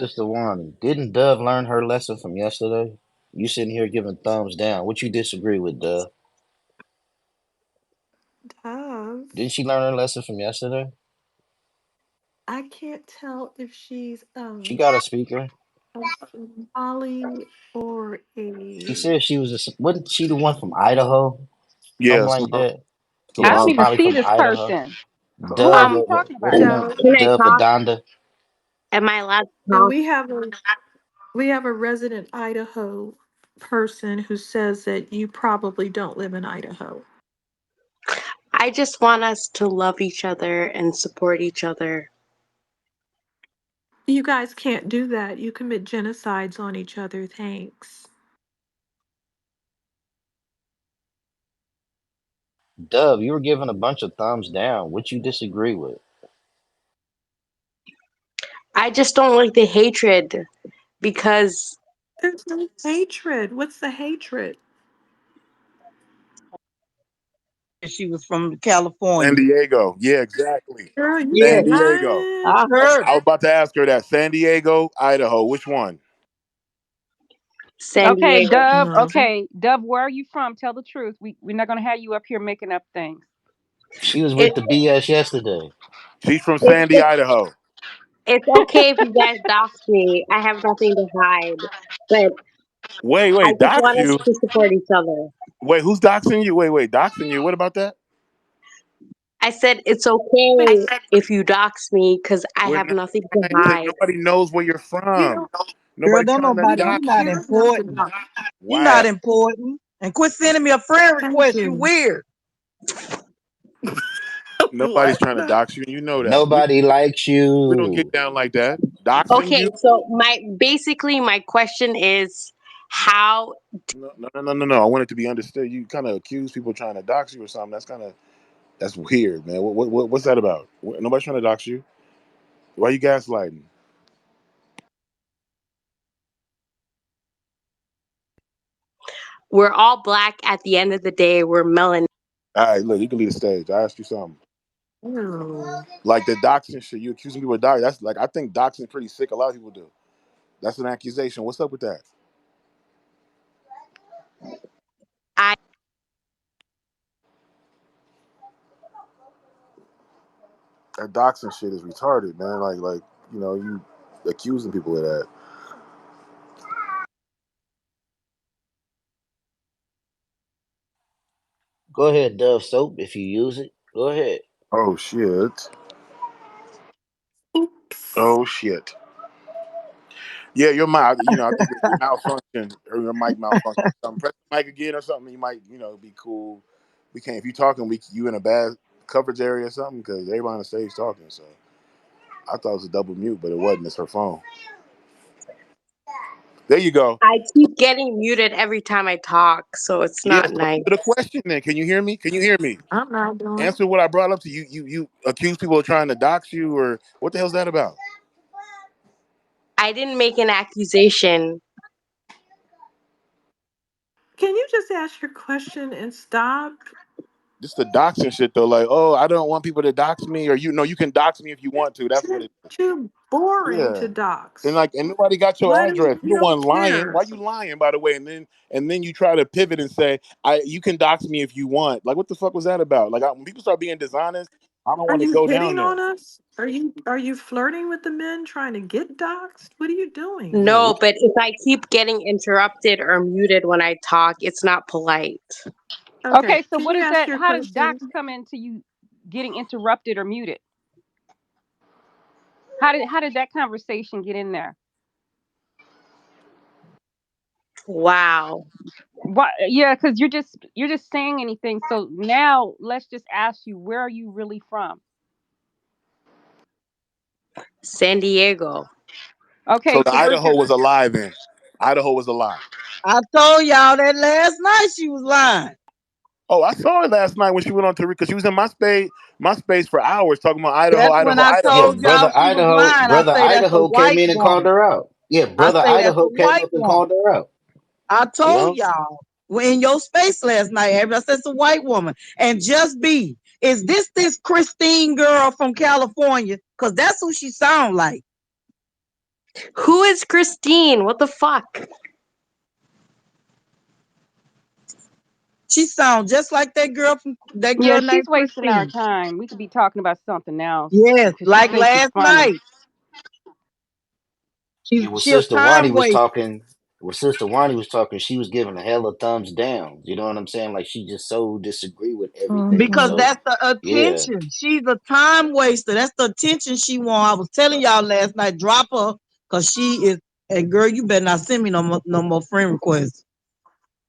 Sister Wanda, didn't Dove learn her lesson from yesterday? You sitting here giving thumbs down. What you disagree with, Dove? Dove. Didn't she learn her lesson from yesterday? I can't tell if she's She got a speaker. a Somali or She a. said she was wasn't she the one from Idaho? Yeah, Something like that. I Yeah, don't she's Yes. even probably see from this Idaho. person. Who are Dove, we Um, talking what's about? her name? Dove, Can I Dove talk? Adonda. Am I allowed to and talk? we have a resident Idaho person who says that you probably don't live in Idaho. I just want us to love each other and support each other. You guys can't do that. You commit genocides on each other. Thanks. Dove, you were giving a bunch of thumbs down. What you disagree with? I just don't like the hatred because There's no hatred. What's the hatred? She was from San California. Diego. Yeah, exactly. Girl, you Yeah, San Diego. lying. I heard. I was about to ask her that. San Diego, Idaho. Which one? San Okay, Diego. Dove. No. Okay, Dove, where are you from? Tell the truth. We're not gonna have you up here making up things. She was It, with the BS yesterday. She's from it, Sandy, it, Idaho. it's okay if you guys dox me. I have nothing to hide. But I Wait, just dox want us you? to support each other. Wait, who's doxing you? Wait, doxing you? What about that? I said it's okay if you dox me because I We're have not nothing to trying to. hide. Nobody knows where you're You from. don't Girl, Nobody's don't trying to you nobody. don't You're dox not you. care enough to important. dox. You're not Wow. important. And quit sending me a friend Thank request. You you. weird. Nobody's What? trying to dox you, and you know that. Nobody likes We don't get you. down like that. Doxing Okay, you? so my question is how No. I want it to be understood. You kind of accuse people trying to dox you or something. That's weird, man. What's that about? Nobody's trying to dox you. Why you gaslighting? we're all black at the end of the day. We're melanin. All right, look, you can leave the stage. I asked you something. No. Like the doxing shit. You accusing people of doxing. That's like I think doxing is pretty sick. A lot of people do. That's an accusation. What's up with that? I That doxing shit is retarded, man. Like you accusing people of that. Go ahead, Dove Soap. If you use it, go ahead. Oh shit. Oops. Oh shit. Yeah, your mic. I think your malfunction or your mic malfunction. Something. Press the mic again or something. You might, be cool. We can't. If you talking, you in a bad coverage area or something because everybody on the stage talking. So I thought it was a double mute, but it wasn't. It's her phone. There you go. I keep getting muted every time I talk, so it's Yeah. not So nice. answer the question then. Can you hear me? Can you hear me? I'm not doing. Answer what I brought up to you. You accuse people of trying to dox you, or what the hell's that about? I didn't make an accusation. Can you just ask your question and stop? Just the doxing shit though. Like, oh, I don't want people to dox me, or you can dox me if you want to. That's what You're it is. too boring Yeah. to dox. And nobody got your What is address. You you the don't one lying. care? Why you lying, by the way? And then you try to pivot and say, you can dox me if you want. Like, what the fuck was that about? Like, when people start being dishonest, I don't Are want to you go down hitting there. on us? Are you flirting with the men trying to get doxxed? What are you doing? Yeah. No, but if I keep getting interrupted or muted when I talk, it's not polite. Okay, Okay, so can what you is ask that? your How does docs question? come into you getting interrupted or muted? How did that conversation get in there? Wow. What? Yeah, because you're just saying anything. So now let's just ask you, where are you really from? San Diego. So Okay, the so where's Idaho your was a lie then. Idaho was a lie. I told y'all that last night she was lying. Oh, I saw her last night when she went on to because she was in my space for hours talking about Idaho, That's when Idaho, I Yeah, Idaho. told y'all brother she was Idaho, lying. I brother say that's a Idaho came white in and called woman. her out. Yeah, I brother say that's a Idaho came white up and woman. called her out. I You told know, y'all we're in your space last night. Everybody said it's a white woman. And just be, is this Christine girl from California? Because that's who she sound like. Who is Christine? What the fuck? She sounds just like that girl Yeah, she's named wasting our Christine. time. We could be talking about something else Yes, because she like thinks it's last funny. night. Yeah, She a time waster. When Sister Wani was talking, she was giving a hell of thumbs down. You know what I'm saying? Like she just so disagree with everything. Because Mm-hmm. So that's the yeah. attention. She's a time waster. That's the attention she want. I was telling y'all last night, drop her, cause she is. And girl, you better not send me no more friend requests.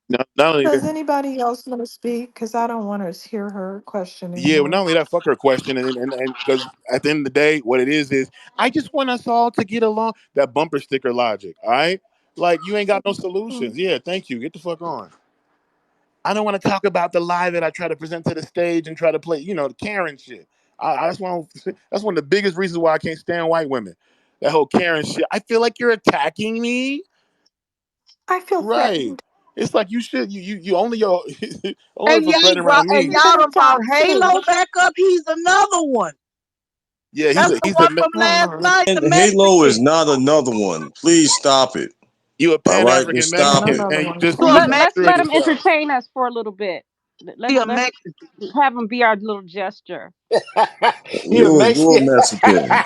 Not only Does that, anybody else want to speak? Because I don't want to hear her question yeah, well, not anymore. only that, fuck her question, and because at the end of the day, what it is I just want us all to get along. That bumper sticker logic, all right? Like you ain't got no Mm. solutions. Yeah, thank you. Get the fuck on. I don't want to talk about the lie that I try to present to the stage and try to play, the Karen shit. That's one of the biggest reasons why I can't stand white women. That whole Karen shit. I feel like you're attacking me. I feel Right. threatened. It's like you should you only your only And for threat y'all, around and me. You've been y'all done brought attacked Halo too. back up. He's another one. Yeah, That's the he's a one from Oh last Lord. night, And the Halo is Mexican. not another one. Please stop it. you a All Pan right, just African And stop Mexican, it. another man. You one. just To a you Let's misconstruing let Mexican. him yourself. entertain us for a little bit. He a Let's Mexican. have him be our little gesture. You're You're Mexican. Mexican.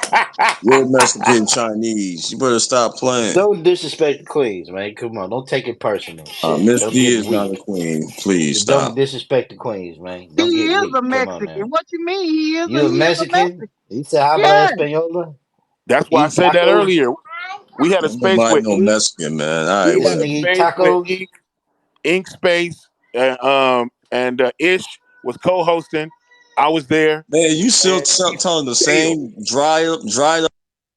You're Mexican Chinese. You better stop playing. Don't disrespect the queens, man. Come on, don't take it personal. Shit, Miss don't D get is not a weak. queen. Please Don't stop. disrespect the queens, man. He Don't get is weak. a Come on Mexican. now. What you mean? He is You a a Mexican? Mexican. He said habla Yeah. española. That's why I Eat said that tacos. earlier. We had a Ain't space nobody with no ink. Mexican, man. All right, We This had a nigga whatever. eat space with tacos. ink space, and Ish was co-hosting. I was there, Man, you still and we telling the failed. same dried up.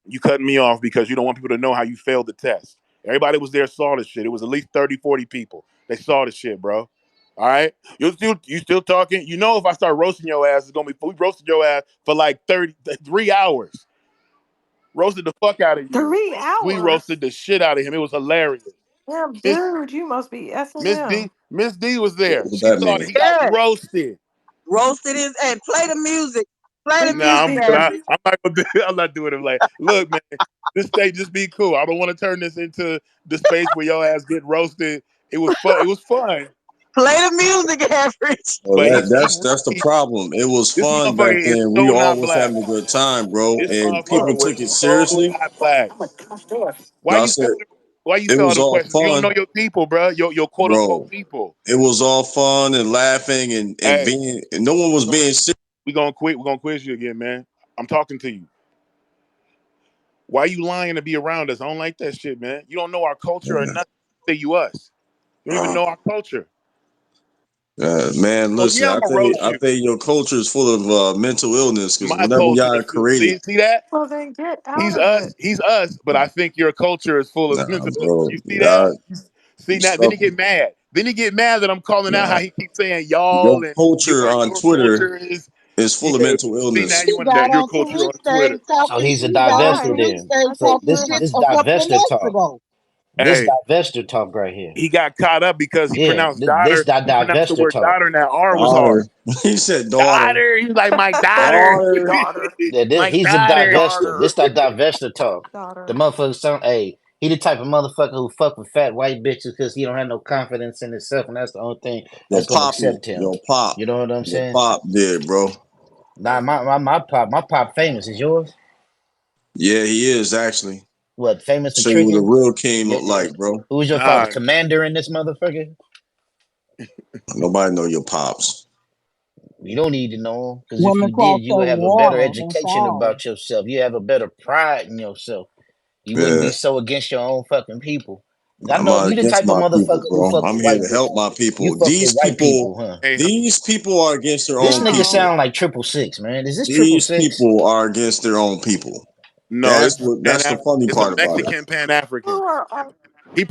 You cutting me off because you don't want people to know how you failed the test. Everybody was there, saw the shit. It was at least 30, 40 people. They saw the shit, bro. All right? You still talking? You know if I start roasting your ass, it's gonna be we roasted your ass for like 3 hours. Roasted the fuck out of you. Three We roasted hours. the shit out of him. It was hilarious. Damn, Miss dude, you must be S and Miss D M. Miss D was there. What She that saw that mean? he got Yeah. roasted. Roasted his and play the music. Play Play the the Nah, music, music. Average. I'm not gonna I'm not doing it. Like, look, man, this stage just be cool. I don't want to turn this into the space where your ass get roasted. It was fun. It was fun, Play the music, Average. Well, but that's the problem. It was this fun back motherfucker is then. We so all not was black. having a good time, bro, This and motherfucker people was took it so seriously. not black. Why No, I you said fail? Why you it fail was the all questions? You don't fun, know your people, bro. Your quote unquote bro. people. It was all fun and laughing and Hey, being and no one was being serious. we gonna quit. We're gonna quiz you again, man. I'm talking to you. Why you lying to be around us? I don't like that shit, man. You don't know our culture or nothing. Say you us. You don't even know our culture. Man, So listen, yeah, I'm gonna roast I you. think your culture is full of mental illness because My whenever culture y'all is created, see that? Well, then get out He's of us, it. he's us, but I think your culture is full of nah, mental illness. bro, You see that? y'all See that? Then stuff, he get mad. Then he get mad that I'm calling out nah. how he keeps saying Your y'all and culture on your Twitter culture is is full of yeah. mental See now illness. you He want got that your on culture on Tariq Twitter. stage So talking. he's a He got on divester Why? Tariq then. stage What's he So talking this shit doing? this a couple of divester months talk. ago. This Hey, divester talk right here. he got caught up because he Yeah, pronounced this daughter. that He pronounced the divester word talk. daughter and that R was hard. Daughter, he said daughter, Daughter. He's like my daughter. daughter. Daughter. Yeah, My he's a daughter. divester. Daughter. This that divester talk. The Daughter. motherfucker sound hey, he the type of motherfucker who fuck with fat white bitches because he don't have no confidence in himself, and that's the only thing that's gonna accept him. You know what I'm Your saying? pop did, bro. Nah, my pop famous. Is yours? Yeah, he is actually. What, famous Show you what a intriguing? real king Yeah, look like, bro. who was your father? Nah, Commander in this motherfucker? Nobody know your pops. You don't need to know him because if Women you did, cross you the would have a better water. That's education all. about yourself. You have a better pride in yourself. You wouldn't Yeah, be so against your own fucking people. I I'm know not you the against type of my people, motherfucker who bro. fuck I'm with here white to help bitches. my You people. fuck with white people, huh? hey, These people are against their This own nigga people. No. sound like 666, man. Is this These 666? people are against their own people. no, this is That's the funny it's a part about it. Mexican Pan African. Who are all? He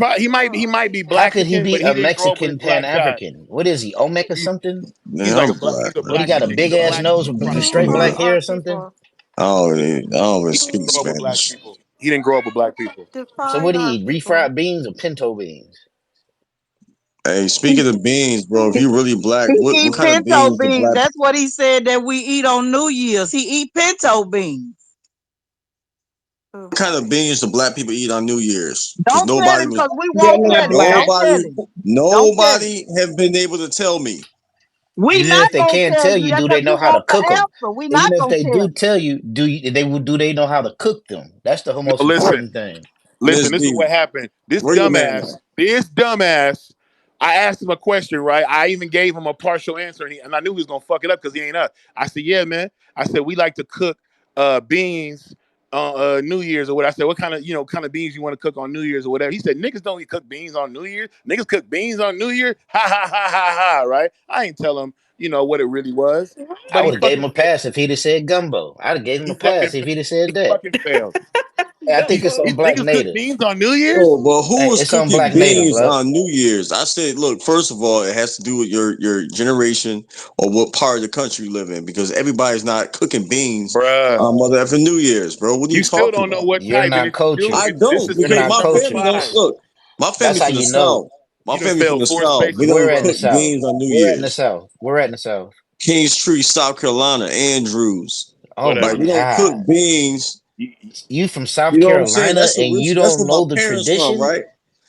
might be How could he Blaxican, but be he a didn't grow up with his Mexican Pan black side. African? What is he, Olmec or He's something? he's Man, like I'm a black. black, He's a What, he black. got a man. He's big a ass black nose people with prophet. straight Who black are hair our or something? people? I don't even He speak didn't grow up with black Spanish. people. He didn't grow up with black people. So what Define do he our eat? people. Refried beans or pinto beans? Hey, speaking of beans, bro, if you really black, He what eat kind of pinto beans do beans. black? That's what he said that we eat on New Year's. He eat pinto beans. Oh What kind of boy. beans do black people eat on New Year's? Because Don't tell nobody him was, because we They're won't not tell him. black. Don't tell nobody, him. Don't tell him. nobody have been able to tell me. We Even not if they gonna can't tell tell you you, that do because they know you how to want the cook them? answer. We not Even if gonna they tell do you. tell you, do they know how to cook them? That's the No, most listen. important thing. Miss Listen, this is B, what happened. where your man at? This dumbass, I asked him a question, right? I even gave him a partial answer, and I knew he was gonna fuck it up because he ain't us. I said, "Yeah, man." I said, "We like to cook beans on New Year's or what?" I said, "What kind of kind of beans you want to cook on New Year's or whatever?" He said, "Niggas don't cook beans on New Year's. Niggas cook beans on New Year." Ha ha ha ha ha. Right? I ain't tell him what it really was, I but he would have gave him fucking a pass if he'd have said gumbo. I'd have gave him he a pass fucking if he'd have said that. fucking failed. Hey, I think it's on Black Niggas cook Native. beans on New Year's. Oh, but who Hey, was it's on Black cooking Native, beans blood. on New Year's? I said, look, first of all, it has to do with your generation or what part of the country you live in, because everybody's not cooking beans Bruh. on Mother effing New Year's, bro. What are you You still talking don't know about? what You're type, and not if you do, I cultured. this don't, is You're because space not my number family cultured. don't 5. look. My That's family how from the you know. South. My You done family from failed the 4 South. We spaces don't We're at in the cook already. South. beans on New We're at in the Year's. South. We're at in the South. Kings Tree, South Carolina, Andrews. Oh Whatever, my Like, we man. don't cook God. beans. You from South You know what I'm saying? Carolina and you That's don't where my know the parents from, tradition right?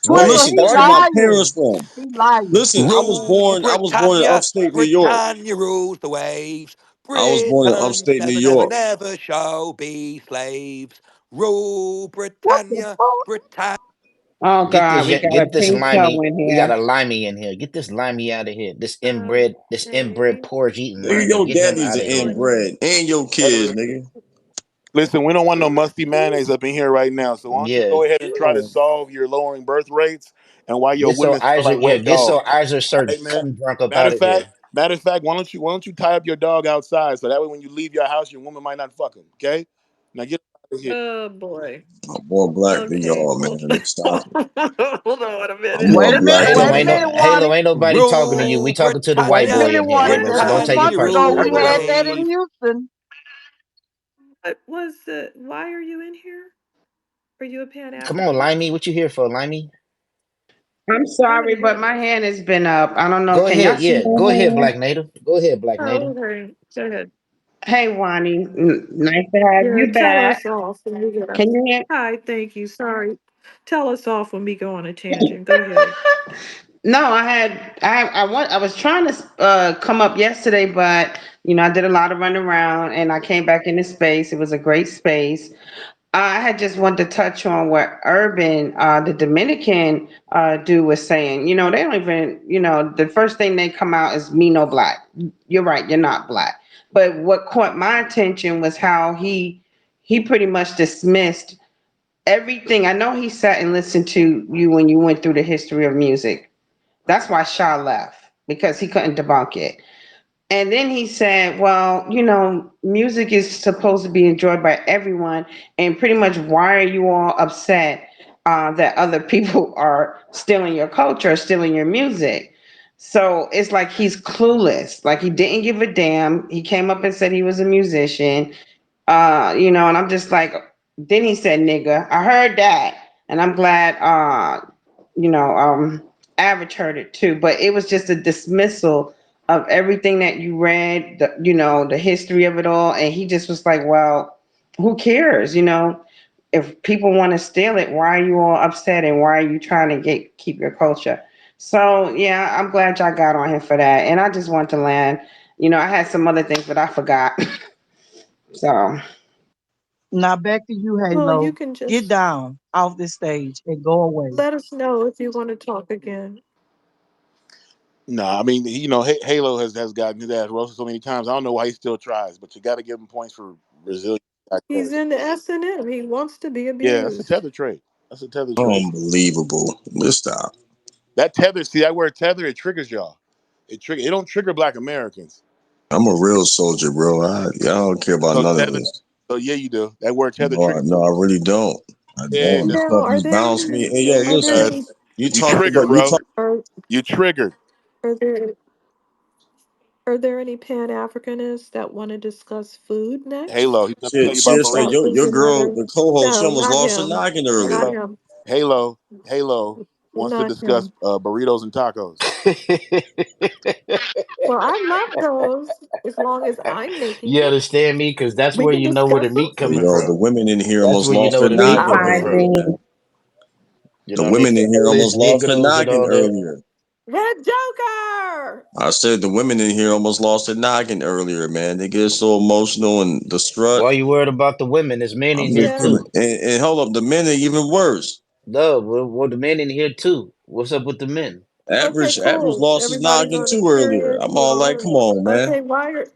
Well, where it Twister, listen, he that's where started? my parents lying. from. He lying. Listen, Rule I was born in Britannia, upstate New York. Britannia rules the waves. I was born in Britons upstate New never, never, York. never shall be slaves. Rule What the Britannia, fuck? Britannia. Oh God, we got a Get this pink toe limey. in We got here. a limey in here. Get this limey out of here. This inbred Okay. porridge eating Nigga, limey. your Get him daddy's out an of here. inbred. And your kids, nigga. Listen, we don't want no musty mayonnaise up in here right now. So why don't you Yeah. go ahead and try to solve your lowering birth rates and why your Get so women smell like wet get so dog. Isaac All Sir right, man. sun drunk up Matter out of of here. fact, why don't you tie up your dog outside so that way when you leave your house, your woman might not fuck him. Okay? Now get out of here. Oh boy. I'm more black than Okay. y'all, Hold man. Stop it. hold on a I'm minute. more Wait a minute. black Halo, Wait than a ain't no minute, y'all. Halo, Wally. ain't nobody talking to you. We Rule talking to the white Wait a Britannia, boy minute, in here, Wally. Halo. Just So a don't few take it months Britannia ago, personal. rules we the had that in waves. Houston. What was the why are you in here? Are you a Come on, Limey. Pan-Africanist? What you here for, Limey? I'm I want sorry, to hear but my this. hand has been up. I don't know. Go Can y'all ahead. see Yeah. my Go ahead, hand? Black Native. Go ahead, Black Native. Oh, okay. Go ahead. Hey, Wani. Nice to have Yeah, you tell back. us off when we get up. Can you hear? Hi, thank you. Sorry. Tell us off when we go on a tangent. Go ahead. No, I was trying to come up yesterday, but I did a lot of running around and I came back into space. It was a great space. I had just wanted to touch on what Urban, the Dominican dude was saying. They don't even, the first thing they come out is me no black. You're right, you're not black. But what caught my attention was how he pretty much dismissed everything. I know he sat and listened to you when you went through the history of music. That's why Shaw left because he couldn't debunk it. And then he said, well, music is supposed to be enjoyed by everyone. And pretty much, why are you all upset that other people are stealing your culture, stealing your music? So it's like he's clueless. Like he didn't give a damn. He came up and said he was a musician. And I'm just like, then he said, nigga, I heard that. And I'm glad, you know, um, Average heard it too, but it was just a dismissal of everything that you read, the history of it all. And he just was like, well, who cares? If people want to steal it, why are you all upset and why are you trying to keep your culture? So yeah, I'm glad y'all got on here for that. And I just want to land, I had some other things, but I forgot. So Now back to you, Well, you Halo. can Get just down off this stage and go away. let us know if you want to talk again. Nah, I mean, Halo has gotten his ass roasted so many times. I don't know why he still tries, but you got to give him points for resilience. I He's guess. in the S&M. He wants to be Yeah, that's a abused. tether trait. That's a tether trait. Unbelievable. Let's stop. That tether, see that word tether, it triggers y'all. It don't trigger Black Americans. I'm a real soldier, bro. I don't care about So none of tether. this. So yeah, you do. That word tether No, triggers. no, I really don't. I Yeah, it don't. This does. Now, stuff just bounce me. Hey, yo, Yeah, are it there listen. any does. You You talk triggered, about you bro. talk. are You triggered. are there are there any Pan-Africanists that want to discuss food next? Halo. He's gonna tell Shit, you about seriously, That burritos. was your girl, another. the co-host, she No, almost not lost her him. noggin Not earlier. Halo. him. Halo. Halo wants to Not discuss him. burritos and tacos. Well, I love those as long as I'm making You it. understand me? Because that's We where can you know where the discuss them. meat coming Yo, the from. women in here That's almost where you lost know their where the meat noggin coming from. earlier, man. You The know what I mean? women in here Colorless almost lost their Negroes and noggin all that. earlier. Red Joker! I said the women in here almost lost their noggin earlier, man. They get so emotional and distraught. Why you worried about the women? There's men in here Yeah. too. And hold up, the men are even worse. No, well, the men in here too. What's up with the men? Okay, Average cool. lost his Everybody's noggin on too earlier. experience. I'm all like, come on, man. Okay, why are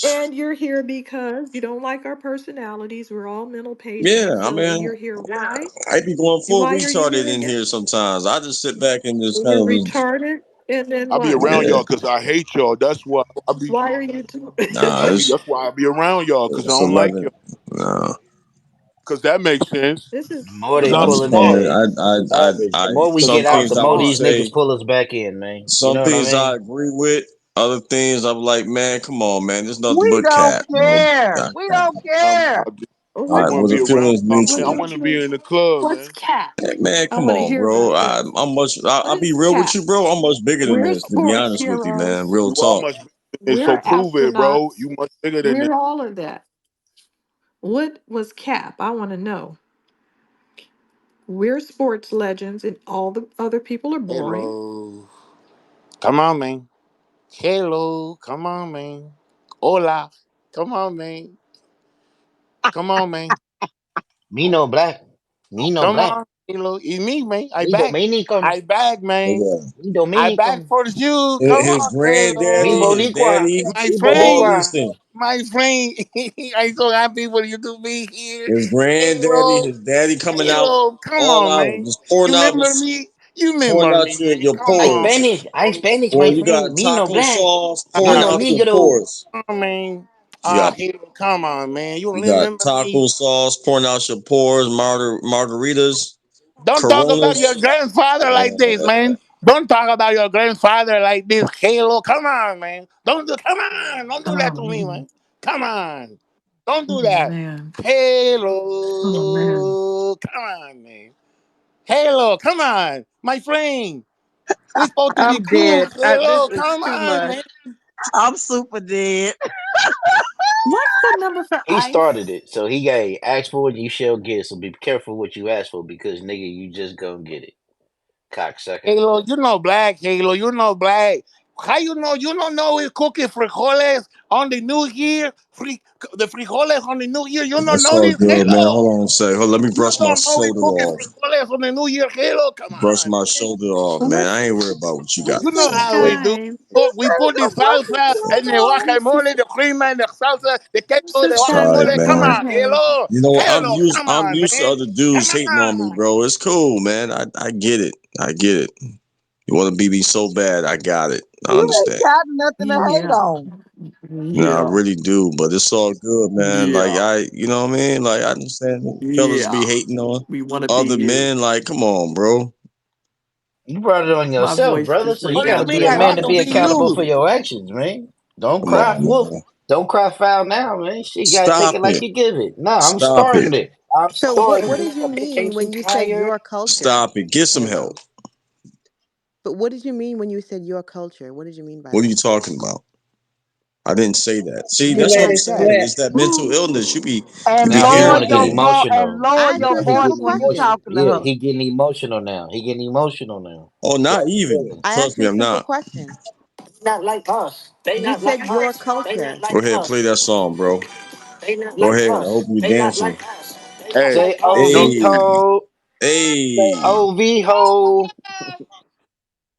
and you're here because you don't like our personalities. We're all mental Yeah, patients. I So mean, you're here. Why? I be going full Why are you retarded here in again? here sometimes. I just sit back and just kind You're of, retarded. And then I be what? around yeah, y'all because I hate y'all. That's why I be. Why are you too? nah, That's why I be around y'all because I it's don't like 11. y'all. Nah, Because that makes sense. This The is more Because they I I'm pulling smart. their understand. average, the more we Because get Some I'm out, things the I more can smart. these niggas say. pull us back in, man. You Some know what I things I mean? agree with. Other things I'm like, man, come on, man. There's nothing We but don't cap. You know, care. God, We God. don't care. I what? just want Where to the be around feelings y'all, man. I What? mutual. want to be in the club, What's man. cap? Hey, man, I come want to on, hear bro. about this. I'll What be is real with cap? you, bro. I'm much bigger than We're this, to be sports honest with you, man. heroes. Real You are talk. much bigger than this, so We're prove it, bro. astronauts. You much bigger than this. We're all of that. What was cap? I want to know. We're sports legends, and all the other people are boring. Hello. Come on, man. Hello. Come on, man. Hola. Come on, man. Come on, man. Me no black. Me no Come black. on. Hello. It's me, man. I Me back. dominican. I back, man. Yeah. Me I back dominican. for you. Come His on. Me granddaddy, Hello. his boricua. daddy, My Me all friend. these boricua. things. My friend. I'm so happy for you to be here. His granddaddy, Hello. his daddy coming out, Hello. Come all on, out, man. just You remember me? You pouring remember out me, man. your Come I on, pores. man. Spanish. I Spanish, Boy, my you got friend. Me no taco black. sauce Me pouring no out your negro. pores. Come on, man. You got Hello. Come on, man. You You got remember me? taco sauce pouring out your pores, margaritas, Don't talk about your Coronas. grandfather like this, man. Don't talk about your grandfather like this. Halo, come on, man. Come on. Don't do that Oh to me, man. man. Come on. Don't Oh do that. man. Oh man. Halo, come on, man. Halo, come on. My friend. We're supposed to be I'm cool. dead. This Halo, is come too on, much. man. I'm super dead. What's the number for He started ice? it, so he got ask for it, you shall get. So be careful what you ask for, because nigga, you just gonna get it, cocksucker. Halo, you know black, Halo, you know black. How you don't know we cooking frijoles on the new year? The frijoles on the new year. You don't That's know all this, good, man. Halo? Hold on a sec. Let me You brush my don't know we shoulder cooking off. frijoles on the new year, Halo? Come Brush on, my man. shoulder off, man. I What's ain't worried about what you got what's You to know the say. how Go we ahead. do. time? We put the salsa and the guacamole, the cream and the salsa, the What's queso, the the It's all time right, in guacamole. Come man. on, Birmingham? Halo. You know what? Halo, come I'm on, used to man. other dudes Come hating on me, on. bro. It's cool, man. I get it. I get it. You want to be me so bad, I got it. I You ain't understand. got nothing to hate Yeah. on. No, I Yeah. really do, but it's all good, man. Like Yeah. you know what I mean? Like I understand fellas be Yeah. hating on We want to be other you. men. Like, come on, bro. You brought it on My yourself, voice brother. just So went you What do got you to down be mean a I man have to today. to be be accountable for you? your actions, man. Don't Come cry on, wolf. man. Don't cry foul now, man. She got to take Stop it like it. you give it. No, I'm Stop starting it. it. I'm So what starting what it. did you A bitch mean ain't too when you said tired. your culture? Stop it. Get some help. Hello. But what did you mean when you said your culture? What did you mean by What are you that? talking about? I didn't say that. See, He That's that's what what let I'm I it saying. said. slip. It's that mental illness. You And be Now he lower hearing want to get your things. voice and emotional. lower I asked your you a He voice simple getting when you question. talking to yeah, her. he getting emotional now. He getting emotional now. Oh, So not even. yeah. I Trust asked you me, a I'm simple not. question. Not like us. They You not like said your us. They not culture. Go like ahead, play that us. song, bro. They not Go like ahead. I hope us. you They not dancing. like us. They not Hey, like Say you know, OV Hey, ho. Say hey. OV ho.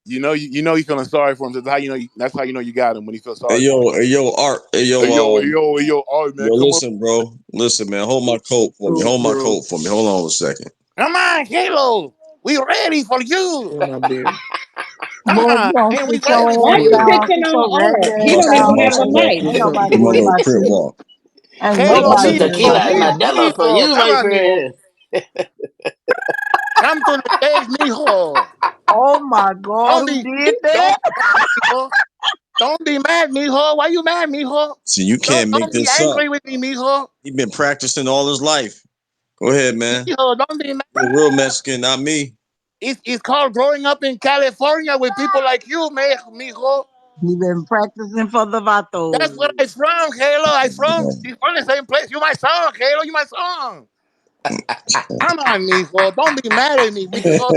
you know he's feeling sorry for him. That's how you know. That's how you know you got him when he feels Hey sorry for him. yo, hey yo, Art, Hey yo, hey yo, hey yo, all right, man, yo, come on, listen, bro, listen, man, hold my coat for me, Oh, hold my bro. coat for me, hold on a second. come on, Halo, we ready for you. Oh, my beard. Come Boy, you on, don't man, we sit ready your Why for ass you you. down. picking Sit your on ragged Art? He ass don't Watch this, even down watch have a this, somewhere. watch mic. this. Ain't Give nobody me a worried little about crip you. walk. Ain't They Halo, got nobody some me, worried oh, tequila about and me, you. Mandela for mijo, you, come my on, mijo, friend. come to the stage, mijo. Oh my God, Don't who be, did don't that? be mad, mijo. Don't be mad, mijo. Why you mad, mijo? See, you can't make Don't be this up. angry with me, mijo. He been practicing all his life. Go ahead, man. Mijo, don't be mad. You're a real Mexican, not me. It's called growing up in California with people like you, mijo. He been practicing for the vato. That's where I'm from, Halo. I'm from the same place. You my song, Halo. You my song. Come on, mijo. Don't be mad at me, mijo.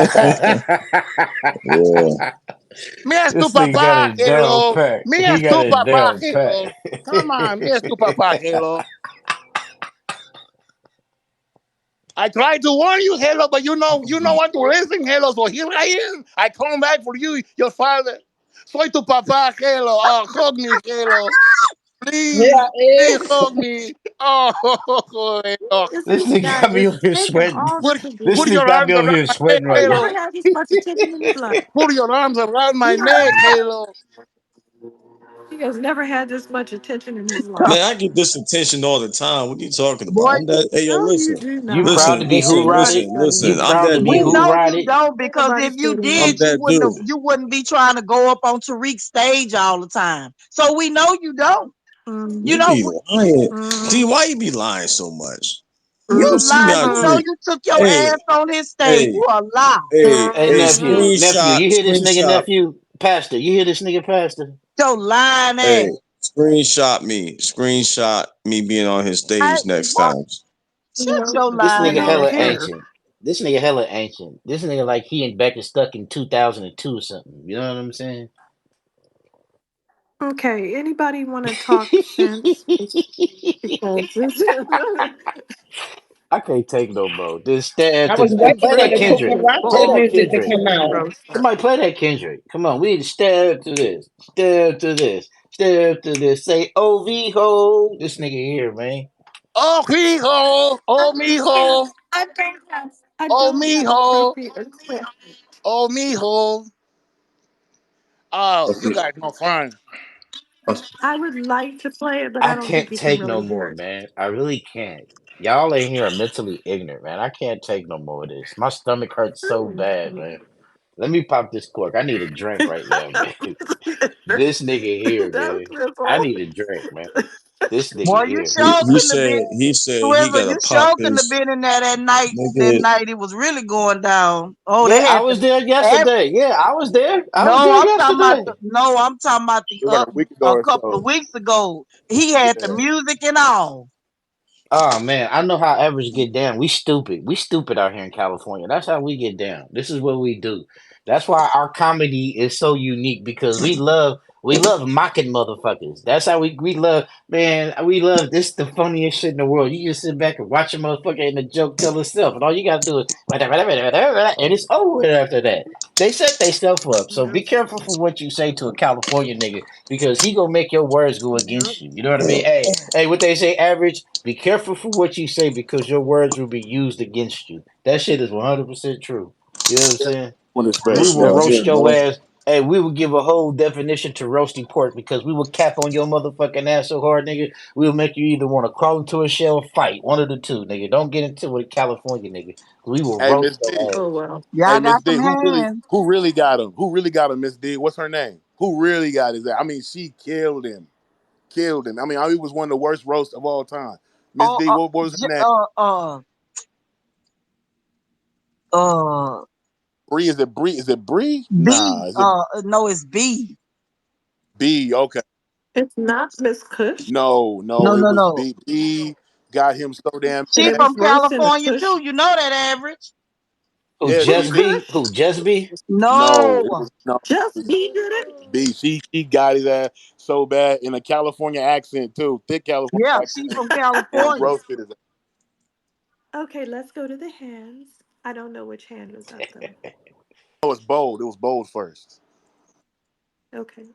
Me es tu This nigga got papá, it down Halo. pat. Me He es got tu it papá, down pat. Halo. Come on, me es tu papá, Halo. I tried to warn you, Halo, but you know want to listen, Halo. So here I am. I come back for you, your father. Soy tu papá, Halo. Oh, hug me, Halo. Please, Yeah, please is. hug me. Oh, Halo. This This nigga guy got me is over here taking sweating. all the Put, This put positions. nigga your got me arms over around here my neck, sweating He's right never Halo. now. had this much attention in his life. Put your arms around my neck, Halo. He has never had this much attention in his life. Man, I get this attention all the time. What are you talking about? Boy, I'm that. Hey, yo, No, you listen, do You not. proud to be who ride it? You Everybody I'm proud to that be we dude. who know ride you it? don't, because everybody if you said I'm did, him. that dude. you wouldn't be trying to go up on Tariq's stage all the time. So we know you don't. You You know be lying. D, Mm-hmm. why you be lying so much? You you see me lied. on You know street. Mm-hmm. you took your Hey, ass on his stage. hey, You a lie. hey, Hey hey, nephew, Mm-hmm. nephew, screenshot, you hear this nigga screenshot. nephew? Pastor, you hear this nigga pastor? Your lying Hey, ass. screenshot me being on his I, stage next boy, time. You shut know, your This you lying nigga don't hella ass up. care. ancient. This nigga hella ancient. This nigga like he and Beck is stuck in 2002 or something. You know what I'm saying? Okay, anybody want to talk sense? Because this I can't take no more. This stare I at was this. Hey, waiting play for that the Kendrick. Play paparazzi whole that music to Kendrick. come out. roaster. Somebody play that Kendrick. Come on, we need to stare up to this. Stare up to this. Stare up to this. Say, oh, ho. This nigga here, man. Oh, mijo. I Oh, don't have. mijo. I Oh, don't have mijo. appropriate equipment. Oh, mijo. Oh, you Okay. guys no fun. I would like to play it, but I I don't think can't you can take no really hear more, it. man. I really can't. Y'all in here are mentally ignorant, man. I can't take no more of this. My stomach hurts so bad, man. Let me pop this cork. I need a drink right now, man. This nigga here, That's man. this I whole. need a drink, man. This Boy, nigga you here. sure He couldn't have said been. he Twizzle, gotta you pop sure couldn't have his been in there that night. That nigga. night it was really going down. Oh, they Yeah, I had was the. there yesterday. Yeah, I was there. I was No, there I'm talking about yesterday. I'm talking about the It was like a week ago a or couple of so. weeks ago. He had the Yeah. music and all. Oh man, I know how average get down. We stupid. We stupid out here in California. That's how we get down. This is what we do. That's why our comedy is so unique because we love mocking motherfuckers. That's how we love, man. We love this the funniest shit in the world. You just sit back and watch a motherfucker and the joke tell itself, and all you gotta do is and it's over with after that. They set themselves up. So Yep, be careful for what you say to a California nigga because he gonna make your words go yep. against you. You know what I mean? Hey, what they say, average. Be careful for what you say because your words will be used against you. That shit is 100% true. You know what I'm saying? With And we respect, will yeah. Yeah, roast your bro. ass. Hey, we will give a whole definition to roasting pork because we will cap on your motherfucking ass so hard, nigga. We'll make you either want to crawl into a shell or fight. One of the two, nigga. Don't get into it with a California nigga. We will Hey, Miss roast D. your ass. Oh well. Hey, Y'all Miss got D. some hands. Who really got him? Who really got him, Miss D? What's her name? Who really got his ass? I mean, she killed him. Killed him. I mean, it was one of the worst roasts of all time. Miss Oh, D, what was her name? uh, Bree? Is it Bree? Is it Bree? B. Nah. Is it No, it's B. B? Okay. It's not Miss Cush, No, no. No, It no, was no. B. B got him so damn and She it mad. from was roasting the California Cush. too. You know that average. Who, Yeah, Who she. Just be? Who, Cush? Just be? No, it No, was no Just B did it. B. She got his ass so bad in a California accent too, thick California yeah, she accent, from and California. roasted his ass. Okay, let's go to the hands. I don't know which hand was up though. No, it's bold. It was bold first. Okay.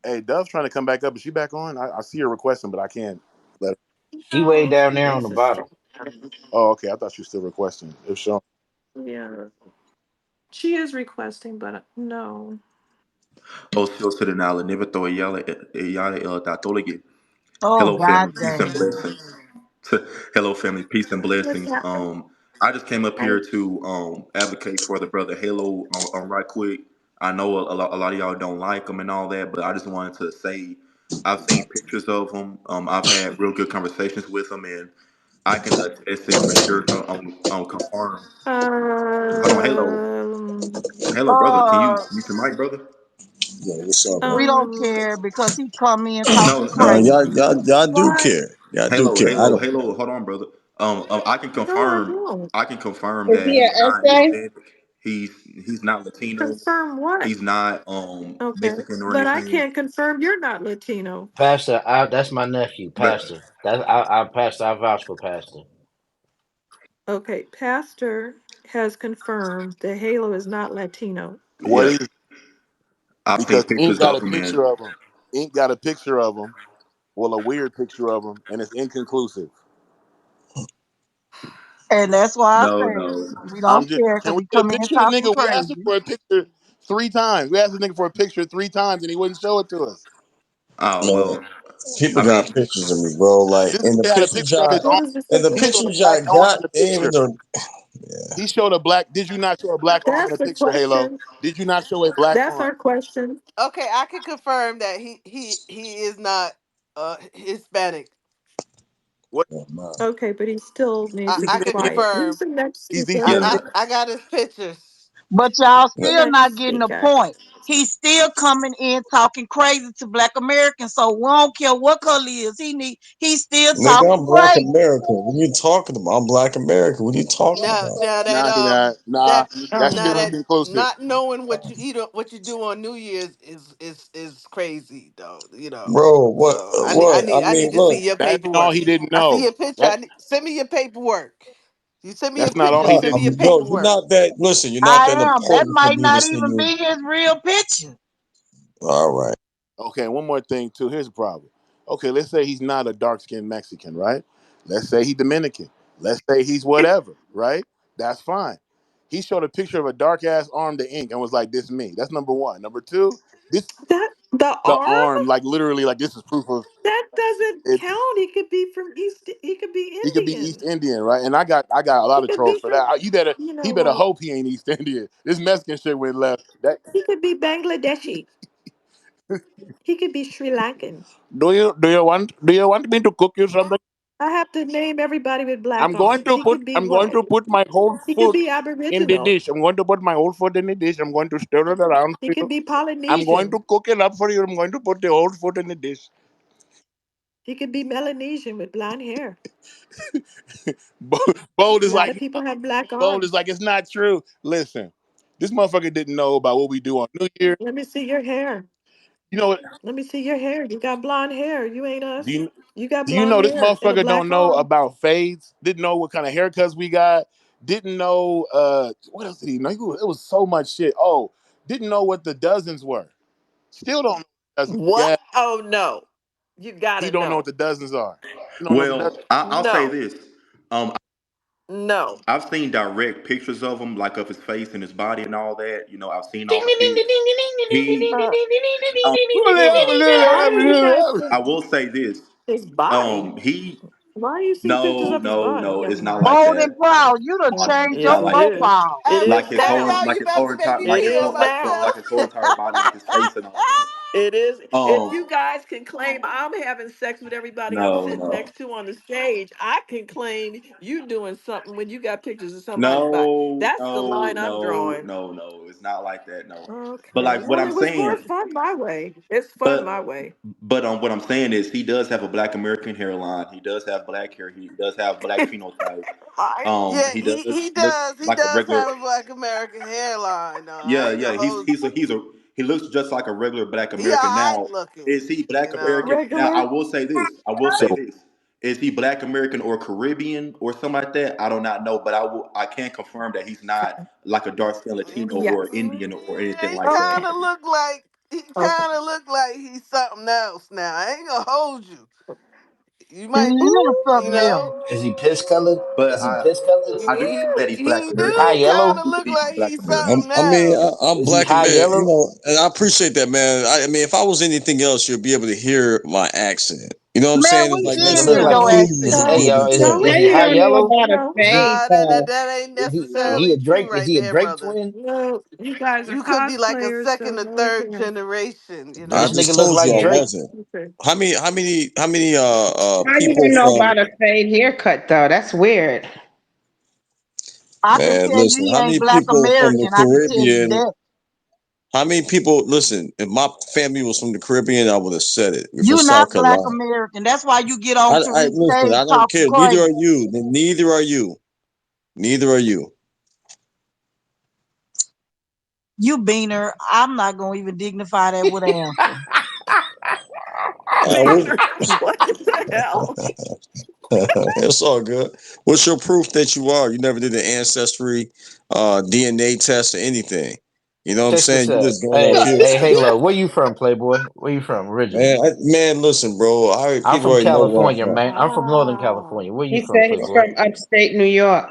Hey, Dove's trying to come back up. Is she back on? I see her requesting, but I can't let her. She way No, down she there on the is bottom. asleep. Oh, okay. I thought she was still requesting. If so, Yeah. She is requesting, but no. Also, to the now, never throw a yalla el. Oh, Hello, god family. Peace and damn. blessings. Hello, family. Peace and What's blessings. happening? I just came up I here to advocate for the brother Halo right quick. I know a lot of y'all don't like him and all that, but I just wanted to say I've seen pictures of him. I've had real good conversations with him, and I can attest and for sure confirm. Hold on, Um, Halo, brother. Can you Uh, mute your mic, brother? Yo, what's up, bro? we don't um, care because he come in talking No, no. crazy. Y'all do what? care. Y'all do Halo, care. I Halo, don't. Halo. Hold on, brother. I can No, I confirm. don't. I can confirm Is that he he's an not essay? Hispanic. He's not Latino. Confirm what? He's not Okay. Mexican or But I anything. can't confirm you're not Latino. Pastor, that's my nephew, But Pastor. Pastor. I vouch for Pastor. Okay, Pastor has confirmed that Halo is not Latino. What yeah, is I've seen because Ink pictures got of a him, and picture of him. Ink got a picture of him. Well, a weird picture of him, and it's inconclusive. And that's why I no, say no. we I'm don't just care can because we he get a come in picture of the talking nigga? We asked him crazy. for a picture 3 times. We asked the nigga for a picture 3 times, and he wouldn't show it to us. Oh Man, well. people I got mean, pictures of me, bro. Like This in the nigga had a pictures picture of y'all, his arm. What is the in the He picture? showed a pictures y'all black arm got, in the they ain't even picture. know. He showed a black. Did you not show a black arm in That's the the picture, Halo? question. Did you not show a black That's arm? our question. Okay, I can confirm that he is not Hispanic. What Oh, man. Okay, but he still needs to is he be I can Indian? quiet. confirm. Who's the next He's speaker? Indian. yeah. I got his pictures. But y'all Yeah. still not Next getting the speaker. point. He's still coming in talking crazy to Black Americans. So we don't care what color he is. He's still Nigga, talking I'm Black crazy. American. What are you talking about? I'm Black American. What are you talking Now about? now that Nah, he not. Nah, that that's now still Um, that inconclusive. not knowing what you eat what you do on New Year's is crazy though, you know. Bro, what So what? I I mean, need to look, see your That ain't all paperwork. he didn't I see know. your picture. That Send me your paperwork. You send me your that's not all pictures, he send me didn't. your bro, you're paperwork. not that listen, you're not that I am. That important for might me to not send even you. be his real picture. All right. Okay, one more thing too. Here's the problem. Okay, let's say he's not a dark skinned Mexican, right? Let's say he's Dominican. Let's say he's whatever, right? That's fine. He showed a picture of a dark ass arm to ink and was like, "This me." That's number one. Number two, this that the the arm arm, like literally, like this is proof of that doesn't it. count. He could be from East. He could be He could be East Indian. Indian, right? And I got a lot He of could trolls be for from. that. You better You he know better what? hope he ain't East Indian. This Mexican shit went left. That He could be Bangladeshi. He could be Sri Lankan. do you want me to cook you something? I have to name everybody with black I'm going arms. to He put could be I'm going what? to put my whole He could foot be in the Aboriginal. dish. I'm going to put my whole foot in the dish. I'm going to stir it around He for could you. be I'm going to Polynesian. cook it up for you. I'm going to put the whole foot in the dish. He could be Melanesian with blonde hair. Bo- Bold A is lot of like people have black Bold is arms. like it's not true. Listen, this motherfucker didn't know about what we do on New Year. Let me see your hair. You know what? Let me see your hair. You got blonde hair. You ain't Do us. you You got do you blonde know this hair and a motherfucker don't black know arm. about fades? Didn't know what kind of haircuts we got. Didn't know what else did he know? It was so much shit. Oh, didn't know what the dozens were. Still don't know what dozens. What? Yeah, Oh no. You he gotta don't know what know. the dozens are. You don't know what the Well, dozens. I'll say No. this. Um, No. I've seen direct pictures of him, like of his face and his body and all that. You know, I've seen Ding, all the ding, ding, ding, pics. ding, ding, ding, ding, ding, He, ding, Uh, ding, ding, ding, ding, um, ding, ding, ding, ding, why are you guys I see will say this. his body? He, Why are you seeing pictures no, of his no, body, no, it's young not man? like Bold and that. proud. You done changed It's your not It like that. is. profile. It Hey, is hey, now. y'all, you better make me It feel is now. like myself. his whole entire body, like his face and all that. It is. If Um, you guys can claim I'm having sex with everybody I'm no, sitting no, next to on the stage, I can claim you doing something when you got pictures of somebody's body. no, That's the no, line I'm no, drawing. no, no. It's not like that. No. But Okay. like what Well, I'm it was more saying, fun my way. It's fun my but way. what I'm saying is he does have a black American hairline. He does have black hair. He does have black phenotype. I Yeah, He does he look does. He like a does regular. have a Black American hairline. I Yeah, ain't yeah. gonna hold you. He looks just like a regular black He American. alright Now, looking, is he black you know. American? Now, regular. I will say So this. Is he black American or Caribbean or something like that? I do not know, but I can confirm that he's not like a dark skinned Latino or Yes. Indian or anything He like that. kind Okay. of look like Okay. he's something else. Now I ain't gonna hold you. You He might, is you something else. know. Is he piss colored? But Is he piss colored? I do think that he's black He Is he American. high do kind yellow? of I look believe like he's black he's American. something else. I'm Is he Black high American, yellow? and I appreciate that, man. I mean, if I was anything else, you'll be able to hear my accent. You know what I'm Man, saying? It's we like This you nigga been look knew still like your he accent. choose is. to No, Hey give y'all, it is to no, is Now him. he you high don't know yellow? about a Is he fade, Nah, though. that ain't is he necessarily a Drake? true Is right he a there, Drake brother. twin? no. You guys are You could be like a cosplayers, so second or no third offense. generation, you I This know? nigga just look told you like I Drake. wasn't. Okay. How many How you people don't know from about a fade haircut, though? That's weird. I can man, tell you listen, he how ain't many black people from the American. I can tell you Caribbean, that. how many people listen, if my family was from the Caribbean, I would have said it. We're from You not South black Carolina. American. That's why you get on to I each listen, stage I don't talking care. Neither crazy. are you. Neither are you. Neither are you. You beaner. I'm not gonna even dignify that with an answer. What, Beaner. What the hell? it's all good. What's your proof that you are? You never did an ancestry DNA test or anything. You know what I'm Check this saying? You out. just going off Hey, here. hey, Halo, where you from, Playboy? Where you from originally? Man, listen, bro. I'm People from already know where I'm California, from. man. I'm from Northern Ah. California. Where you He from, said he's Playboy? from upstate New York.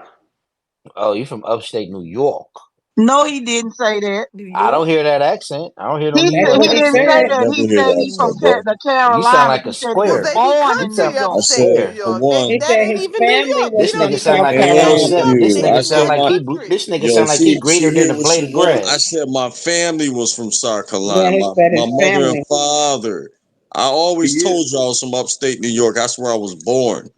Oh, you from upstate New York. No, he didn't say that. New I don't York? hear that accent. I don't hear no He New That's said York he what he didn't accent. say said. that. He Never hear said that he from shit, bro. The You sound Carolinas. like He a said he Well, was square. say he born in country New A York. upstate New Well, square. for York. He one, That said ain't his even New family York. He was This don't from nigga even sound South like he he ain't don't no even thank Carolina. sense. know This you. that nigga I he sound said from like my this country. nigga yo. sound like he See greater than here a what blade you of want. I grass. said my family was from South Yeah, Carolina. he said My his mother and family. father. I He always told is you I was from upstate New York. That's where I was born.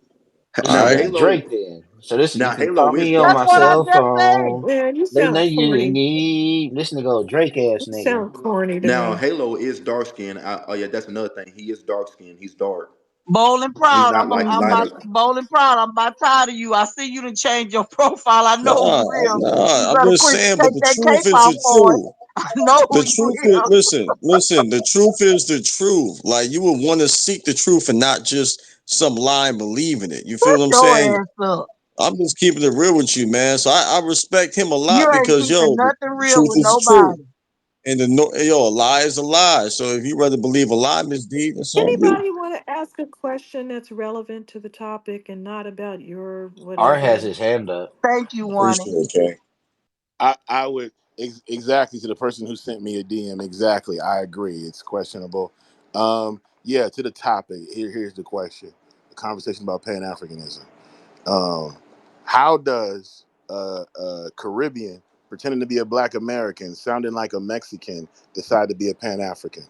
This All now. nigga right. a Drake Halo then. So this you now. can call Halo is me on That's dark my what I skinned. cell just said. phone. Man, you Late sound night you corny. need this nigga a Drake ass You nigga. sound corny to Now me. Halo is dark skinned. Oh yeah, that's another thing. He is dark skinned. He's dark. Bold and He's proud. not like I'm about lighter. bold and proud. I'm about tired of you. I see you to change your profile. I know Nah, who real. You nah. I'm better just quit saying, but take the that truth cape is off the for it. truth. I know who The you truth is, is. listen. The truth is the truth. Like you would want to seek the truth and not just some lie and believe in it. You feel Shut what I'm saying? your ass up. I'm just keeping it real with you, man. So I respect him a You lot ain't because keeping yo, nothing the real truth with is the truth, nobody. and a lie is a lie. So if you rather believe a lie, Miss D, that's on you. Anybody want to ask a question that's relevant to the topic and not about your Art has whatever? his hand up. Thank you, Appreciate Wani. it, okay? I would exactly to the person who sent me a DM. Exactly, I agree. It's questionable. Yeah, to the topic. Here's the question: the conversation about Pan Africanism. Um, how does Caribbean pretending to be a Black American, sounding like a Mexican, decide to be a Pan African?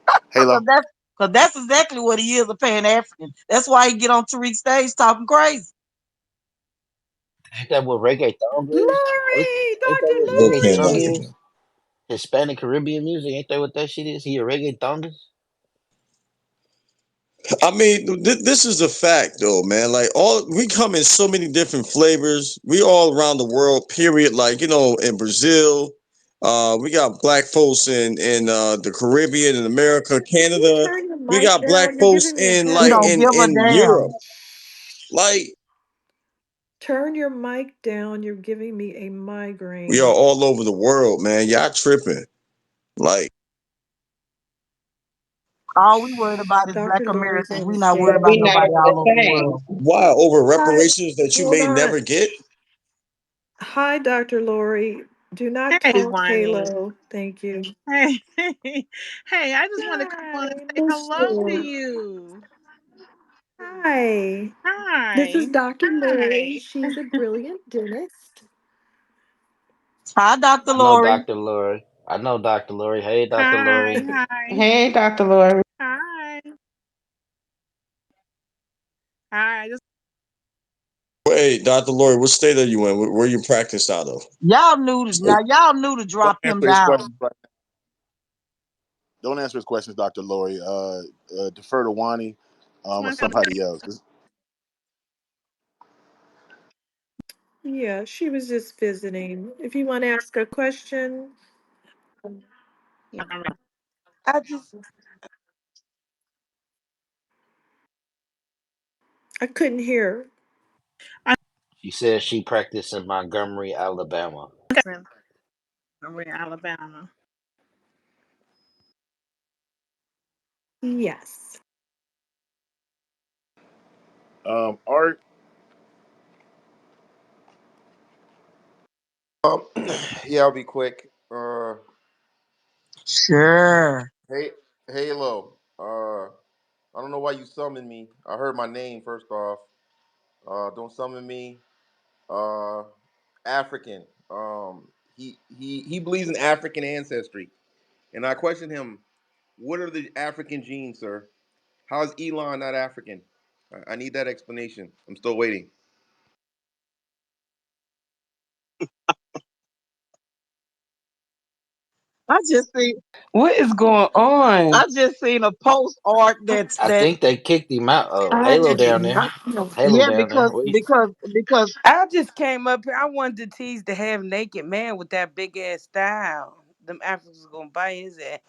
Cause Halo. that's cause that's exactly what he is, a Pan-African. That's why he get on Tariq's stage talking crazy. Ain't that what reggaeton is? Lori! Ain't that Dr. what Real Pan reggaeton Lori! is? African. Hispanic Caribbean music? Ain't that what that shit is? He a reggaeton? I mean, this is a fact, though, man. Like all we come in so many different flavors. We all around the world. Period. Like in Brazil, we got black folks in the Caribbean, in America, Can you Canada. turn your We mic got black down? You're folks giving me a in He like don't headache. give a in Europe. damn. Like Turn your mic down. You're giving me a we are migraine. all over the world, man. Y'all tripping. Like All we worried about is black Dr. Lori's Americans. on We the not Yeah, worried stage. about we not nobody over the all over the same. world. why over Hi, reparations that you hold may on. never get? Hi, Dr. Lori. Do not Hey, taunt Wani. Halo. Thank you. Hey, hey, I just want to come on and Hi, say Miss hello to Lori. you. Hi. This Hi. is Dr. Lori. Hi. She's a brilliant dentist. Hi, Dr. I know Lori. Dr. Lori. I know Dr. Lori. Hey, Dr. Hi. Lori. Hi. Hey, Dr. Lori. Hi. Hi. I just Wait, Dr. Lori, what state are you in? Where you practice out of? Y'all knew to Don't drop him answer his questions down. right. Don't answer his questions, Dr. Lori. Defer to Wani or want to come say, somebody else. Yeah, she was just visiting. If you want to ask a question, I just I couldn't hear. I'm She says she practiced in Montgomery, Alabama. in Alabama. Yes. Art. Yeah, I'll be quick. Sure. Hey, Halo. I don't know why you summoned me. I heard my name first off. Don't summon me. Uh, African. He believes in African ancestry, and I questioned him. What are the African genes, sir? How is Elon not African? I need that explanation. I'm still waiting. I just see What is going I on? just seen a post art that's I that think they kicked him out. I Halo did down there. not know. Halo yeah down there. Wait. because I just came up here. I wanted to tease the half naked man with that big ass style. Them Africans gonna bite his ass.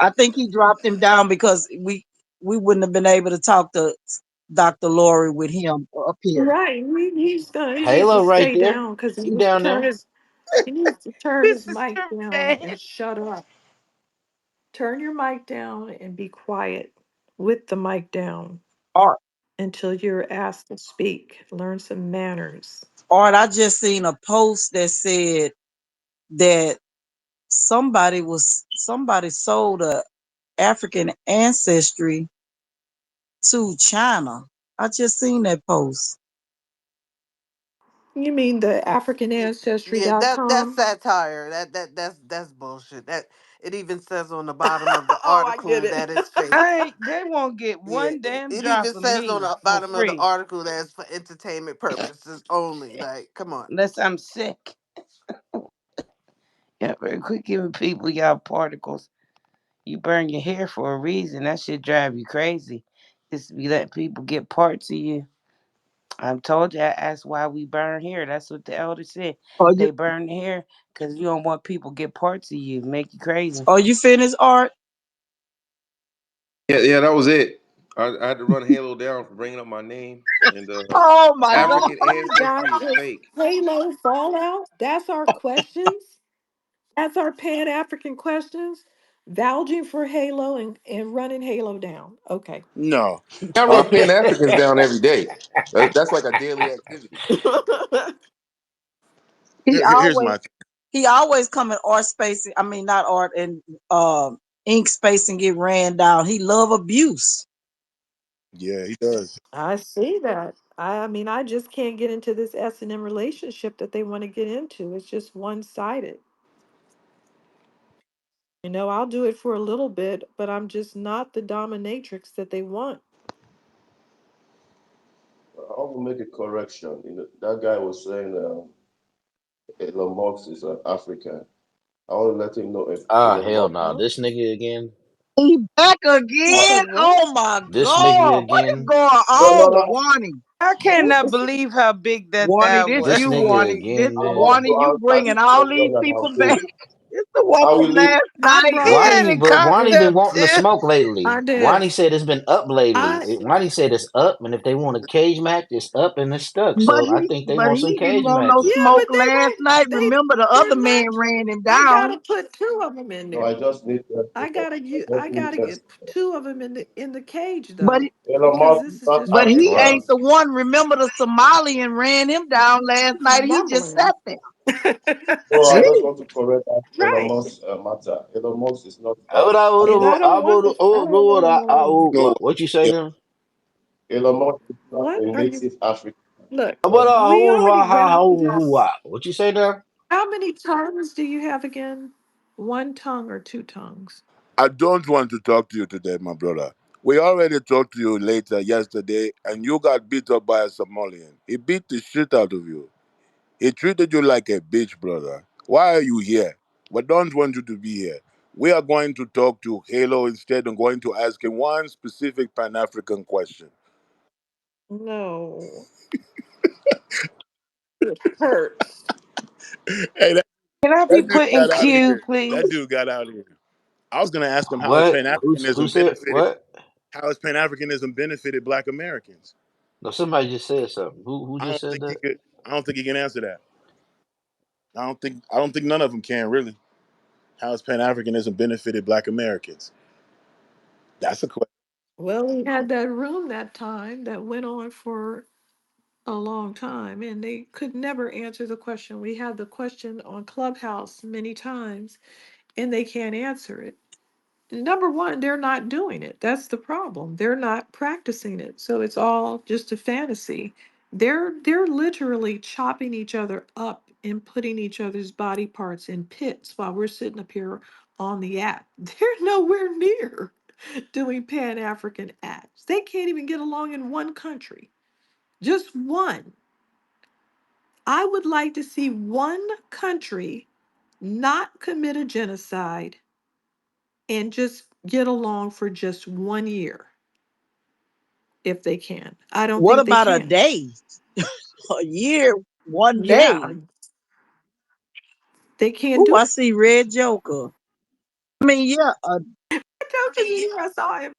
I think he dropped him down because we wouldn't have been able to talk to Dr. Lori with him up here. Right, he needs to Halo right stay there. down because He down there. he needs to turn his This is mic too down bad. and shut up. Turn your mic down and be quiet with the mic down Art until you're asked to speak. Learn some manners. art I just seen a post that said that somebody sold a African ancestry to China. I just seen that post. You mean the Yeah, that's AfricanAncestry.com? satire. That's bullshit. That it even says on the bottom of the Oh, I get article it. that it's fake. They won't get Yeah, one damn it drop even of says on me the for bottom of the free. article that it's for entertainment purposes only. Like, come on. Unless I'm sick. Yeah, very quick giving people y'all particles. You burn your hair for a reason. That should drive you crazy. Just to be letting people get parts of you. I've told you, I asked why we burn hair. That's what the elder said. Are you They burn the hair because you don't want people to get parts of you, make you crazy. are you finished, Art? Yeah, that was it. I had to run Halo down for bringing up my name, and Oh my God. Oh, African we got ancestry is this fake. Halo fallout. That's our questions. That's our Pan African questions. Vouching for Halo and running Halo down. Okay. No. I run Uh, Pan Africans down every day. That's like a daily activity. He here's always my thing. he always come in art space. I mean, not art and ink space and get ran down. He love abuse. Yeah, he does. I see that. I mean, I just can't get into this S&M relationship that they want to get into. It's just one-sided. I'll do it for a little bit, but I'm just not the dominatrix that they want. I will make a correction. That guy was saying Elon Musk is an African. I want to let him know if Ah, Elon hell Musk. no. This nigga again. He back He What? said again. what? Oh my This nigga God. What is again. going No, no, on, no. Wani? I What cannot is believe how big Wani, that this This you, was. nigga Wani. This again, I want man. Wani, to you answer bringing this all these question and I'll people go. back. It's the one I from will leave. last I night. He brought had Wani, it but cocked Wani this. been up wanting to too. smoke lately. I did. Wani said it's been up lately. I Wani said it's up, and if they want a cage match, it's up and it's stuck. So I think they But want some he didn't cage want no matches. Yeah, smoke but last night. they Remember the other pretty man much ran him I gotta down. put two of them in No, I there. just need I just need gotta get testimony. two of them in the cage But though, Elon because Musk is this is not just but he African. ain't Well, the one. Remember the Somalian ran him down last it's night. He just rumbling. sat there. So I just Gee. want to correct Elon Right. Musk's matter. Elon Musk is not And African. I don't want him around. No. what you say Yeah. now? Elon Musk is not What a are you? native African. Look, we already went over this. What you say now? How many tongues do you have again? One tongue or two tongues? I don't want to talk to you today, my brother. We already talked to you later yesterday, and you got beat up by a Somalian. He beat the shit out of you. He treated you like a bitch, brother. Why are you here? We don't want you to be here. We are going to talk to Halo instead and going to ask him one specific Pan African question. No, it hurts. Hey, Can I be that dude put in got out of queue, here. That please? dude got out of here. I was going to ask him What? Who said what? How has Pan Africanism benefited Black Americans? No, somebody just said something. Who I just don't said think he that? could. I don't think he can answer that. I don't think none of them can really. How has Pan Africanism benefited Black Americans? That's a question. Well, we had that room that time that went on for a long time, and they could never answer the question. We had the question on Clubhouse many times, and they can't answer it. Number one, they're not doing it. That's the problem. They're not practicing it. So it's all just a fantasy. They're literally chopping each other up and putting each other's body parts in pits while we're sitting up here on the app. They're nowhere near doing Pan-African acts. They can't even get along in one country. Just one. I would like to see one country not commit a genocide and just get along for just 1 year if they can. I don't What think they about a can. day? A year, one Yeah, day. they can't Ooh, do I it. see Red Joker. I mean, yeah, Joker's in here. I saw him.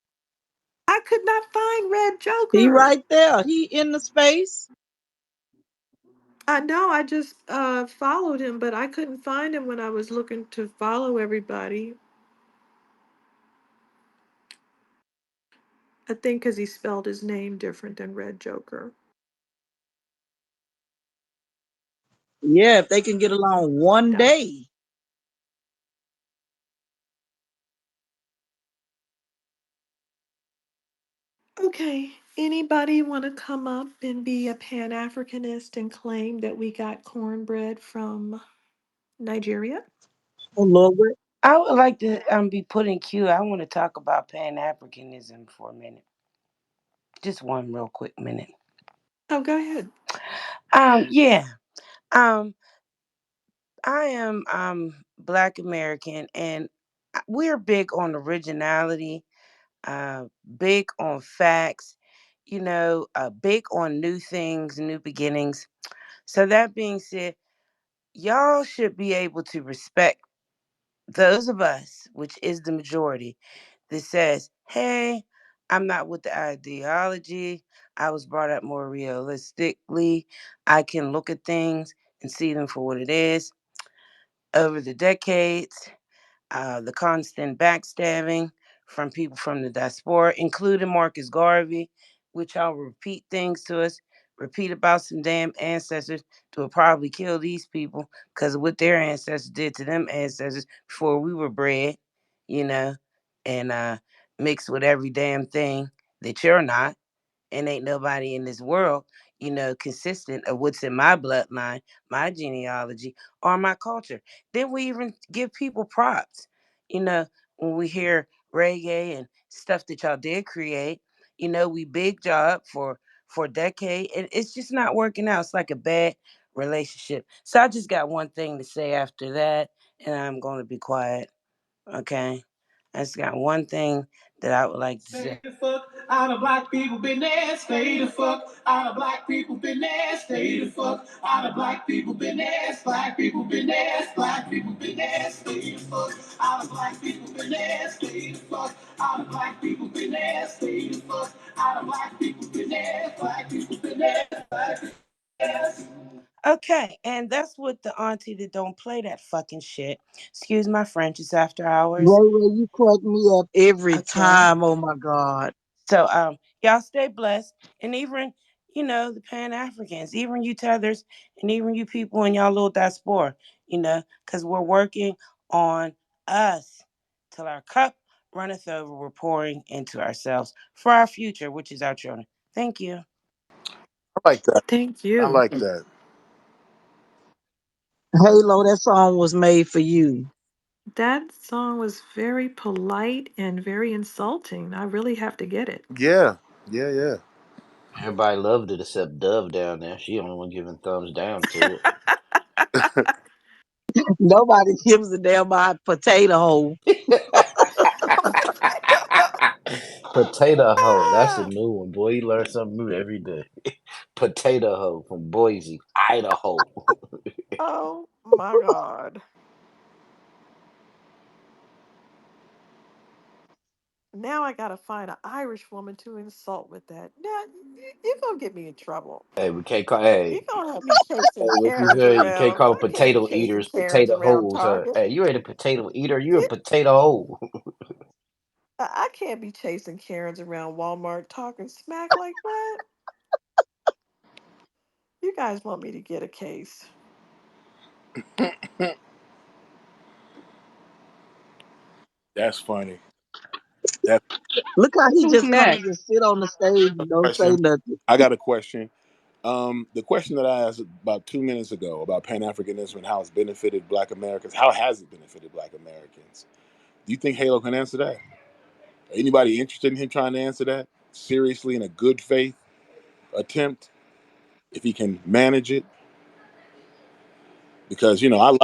I could not find Red he Joker. right there. He in the space. I know I just followed him, but I couldn't find him when I was looking to follow everybody. I think because he spelled his name different than Red Joker. Yeah, if they can get along one Yeah. day. Okay. Anybody want to come up and be a Pan Africanist and claim that we got cornbread from Nigeria? Oh Lord, I would like to be put in queue. I want to talk about Pan-Africanism for a minute. Just one real quick minute. Oh, go ahead. Yeah. Um, I am Black American, and we're big on originality, big on facts, big on new things, new beginnings. So that being said, y'all should be able to respect those of us, which is the majority, that says, hey, I'm not with the ideology. I was brought up more realistically. I can look at things and see them for what it is. Over the decades, the constant backstabbing from people from the diaspora, including Marcus Garvey, which I'll repeat things to us, repeat about some damn ancestors that will probably kill these people because of what their ancestors did to them ancestors before we were bred, you know, and mixed with every damn thing that you're not, and ain't nobody in this world, consistent of what's in my bloodline, my genealogy, or my culture. Then we even give people props, when we hear reggae and stuff that y'all did create. We big job for a decade, and it's just not working out. It's like a bad relationship. So I just got one thing to say after that, and I'm going to be quiet. Okay, I just got one thing that I would like to say. Stay the fuck out of black people business. Stay the fuck out of black people business. Stay the fuck out of black people business. Black people business. Black people business. Stay the fuck out of black people business. Stay the fuck out of black people business. Stay the fuck out of black people business. Black people business. Black people business. Okay, and that's what the auntie that don't play that fucking shit. Excuse my French, it's after hours. Ray Ray, you crack me up every Okay. time. Oh my God. So y'all stay blessed. And even, the Pan Africans, even you tethers, and even you people in y'all little diaspora, because we're working on us till our cup runneth over. We're pouring into ourselves for our future, which is our children. Thank you. I like that. Thank I you. like that. Halo, that song was made for you. That song was very polite and very insulting. I really have to get it. Yeah, yeah, yeah. Everybody loved it except Dove down there. She the only one giving thumbs down to Nobody gives a damn about potato hole. it. Potato hoe. That's a new one. Boy, you learn something new every day. Potato hoe from Boise, Idaho. Oh my God. Now I gotta find an Irish woman to insult with that. Now you're gonna get me in trouble. Hey, we can't call. You're Hey, gonna have me chasing what you Karens heard? You can't around. call them I can't be potato chasing eaters Karens potato around hoes. Huh? Target. Hey, you ain't a potato eater. You a potato hoe. I can't be chasing Karens around Walmart talking smack like that. You guys want me to get a case. That's funny. That Look how he Who's just come and next? just sit on the stage and don't say question. nothing. I got a question. The question that I asked about 2 minutes ago about Pan Africanism and how it's benefited Black Americans. How has it benefited Black Americans? Do you think Halo can answer that? Anybody interested in him trying to answer that seriously in a good faith attempt? If he can manage it, because I like,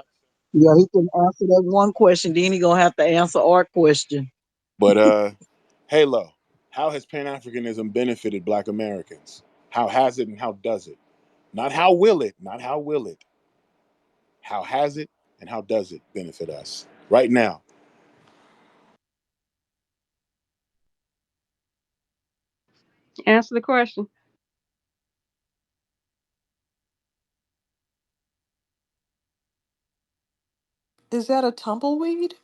Yeah, he can answer that one question. Then he gonna have to answer our question. but Halo, how has Pan Africanism benefited Black Americans? How has it and how does it? Not how will it, not how will it. How has it and how does it benefit us right now? Answer the question. Is that a tumbleweed?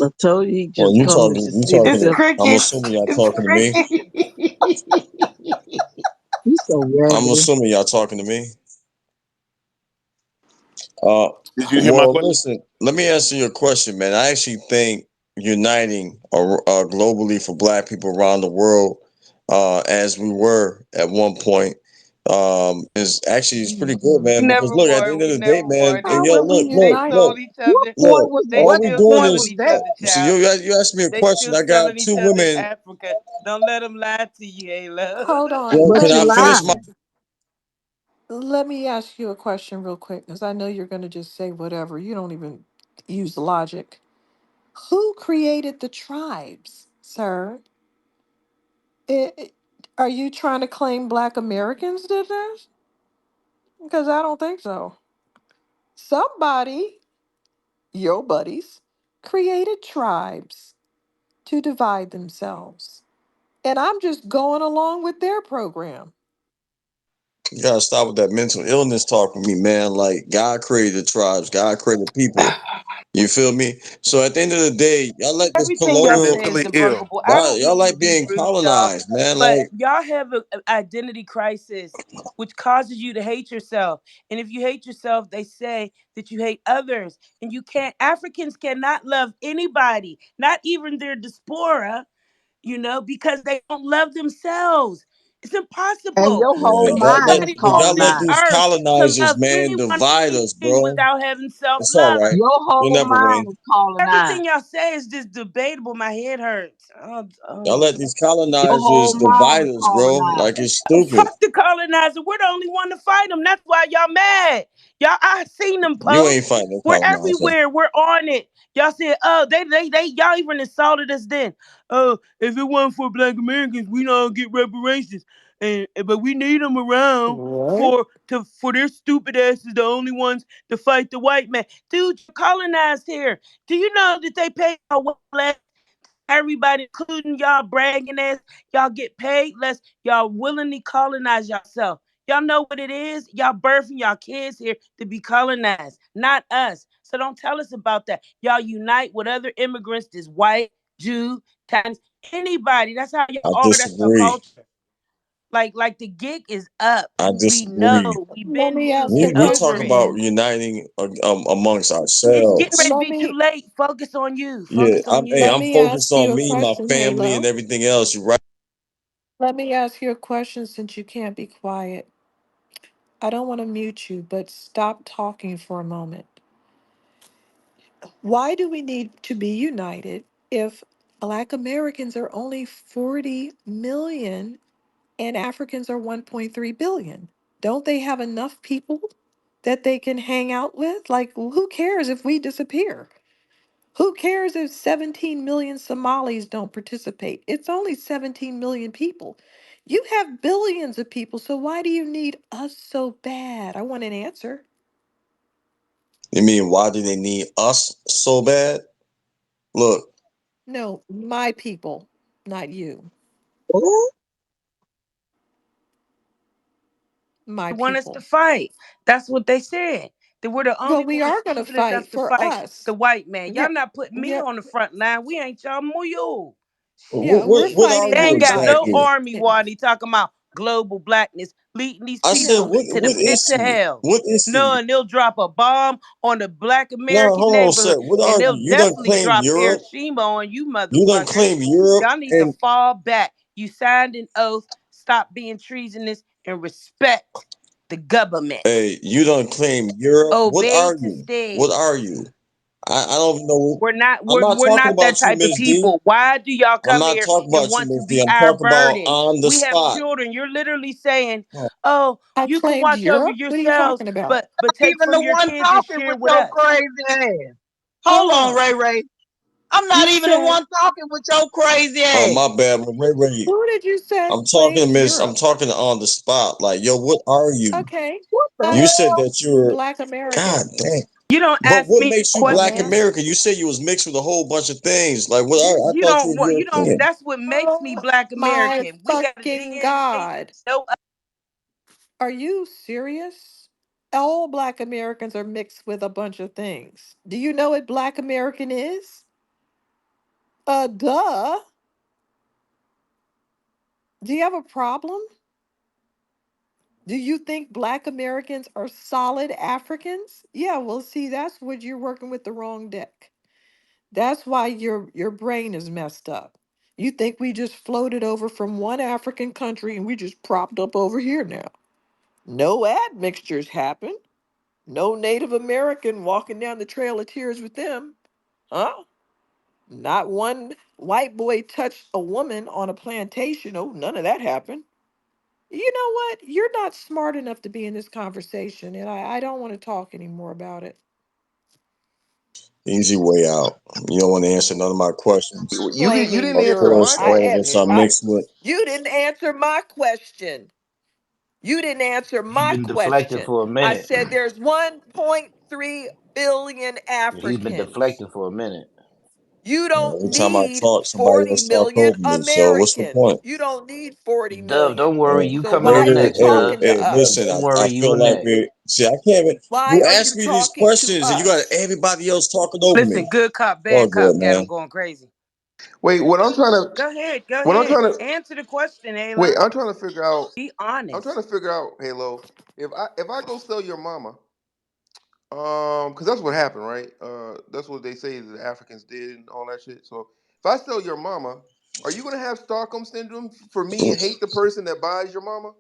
I told you he Well, just come and you just sit talking It's to, there. I'm crickets. assuming y'all It's talking to me. crickets. He's so I'm raggedy. assuming y'all talking to me. Uh, Did you hear my well, question? listen, let me answer your question, man. I actually think uniting globally for Black people around the world, as we were at one point, is pretty good, Mhm. man. Because Never look, at the were. end of We the day, never man, were. They and How yo, were still we they united? sold look, each What other. point look. was They All what we still doing point selling was is each that? other, so child. you asked me a They question. still I selling got two each other in women. Africa. Don't let them lie to you, Ayla. Hold on. Well, But can Let you I me finish my? lying. let me ask you a question real quick because I know you're going to just say whatever. You don't even use logic. Who created the tribes, sir? It, are you trying to claim Black Americans did this? Because I don't think so. Somebody, your buddies, created tribes to divide themselves. And I'm just going along with their program. You gotta stop with that mental illness talk with me, man. Like God created tribes, God created people. You feel me? So at the end of the day, y'all let this Everything You're y'all colonial, say is mentally ill. debunkable. I y'all, don't y'all mean to like be being rude, y'all, colonized, man. but Like y'all have an identity crisis, which causes you to hate yourself. And if you hate yourself, they say that you hate others. And you can't, Africans cannot love anybody, not even their diaspora, because they don't love themselves. It's And impossible your for whole man, mind is anybody but on y'all let this colonized. these earth to colonizers, love man, anyone or divide us, anything bro. without having self It's all love. right. Your You'll whole never mind win. is colonized. Everything y'all say is just debatable. My head hurts. Oh, Y'all oh. let these Your whole colonizers mind divide is us, bro. colonized. Like it's stupid. Fuck the colonizer. We're the only one to fight them. That's why y'all mad. Y'all, I seen them You ain't posts. fighting no We're colonizer. everywhere. We're on it. Y'all said, oh, y'all even insulted us then. Oh, if it wasn't for Black Americans, we don't get reparations. But we need them around What? for their stupid asses, the only ones to fight the white man. Dude, you colonized here. Do you know that they pay our less? Everybody, including y'all bragging ass, y'all get paid less. Y'all willingly colonize yourself. Y'all know what it is? Y'all birthing y'all kids here to be colonized, not us. So don't tell us about that. Y'all unite with other immigrants, this white, Jew, Chinese, anybody. That's how y'all I are. That's your disagree. culture. Like the gig is up. I We know. disagree. We've Let been me knew. ask Get a We over talk it. about question. uniting amongst It's getting ready ourselves. to Let be too me late. Focus on you. Yeah, Focus on hey, let you. I'm me focused ask you on a me, my question, family, and Halo. everything else. You right? Let me ask you a question since you can't be quiet. I don't want to mute you, but stop talking for a moment. Why do we need to be united if Black Americans are only 40 million and Africans are 1.3 billion? Don't they have enough people that they can hang out with? Like, who cares if we disappear? Who cares if 17 million Somalis don't participate? It's only 17 million people. You have billions of people, so why do you need us so bad? I want an answer. You mean why do they need us so bad? Look, No, my people, not you. Oh, My Want us to people. fight. That's what they said. That we're the Well, only we ones are going to stupid enough fight to for fight the us. white man. Yeah, Y'all not putting me yeah, on the front line. We ain't y'all more yeah, shit. we're what are fighting They you ain't got no everybody. exactly? army, Yeah. Wadi, talking about global blackness. leading these I said, people Yeah. to the what pits is of he? hell. What is No, he? and they'll drop a bomb on the Black No, American hold on a neighborhood, second. What and are they'll you? You done definitely claim drop Europe? Hiroshima on you, You done motherfuckers. claim Europe Y'all need to and fall back. You signed an oath. Stop being treasonous and respect the government. hey, you done claim Europe. What Obey are to you? What stay. are you? I don't know. We're not I'm we're, not we're talking not that about you, type of Miss D. people. Why do y'all I'm come not here talking and about you, want to Miss D. be I'm our talking about burden? on the We have spot. children. You're literally saying, Oh, "Oh, I you can claimed watch over Europe. What are you yourselves, talking about? but take Even from the your one kids and talking share with with your us." crazy ass. Hold Hold on, on. Ray Ray. I'm not You even the said, one talking with your crazy oh, ass. my bad. Ray Ray. who did you say I'm talking, claimed Miss. I'm Europe? talking on the spot. Like, yo, what are you? Okay. What the I You am said hell? that you're. Black God American. damn. You don't But ask what me makes you Black Uh-huh. questions. American? You said you was mixed with a whole bunch of things. Like, what? I You thought you don't were want. You don't. European. That's what makes me Oh Black my American. We got a fucking DNA. God. No, Are you serious? All Black Americans are mixed with a bunch of things. Do you know what Black American is? Duh. Do you have a problem? Do you think Black Americans are solid Africans? Yeah, well, see, that's what you're working with the wrong deck. That's why your brain is messed up. You think we just floated over from one African country and we just propped up over here now. No admixtures happen. No Native American walking down the Trail of Tears with them. Huh? Not one white boy touched a woman on a plantation. Oh, none of that happened. You know what? You're not smart enough to be in this conversation, and I don't want to talk anymore about it. Easy way out. You don't want to answer none of my questions. You Claiming didn't Of answer Europe. course, my all of question, us are I mixed with. you didn't answer my question. You didn't answer He's my been deflecting question. for a I minute. said there's 1.3 billion He's been Africans. deflecting for a minute. You don't Every time I need talk, somebody 40 else talk million over me. So what's the Americans. point? You don't need 40 Dove, million. don't worry, you So coming why up are you Hey, next, hey, Dove. talking to hey, Dove, listen, us? don't I worry, you feel are like next. we see. I can't. Why You are ask you me these talking to questions, and you got us? everybody else talking over listen. me. Good cop, All bad good, cop. Got man. them going crazy. wait. What I'm trying to, Go ahead. Go what I'm ahead. trying to, Answer the question, wait. Halo. I'm trying to figure out. Be I'm trying to honest. figure out, Halo. If I go sell your mama, because that's what happened, right? That's what they say the Africans did and all that shit. So if I sell your mama, are you gonna have Stockholm syndrome for me and hate the person that buys your mama?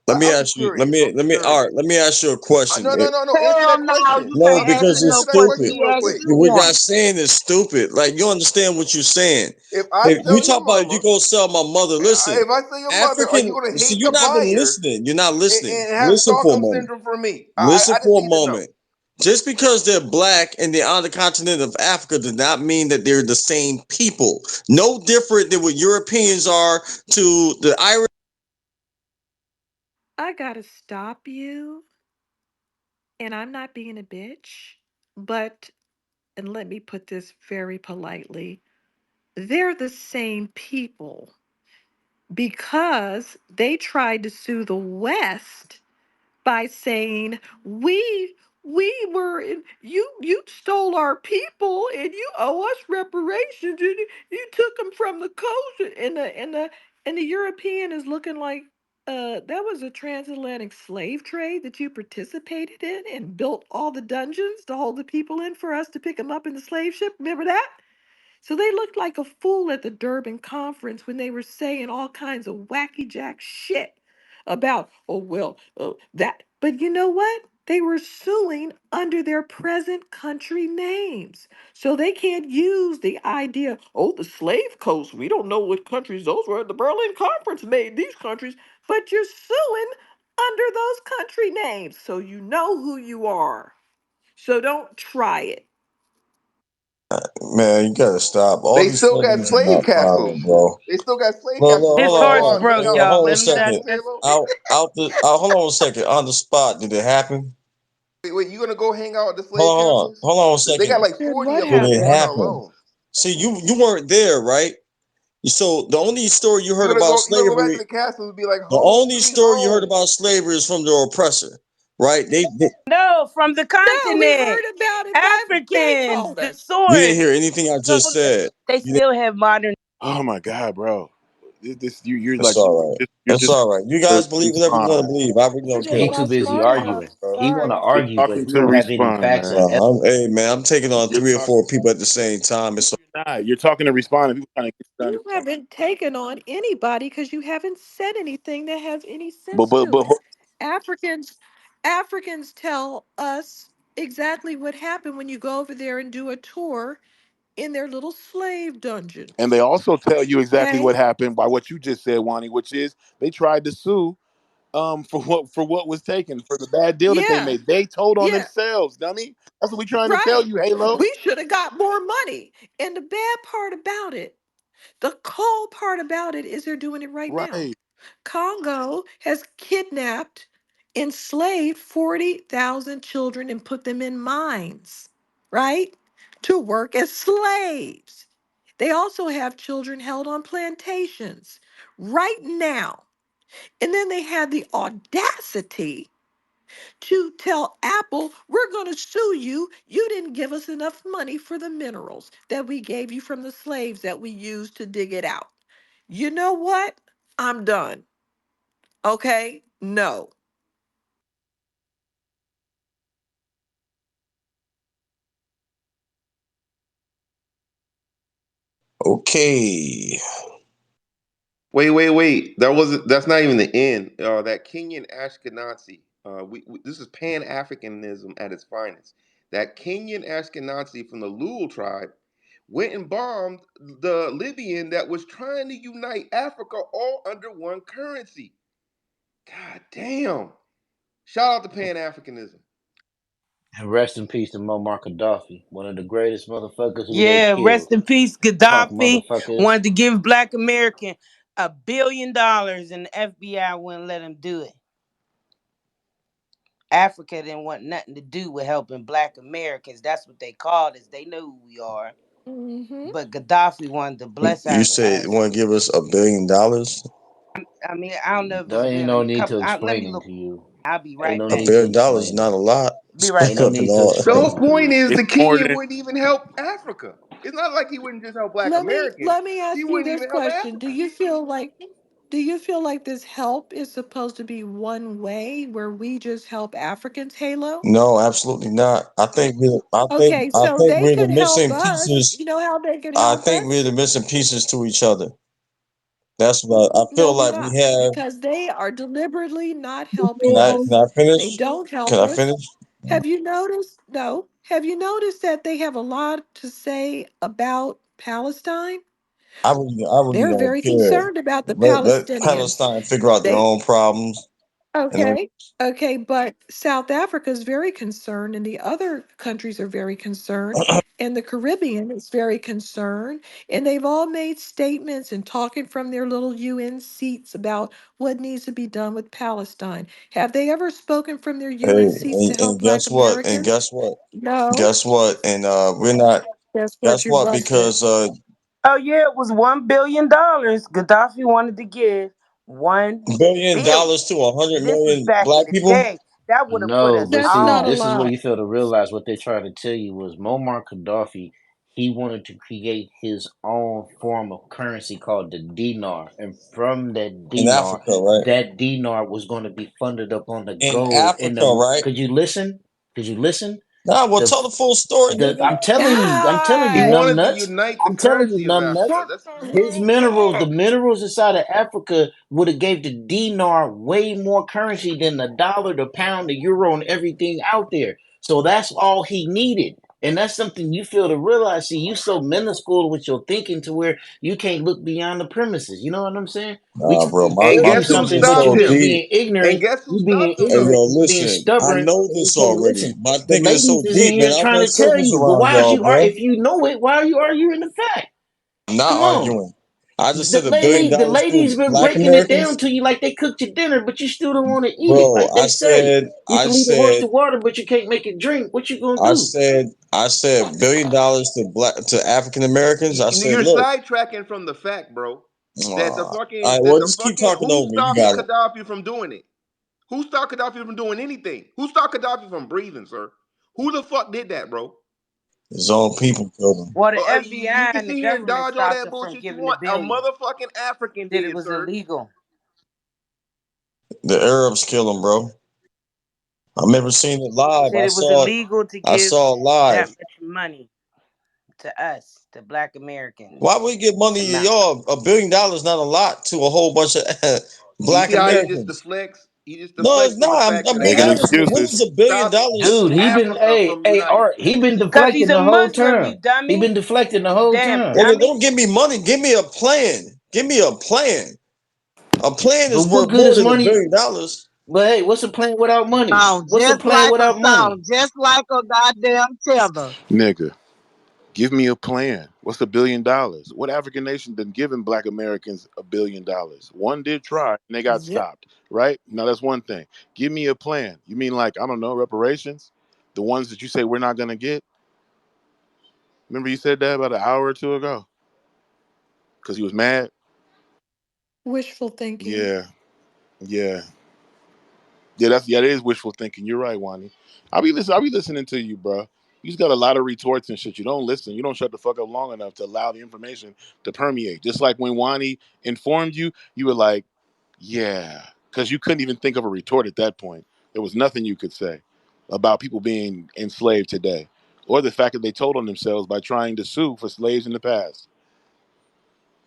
Let me I'm just ask you. Let curious. me I'm let just me. All curious. right. Let me ask you a question. No, no, no, no. Answer Hell that no, question. you No, can't because answer Answer it's no that stupid. question question he real asked quick. you What one. y'all saying is stupid. Like you understand what you're saying. If I If you sell talk your about you mama, go sell my mother, listen. if I sell your mother, are you African. gonna See, hate you're the not been buyer listening. You're not listening. and have Listen for a Stockholm moment. syndrome for me? Listen I just for a need to know. moment. Just because they're black and they're on the continent of Africa does not mean that they're the same people. No different than what Europeans are to the Irish. I gotta stop you, and I'm not being a bitch, but, and let me put this very politely, they're the same people because they tried to sue the West by saying we were in, you stole our people and you owe us reparations and you took them from the coast and the European is looking like that was a transatlantic slave trade that you participated in and built all the dungeons to hold the people in for us to pick them up in the slave ship. Remember that? So they looked like a fool at the Durban conference when they were saying all kinds of wacky jack shit about, oh, well, that. But you know what? They were suing under their present country names. So they can't use the idea, oh, the slave coast. We don't know what countries those were. The Berlin Conference made these countries, but you're suing under those country names. So you know who you are. So don't try it. Man, you gotta stop. All They these still got segments are slave not castles. firing, bro. They still got slave Look, castles. look, His hold on, horse hold on, broke, hold on, Y'all y'all. hold on a Let him listening to second. this, digest. Halo? Hold on a second. On the spot, did it happen? Wait, you gonna go hang out at the slave Hold on, hold on, castles? hold on a They got second. like Did 40 what of them Did in it happen? Atlanta happen? alone. See, you weren't there, right? So the only story you heard about You gonna go back to slavery, the castles and be like, the home, only sweet story you heard home. about slavery is from the oppressor, right? No, from the No, we continent. heard about it by they Africans, told the us. You didn't source hear anything I just told us said. they You didn't, still have modern. Oh my God, bro. you're It's like all right. you're It's just all right. You to guys believe whatever you want to respond. believe. I really You're don't just He care. too not busy smart enough. arguing, bro. He want to Sorry. You're argue, but talking he to don't have any respond, facts or man. evidence. Hey man, I'm taking on You're 3 or 4 talking. people at the same time. No, It's you're not. You're talking to respond, and people trying to get you to You understand. haven't taken on anybody because you haven't said anything that has any But sense but to but it. Africans Africans tell us exactly what happened when you go over there and do a tour in their little slave and they dungeons. also tell you exactly Okay? what happened by what you just said, Wani, which is they tried to sue for what was taken for the bad deal that they Yeah. made. They told on Yeah. themselves, dummy. That's what we trying to tell Right. you, Halo. We should have got more money. And the bad part about it, the cold part about it is they're doing it right now. Right. Congo has kidnapped, enslaved 40,000 children and put them in mines, right? To work as slaves. They also have children held on plantations right now. And then they had the audacity to tell Apple, we're going to sue you. You didn't give us enough money for the minerals that we gave you from the slaves that we used to dig it out. You know what? I'm done. Okay? No. okay. Wait. That's not even the end. That Kenyan Ashkenazi. This is Pan-Africanism at its finest. That Kenyan Ashkenazi from the Lul tribe went and bombed the Libyan that was trying to unite Africa all under one currency. God damn. Shout out to Pan-Africanism. And rest in peace to Muammar Gaddafi, one of the greatest motherfuckers who they Yeah, killed. rest in peace, Punk Gaddafi motherfuckers. wanted to give Black American $1 billion, and the FBI wouldn't let him do it. Africa didn't want nothing to do with helping Black Americans. That's what they called us. They know who we are. Mm-hmm. But Gaddafi wanted to bless You say you us. want to give us $1 billion? I mean, I don't know if it's There a ain't billion. no need to Let me explain it look. to you. I'll be Ain't right no A back. need to billion dollars is explain not it. a lot. Be right Ain't no back. need to The explain whole it to point you. is It's the more Kenyan than wouldn't even help Africa. It's not like he wouldn't just help Black Americans. Let me He ask you wouldn't this even help question. Africa. Do you feel like this help is supposed to be one way where we just help Africans, Halo? No, absolutely not. Okay, I so think they we're the could help missing us. pieces. You know how they could I help think we're us? the missing pieces to each other. That's what I No, feel we're like we not, have. because they are deliberately not helping Can us. I They finish? don't Can help I us. finish? Have you noticed? No. Have you noticed that they have a lot to say about Palestine? I really They're don't very care. concerned about the Let Palestinians. Palestine figure out their They own problems. And then, Okay, okay, but South Africa is very concerned, and the other countries are very concerned, and the Caribbean is very concerned, and they've all made statements and talking from their little UN seats about what needs to be done with Palestine. Have they ever spoken from their hey, UN seats to help and Black guess what? And Americans? guess what? No. Guess what? And we're not. Guess what? Guess You're what? busted. Because Oh yeah, it was $1 billion. Gaddafi wanted to give 1 billion. $1 billion to 100 This was million back in black the people. day. That would have put No, us but That's see, not a on. this is what lot. you fail to realize. What they're trying to tell you was Muammar Gaddafi, he wanted to create his own form of currency called the dinar. And from In Africa, right? that dinar was going to be funded up on the In gold in Africa, the right? could you listen? Could you listen? Nah, well, The tell the full story, nigga. I'm telling you, He God. numb wanted to nuts. unite the I'm telling you, currency of numb Africa. nuts. That's His minerals, the minerals inside of Africa would have gave the dinar way more currency than the dollar, the pound, the euro, and everything out there. So that's all he needed. And that's something you feel to realize. See, you so minuscule with your thinking to where you can't look beyond the premises. You know what I'm saying? We Nah, trying bro, to and tell you my guess who thinking something, is but stopped you so just him? deep. being And ignorant. guess who You being stopped him Hey, though? ignorant. yo, You being listen, I stubborn. know And you this can't already. listen. My The thinking is so ladies is in deep, man. here I trying run to tell circles you, but around why is y'all, you man. if you know it, why are you arguing the fact? I'm not Come on. arguing. I just said The $1 billion the to ladies been black breaking it down Americans. to you like they cooked your dinner, but you still don't want to eat it. Bro, Like they say, you I can leave the horse said, to water, but you can't make it drink. What you gonna do? I said $1 billion to African Americans. I said, You're look, sidetracking from the fact, bro, that the all fucking right, that well, the just keep fucking talking who over me. You stopped got it. Gaddafi from doing it? Who stopped Gaddafi from doing anything? Who stopped Gaddafi from breathing, sir? Who the fuck did that, bro? His own people killed him. Well, the You FBI can and the sit here and government dodge all stopped that it from bullshit you giving the want. A billion. motherfucking African Said it did, was sir. illegal. The Arabs killed him, bro. I remember seeing it live. Said I it was saw it. illegal to I give saw it live. that much money to us, to Black Why Americans. would we give money to Amount. y'all? $1 billion is not a lot to a whole bunch of You Black see how he just Americans. deflects? He just No, it's deflects from not. the fact I'm that being Making honest. But when excuses. does $1 billion? South Dude, he been Africa hey from hey uniting. Art. He been Because he's deflecting a the whole Muslim, you time. He dummy. been deflecting the You whole damn time. Nigga, dummy. don't give me money. Give me a plan. Give me a plan. A plan But is what worth good more is than $1 money? billion. But hey, what's a plan without money? What's a plan without money? Just like a goddamn tether. Nigga, give me a plan. What's $1 billion? What African nation done given Black Americans $1 billion? One did try, and they got Zip. stopped. Right now, that's one thing. Give me a plan. You mean like I don't know reparations? The ones that you say we're not gonna get. Remember you said that about an hour or two ago because he was mad. Wishful thinking. Yeah, yeah. Yeah, that is wishful thinking. You're right, Wani. I'll be listening to you, bro. You just got a lot of retorts and shit. You don't listen. You don't shut the fuck up long enough to allow the information to permeate. Just like when Wani informed you, you were like, yeah, because you couldn't even think of a retort at that point. There was nothing you could say about people being enslaved today, or the fact that they told on themselves by trying to sue for slaves in the past.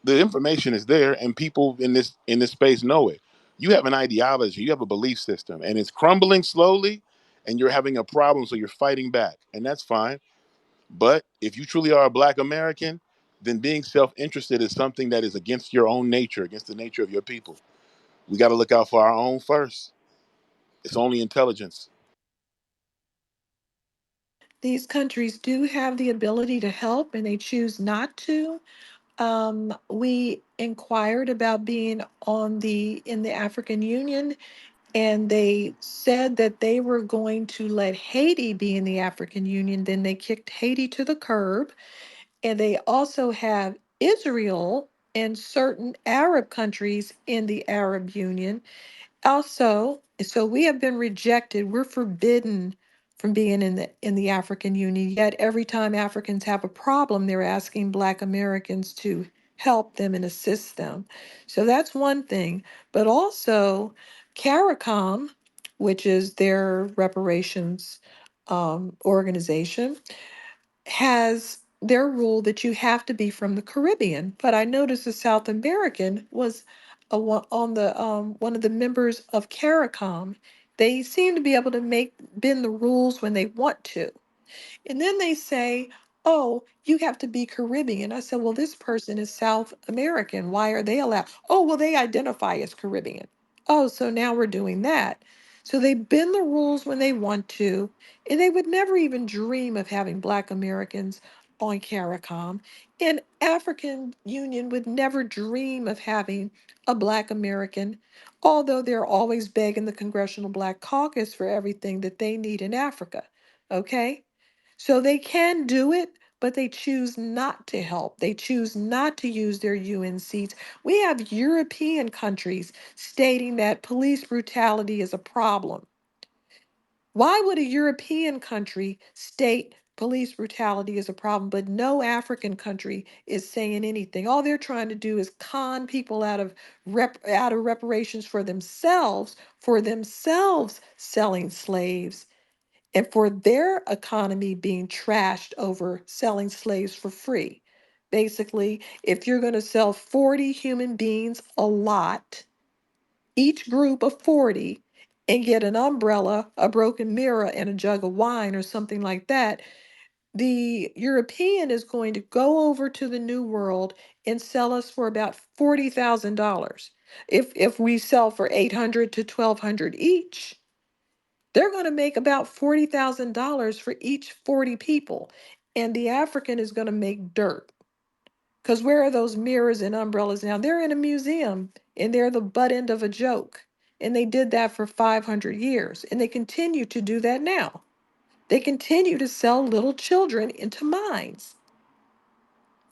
The information is there, and people in this space know it. You have an ideology, you have a belief system, and it's crumbling slowly, and you're having a problem, so you're fighting back, and that's fine. But if you truly are a Black American, then being self-interested is something that is against your own nature, against the nature of your people. We got to look out for our own first. It's only intelligence. These countries do have the ability to help and they choose not to. We inquired about being on the in the African Union, and they said that they were going to let Haiti be in the African Union. Then they kicked Haiti to the curb, and they also have Israel and certain Arab countries in the Arab Union. Also, so we have been rejected. We're forbidden from being in the African Union. Yet every time Africans have a problem, they're asking Black Americans to help them and assist them. So that's one thing. But also, CARICOM, which is their reparations organization, has their rule that you have to be from the Caribbean. But I noticed a South American was on the one of the members of CARICOM. They seem to be able to make bend the rules when they want to. And then they say, oh, you have to be Caribbean. I said, well, this person is South American. Why are they allowed? Oh, well, they identify as Caribbean. Oh, so now we're doing that. So they bend the rules when they want to. And they would never even dream of having Black Americans on CARICOM. And African Union would never dream of having a Black American, although they're always begging the Congressional Black Caucus for everything that they need in Africa. Okay? So they can do it, but they choose not to help. They choose not to use their UN seats. We have European countries stating that police brutality is a problem. Why would a European country state police brutality is a problem, but no African country is saying anything? All they're trying to do is con people out of reparations for themselves selling slaves and for their economy being trashed over selling slaves for free. Basically, if you're going to sell 40 human beings a lot, each group of 40, and get an umbrella, a broken mirror, and a jug of wine or something like that, the European is going to go over to the New World and sell us for about $40,000. If we sell for 800 to 1200 each, they're going to make about $40,000 for each 40 people. And the African is going to make dirt. Because where are those mirrors and umbrellas now? They're in a museum and they're the butt end of a joke. And they did that for 500 years. And they continue to do that now. They continue to sell little children into mines.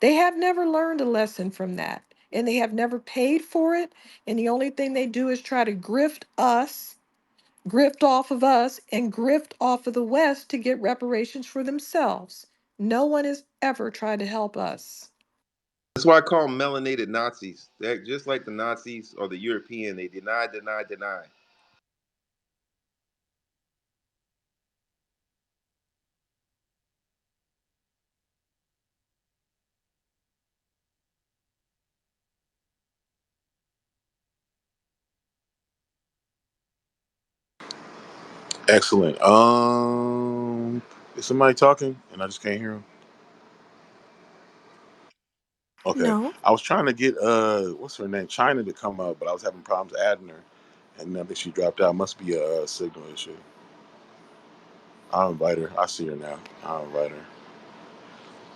They have never learned a lesson from that. And they have never paid for it. And the only thing they do is try to grift off of us and grift off of the West to get reparations for themselves. No one has ever tried to help us. That's why I call them melanated Nazis. They're just like the Nazis or the European. They deny, deny, deny. Excellent. Is somebody talking and I just can't hear them? Okay. No. I was trying to get what's her name, China, to come up, but I was having problems adding her, and I think she dropped out. Must be a signal issue. I'll invite her. I see her now. I'll invite her.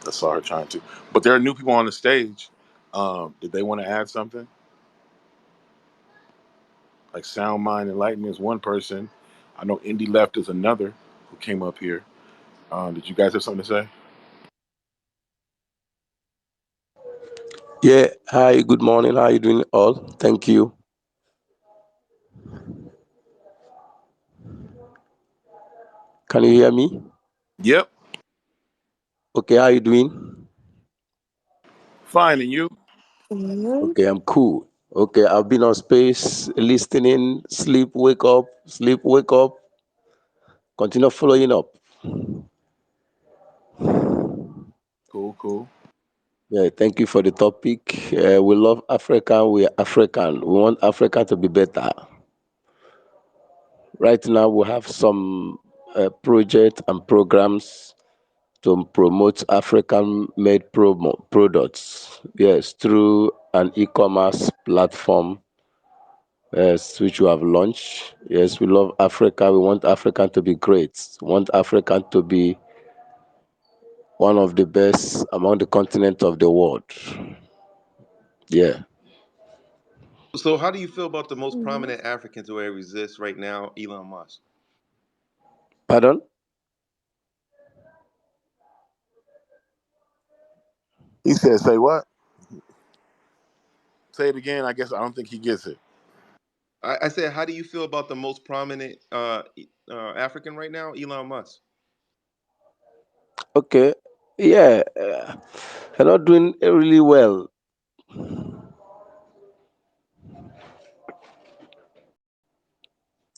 I saw her trying to, but there are new people on the stage. Did they want to add something? Like Sound Mind Enlightenment is one person. I know Indie Left is another who came up here. Did you guys have something to say? Yeah, hi, good morning. How are you doing all? Thank you. Can you hear me? Yep. Okay, how are you doing? Fine, and you? Good. Okay, I'm cool. Okay, I've been on space, listening, sleep, wake up, continue following up. Cool, cool. Yeah, thank you for the topic. We love Africa. We are African. We want Africa to be better. Right now, we have some projects and programs to promote African-made products. Yes, through an e-commerce platform, yes, which we have launched. Yes, we love Africa. We want Africa to be great. We want Africa to be one of the best among the continents of the world. Yeah. So, how do you feel about the most Mhm. prominent Africans who exist right now, Elon Musk? Pardon? He said, "Say what? Say it again." I guess I don't think he gets it. I said, how do you feel about the most prominent African right now, Elon Musk? Okay. Yeah. They're not doing really well.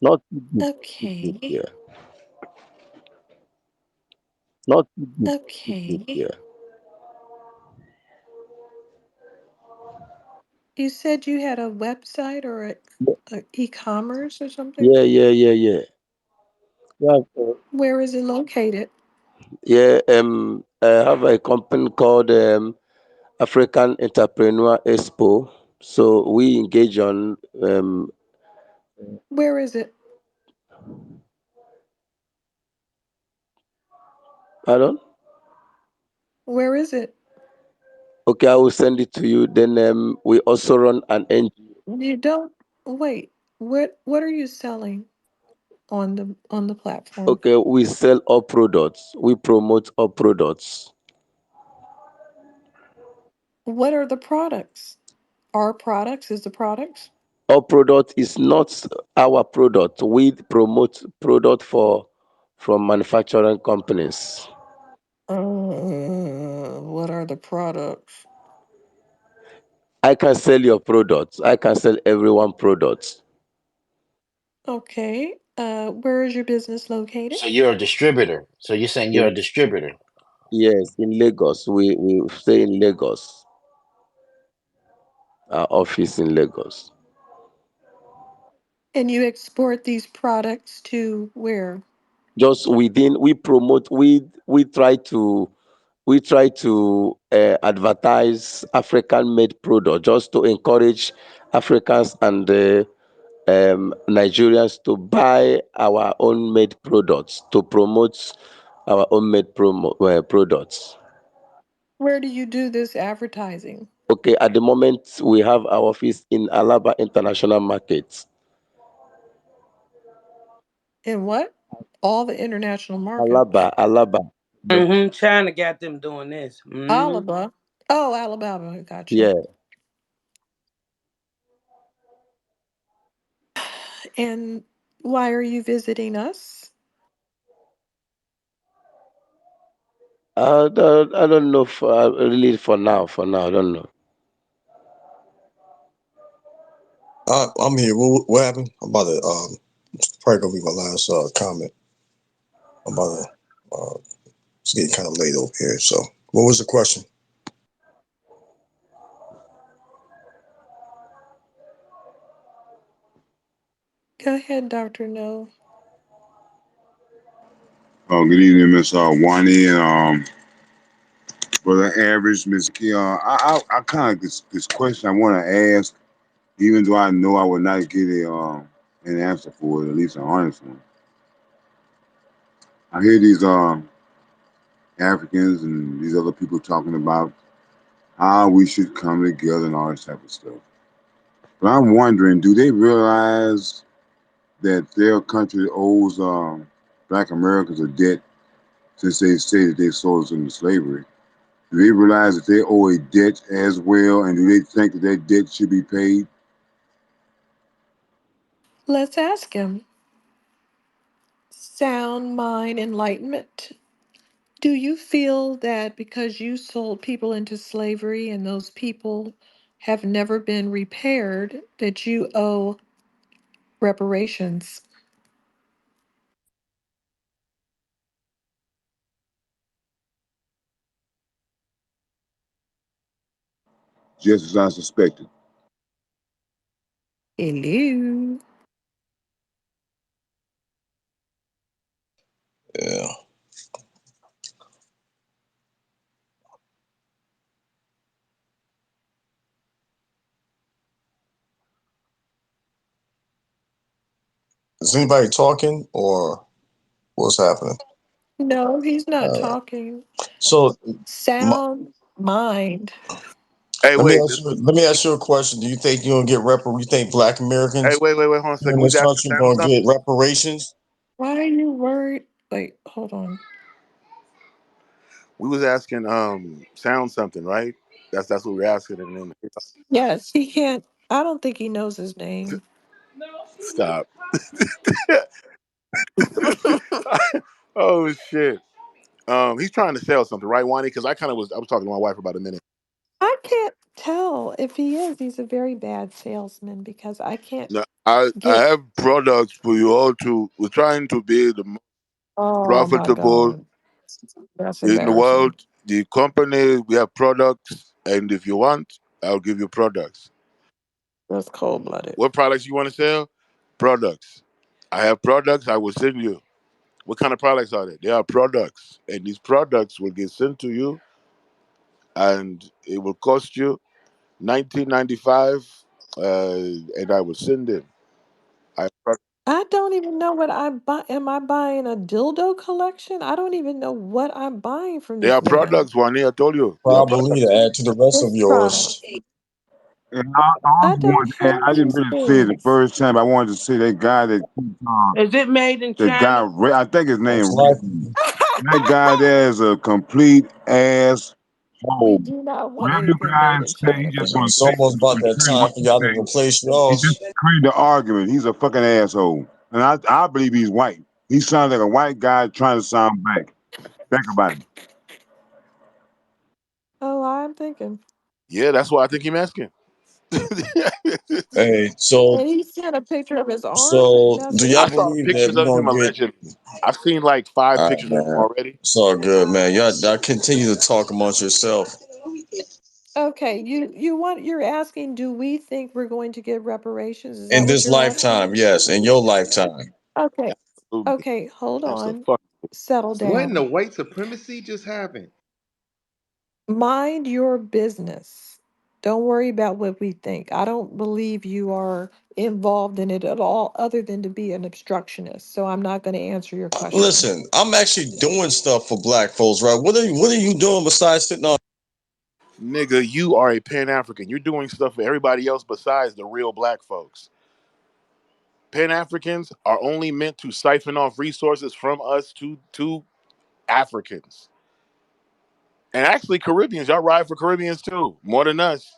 Not too good. Okay. Yeah. Not too good. Okay. Yeah. You said you had a website or a e-commerce or something? Yeah. Yeah. Where is it located? Yeah. I have a company called African Entrepreneur Expo. So we engage on Where is it? pardon? Where is it? Okay, I will send it to you. Then we also run an NGO. You don't wait. What are you selling on the platform? Okay, we sell all products. We promote all products. What are the products? Our products is the products? Our product is not our product. We promote product for from manufacturing companies. What are the products? I can sell your products. I can sell everyone products. Okay. Where is your business located? So you're a distributor. So you're saying you're a In, distributor. yes, in Lagos. We stay in Lagos. Our office in Lagos. And you export these products to where? Just within we promote we try to advertise African made product just to encourage Africans and Nigerians to buy our own made products, to promote our own made products. Where do you do this advertising? Okay, at the moment we have our office in Alaba International Market. In what? All the international market. Alaba. China got them doing this. Alabama. Oh, Alabama. Gotcha. Yeah. And why are you visiting us? I don't know for really for now. For now, I don't know. I'm here. What happened? I'm about to probably gonna be my last comment. I'm about to. It's getting kind of late over here. So, what was the question? Go ahead, Dr. No. Oh, good evening, Miss Wani, and for the average Miss Key. I kind of this question I want to ask, even though I know I would not get an answer for it, at least an honest one. I hear these Africans and these other people talking about how we should come together and all this type of stuff. But I'm wondering, do they realize that their country owes Black Americans a debt since they say that they sold us into slavery? Do they realize that they owe a debt as well, and do they think that that debt should be paid? Let's ask him. Sound mind enlightenment. Do you feel that because you sold people into slavery and those people have never been repaired, that you owe reparations? Just as I suspected. Hello. Yeah. Is anybody talking or what's happening? No, he's not Uh, talking. so, my, Sound mind. Hey, let me wait. ask you. Let me ask you a question. Do you think you're gonna get You think Black Hey, Americans wait. Hold on a here second. in We was this asking country Sound gonna get something. reparations? Why are you worried? Wait, hold on. We was asking Sound something, right? That's what we are asking, and then Yes, he can't. I don't think he knows his name. stop. Oh shit. He's trying to sell something, right, Wani? Because I was talking to my wife about a minute. I can't tell if he is. He's a very bad salesman because I can't No, I get. have products for you all to. We're trying to be the most Oh my profitable God. That's in the world. embarrassing. The company, we have products, and if you want, I'll give you products. That's cold blooded. What products you want to sell? Products. I have products. I will send you. What kind of products are they? They are products, and these products will get sent to you, and it will cost you 1995, and I will send them. I I don't even know what I buy. Am I buying a dildo collection? I don't even know what I'm buying from They this are man. products, Wani. I told you. They are Probably products. to add to the rest of His yours. products. And I I also don't wanted to add, have I didn't these really say it the things. first time. I wanted to say that guy that Is it made in that guy, China? I think his name Most likely. Ray. That guy there is a complete ass We hole. do not want Whatever you anything made guys in say, he China just from want this to It's say almost person. about to that create time what for you y'all to say. replace He just yours. created the argument. He's a fucking asshole. And I believe he's white. He sounds like a white guy trying to sound black. Think about it. Oh, I'm thinking. Yeah, that's why I think he's asking. Hey, so And he sent a picture of his arm. so That's do y'all I it. saw believe that pictures we're of him gonna get? allegedly. I've seen like five All right, pictures of him man. already. It's all good, man. Y'all continue to talk amongst yourself. Okay, you're asking, do we think we're going to get reparations? Is In that what this you're lifetime, asking? yes, in your lifetime. Okay. Absolutely. Okay, hold on. Absolutely. Settle What in the down. white supremacy just happened? Mind your business. Don't worry about what we think. I don't believe you are involved in it at all, other than to be an obstructionist. So I'm not going to answer your question. Listen, I'm actually doing stuff for black folks, right? What are you doing besides sitting on? Nigga, you are a Pan African. You're doing stuff for everybody else besides the real black folks. Pan Africans are only meant to siphon off resources from us to Africans. And actually, Caribbeans, y'all ride for Caribbeans too, more than us.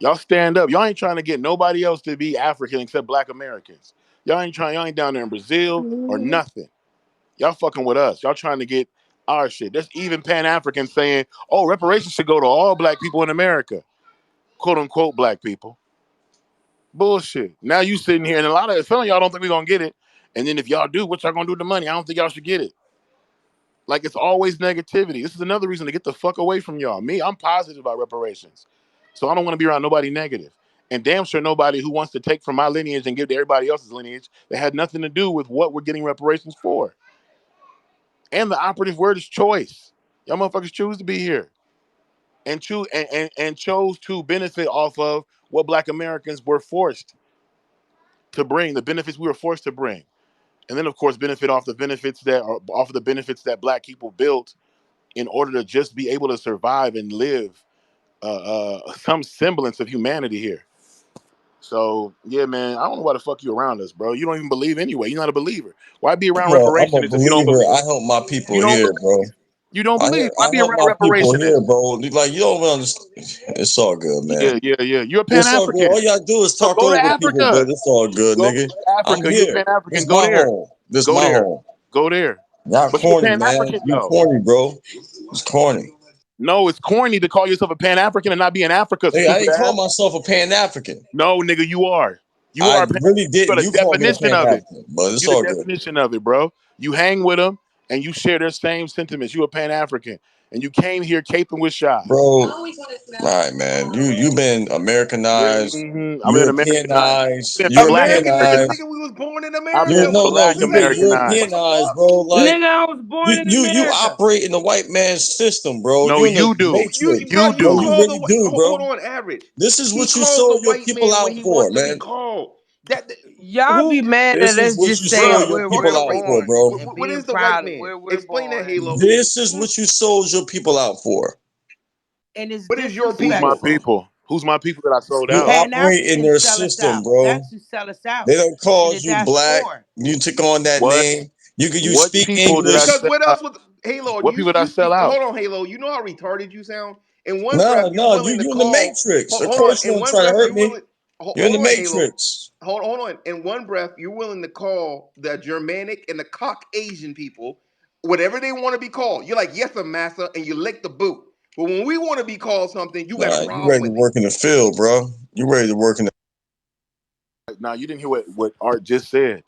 Y'all stand up. Y'all ain't trying to get nobody else to be African except black Americans. Y'all ain't down there in Brazil or Mm, nothing. Y'all fucking with us. Y'all trying to get our shit. There's even Pan-Africans saying, "Oh, reparations should go to all black people in America, quote unquote black people." Bullshit. Now you sitting here, and some of y'all don't think we're gonna get it. And then if y'all do, what y'all gonna do with the money? I don't think y'all should get it. Like, it's always negativity. This is another reason to get the fuck away from y'all. Me, I'm positive about reparations, so I don't want to be around nobody negative. And damn sure nobody who wants to take from my lineage and give to everybody else's lineage that had nothing to do with what we're getting reparations for. And the operative word is choice. Y'all motherfuckers choose to be here and chose to benefit off of what Black Americans were forced to bring, the benefits we were forced to bring. And then, of course, benefit off the benefits that are off of the benefits that Black people built in order to just be able to survive and live some semblance of humanity here. So, yeah, man, I don't know why the fuck you around us, bro. You don't even believe anyway. You're not a believer. Why be around Bro, I'm a reparationists if you don't believer. believe? I help my You people don't here, believe. bro. You don't believe. Why I be help around my people here, reparationists? bro. Like, you don't understand. It's all good, man. Yeah. You're a It's all good. Pan-African. All y'all do is So talk go to over people, but Africa. it's all good, Go nigga. to I'm Africa. You're a here. Pan-African. This Go my there. home. This Go my there. home. Go there. Y'all But you're a corny, man. Pan-African, You though. corny, bro. It's corny. No, it's corny to call yourself a Pan-African and not be in Africa, Nigga, I stupid didn't call ass. myself a Pan-African. No, nigga, you are. You I are a really Pan-African. You didn't. are the You called me a definition of it. Pan-African, but it's You the all good. definition of it, bro. You hang with them and you share their same sentiments. You a Pan-African. And you came here caping with shy. Bro, all right, man. You've been Yeah, Americanized, I've been Americanized. Europeanized, I've been black Americanized, Europeanized. nigga. We was born in I've You America. been What know, the no, fuck black does you've that been mean? Americanized. What the Europeanized, fuck? bro. Like Nigga, I was born in you America. operate in the white man's system, bro. No, You in the you do. matrix. You Bro, No, you do. you call the really white. do, Hold bro. on, average. This is He what you calls the sold your white people man what out he for, wants to be man. called. Y'all be Who, mad This at is us what just you bruh? sold saying your where people we're out for, born bro. and What being is the white proud of man? where we're Explain that, born. Halo. This is what you sold your people out for. And it's What is your Who's my people? disrespectful. people? Who's my people that I sold You out? operate in Pan-Africans their sell us system, out. bro. That's who sell us out. They don't And call the you black. diaspora. You took on that What? name. You What speak people did I English. Because sell what out? else would Halo? What people did I sell Hold out? on, Halo. You know how retarded you sound. In one breath, No, you're no, willing to you in the call. matrix. Of Hold on. course you In don't one try to breath, hurt you're me. willing. You're in the Hold on, Halo. matrix. Hold on. In one breath, you're willing to call the Germanic and the Caucasian people whatever they want to be called. You're like, yes, massa, and you lick the boot. But when we want to be called something, you got a Nah, you problem ready to with it. work in the field, bro. You ready to work in the Now, you didn't hear what Art just said.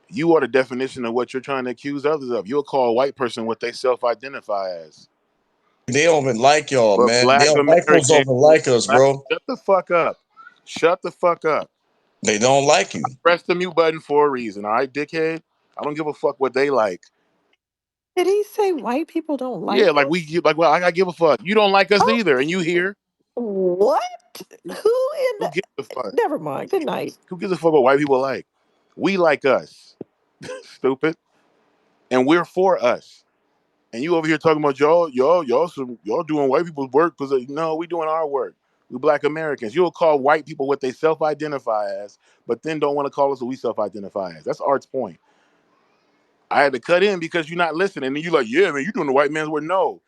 You are the definition of what you're trying to accuse others of. You'll call a white person what they self-identify as. They don't even like y'all, But man. They black don't white folks don't Americans, even like us, bro. shut the fuck up. Shut the fuck up. They don't like you. Press the mute button for a reason, all right, dickhead? I don't give a fuck what they like. Did he say white people don't Yeah, like like us? well, I give a fuck. You don't like us Oh, either, and you here. what? Who in Who the? gives a fuck? Never mind. Good night. Who gives a fuck what white people like? We like us. Stupid. And we're for us. And you over here talking about y'all doing white people's work because no, we doing our work. We black Americans. You'll call white people what they self-identify as, but then don't want to call us what we self-identify as. That's Art's point. I had to cut in because you're not listening. And you're like, yeah, man, you're doing the white man's work. No,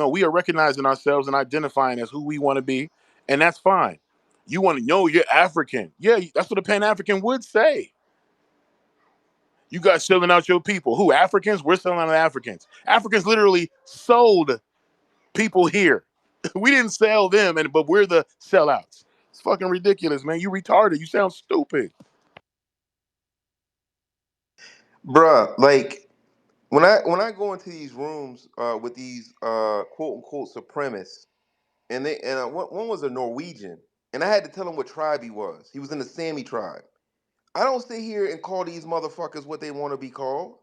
we are recognizing ourselves and identifying as who we want to be, and that's fine. You want to know you're African. Yeah, that's what a Pan-African would say. You guys selling out your people. Who, Africans? We're selling out Africans. Africans literally sold people here. We didn't sell them, but we're the sellouts. It's fucking ridiculous, man. You retarded. You sound stupid. Bruh, like when I go into these rooms with these quote unquote supremacists, and one was a Norwegian, and I had to tell him what tribe he was. He was in the Sami tribe. I don't sit here and call these motherfuckers what they want to be called.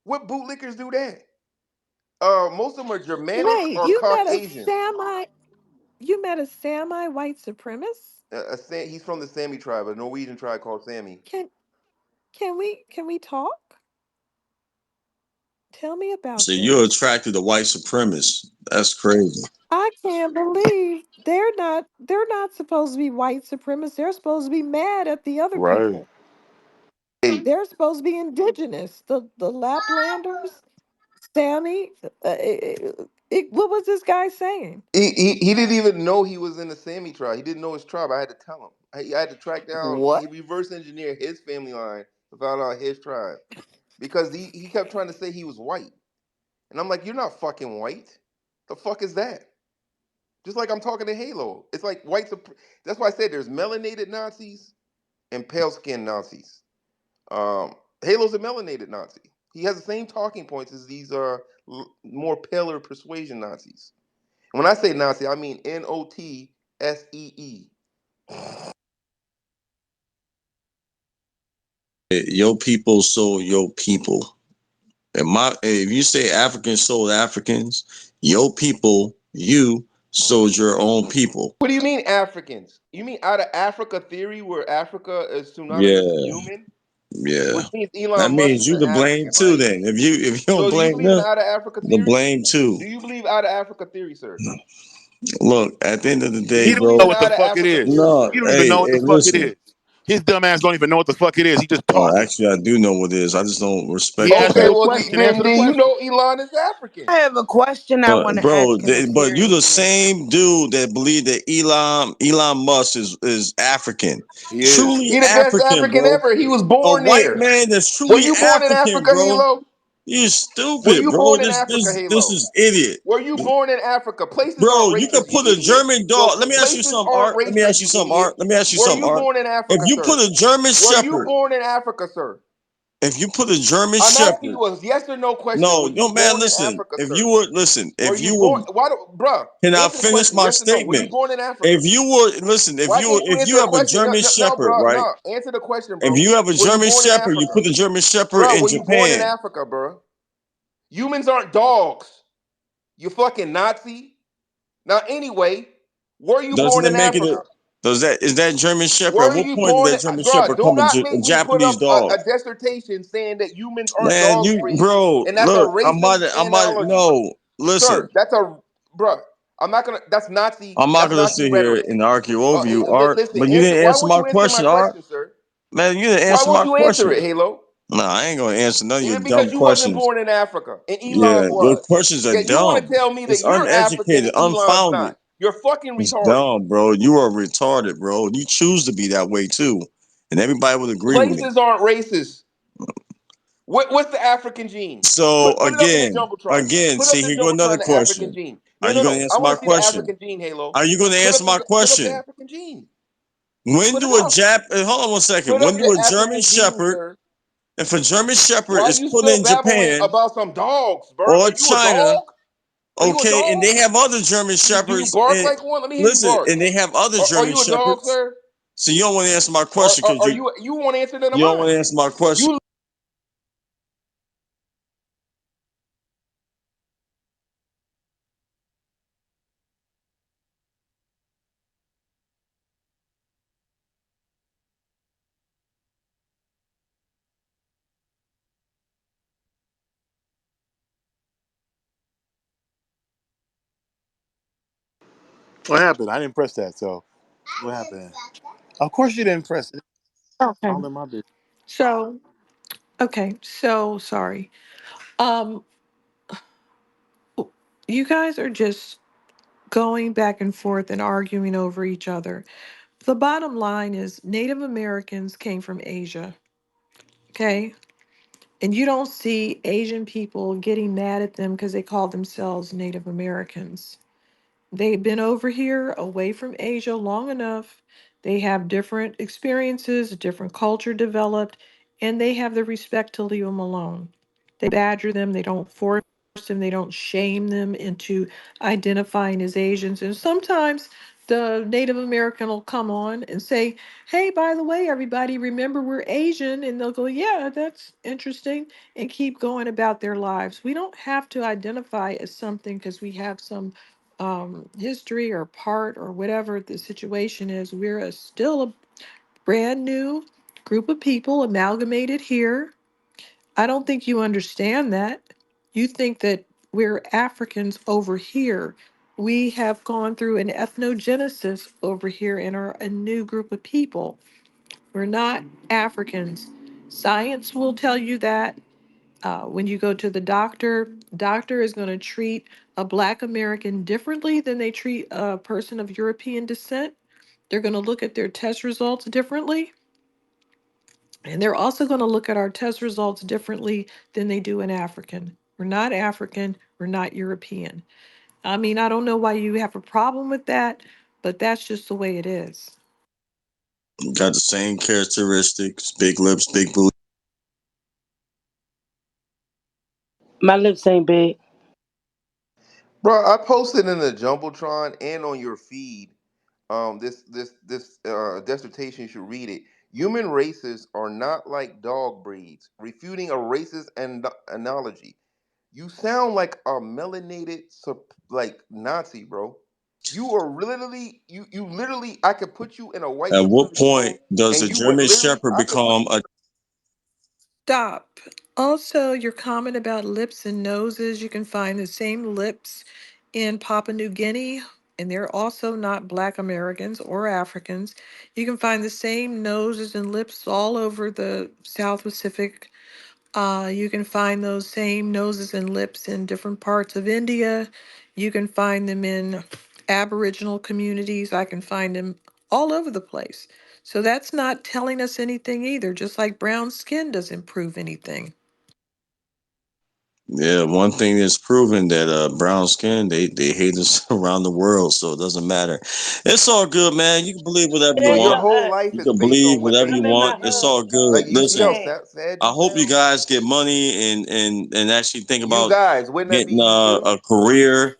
What bootlickers do that? Most of them are Germanic Wait, or you met a Caucasian. Samite? You met a Samite white supremacist? He's from the Sami tribe, a Norwegian tribe called Sami. Can can we talk? Tell me So about you're this. attracted to white supremacists. That's crazy. I can't believe they're not supposed to be white supremacists. They're supposed to be mad at the other Right. people. Hey, They're supposed to be indigenous. The Laplanders, Sammy. What was this guy saying? he didn't even know he was in the Sami tribe. He didn't know his tribe. I had to tell him. I had to track down. What? He reverse engineer his family line to find out his tribe because he kept trying to say he was white. And I'm like, you're not fucking white. The fuck is that? Just like I'm talking to Halo. It's like that's why I said there's melanated Nazis and pale skinned Nazis. Halo's a melanated Nazi. He has the same talking points as these more paler persuasion Nazis. And when I say Nazi, I mean NOTSEE. Your people sold your people. And if you say Africans sold Africans, your people, you sold your own people. What do you mean Africans? You mean out of Africa theory where Africa is synonymous with Yeah, human? yeah. Which means That Elon Musk means is you an to blame African, too. right? Then if you don't So do you blame believe in them, out of Africa the theory? blame too. Do you believe out of Africa theory, sir? Look, at the end of the Do day, He you don't believe know bro. in what the out of fuck it Africa is. theory, No, sir? He don't even hey, know what hey, the fuck it listen. is. His dumb ass don't even know what the fuck it is. He just talking. Actually, I do know what it is. I just don't He respect the asked Okay, you fact. a well question. Answer the then you question. know Elon is African. I have a question I want to Bro, ask him but you the seriously. same dude that believe that Elon Musk is African, He is. truly He the best African, African bro. ever. He was A born white there. man that's Were truly you born in African, Africa, bro. Halo? You Were stupid, you bro. born in This Africa, this this Halo? is idiot, Were you born in Africa? Places bro. aren't You could racist, you put a idiot. German So dog. Let me ask you places something, aren't Art. Let me ask racist, you you something, idiot. Art. Let me ask you Were something, you Art. born in If Africa, you put sir? a German Were you Shepherd, born in Africa, sir? if you put a German I'm asking Shepherd, you a yes or no question. no, Were you no, man. born in Listen, Africa, if sir? you were listen, Were if you you were born? Why, bruh? Can I Answer the finish question, my yes or no. Were you statement? born in Africa? If you were listen, Why can't you if answer you a have a question? No, German no, no, Shepherd, bro. right? No, answer the question, If bro. you have a Were you German born in Shepherd, you Africa, put the German Shepherd bro? in Were you born in Japan. Africa, bro? Humans aren't dogs. You fucking Nazi. Now, anyway, were you Doesn't born it in make it? Africa? Is that German Shepherd? At Were what you point did born, that German bro? Shepherd Do come not a make me put Japanese up dog? a dissertation saying that humans aren't Man, dogs you for you, bro, and that's a look, racist I'm about to, analogy, no, listen, sir. That's a, bro. I'm not gonna. That's Nazi. I'm not That's gonna Nazi sit here rhetoric. and argue over you, Art. Listen, But you answer. didn't Why answer won't my you answer my question, Art. question, sir? Man, you didn't Why answer won't my you answer question. it, Halo? No, I ain't gonna answer none of your dumb Because you wasn't questions. born in Africa, and Yeah, Elon your was. questions are Yeah, you want to dumb. tell me that It's you're African uneducated, and Elon's unfounded. not? You're fucking It's retarded. dumb, bro. You are retarded, bro. You choose to be that way too, and everybody would agree with me. Places aren't racist. What's the African gene? So Put it up in the jumbotron. Put up see, the here go another jumbotron. The African question. gene. Are No, you no, going to no. I answer want my to see the question? African gene, Halo. Are you going to answer my Put up the question? African gene. When Put it do a up. Jap? Hold on one second. Put up When do the a German African gene, Shepherd, sir. if a German Shepherd Why is you put still in babbling Japan about some dogs, bro? or Are you a China, dog? Are you a okay, and dog? they have other German Do you Shepherds, bark and like one? Let me hear you listen, bark. and they have other Are German you a dog, Shepherds. sir? So you don't want to answer my Or question because are you want to answer none of you don't want mine? to answer my question. You What happened? I didn't press that. So what happened? Of course you didn't press it. Okay. All in my business. So, okay. So sorry. Um, you guys are just going back and forth and arguing over each other. The bottom line is Native Americans came from Asia. Okay. And you don't see Asian people getting mad at them because they call themselves Native Americans. They've been over here away from Asia long enough. They have different experiences, a different culture developed, and they have the respect to leave them alone. They badger them, they don't force them, they don't shame them into identifying as Asians. And sometimes the Native American will come on and say, "Hey, by the way, everybody, remember we're Asian." And they'll go, "Yeah, that's interesting," and keep going about their lives. We don't have to identify as something because we have some history or part or whatever the situation is. We're still a brand new group of people amalgamated here. I don't think you understand that. You think that we're Africans over here. We have gone through an ethnogenesis over here and are a new group of people. We're not Africans. Science will tell you that. When you go to the doctor is going to treat a Black American differently than they treat a person of European descent. They're going to look at their test results differently. And they're also going to look at our test results differently than they do an African. We're not African. We're not European. I mean, I don't know why you have a problem with that, but that's just the way it is. Got the same characteristics: big lips, big booty. My lips ain't big. Bro, I posted in the Jumbotron and on your feed this dissertation. You should read it. Human races are not like dog breeds, refuting a racist analogy. You sound like a melanated like Nazi, bro. You are literally you literally I could put you in a white At what supremacist point room does and a you would German literally Shepherd I could put become a? Stop. Also, your comment about lips and noses, you can find the same lips in Papua New Guinea, and they're also not Black Americans or Africans. You can find the same noses and lips all over the South Pacific. You can find those same noses and lips in different parts of India. You can find them in Aboriginal communities. I can find them all over the place. So that's not telling us anything either, just like brown skin doesn't prove anything. Yeah, one thing is proven that brown skin they hate us around the world, so it doesn't matter. It's all good, man. You can believe whatever It you bro, ain't your want. about whole us. life You is can based believe on what whatever they you I'm do in to my want. It's you. all good. Like you see how Listen, man. sad I you hope you sound? guys get money and actually think You about guys, wouldn't that be getting you too? a career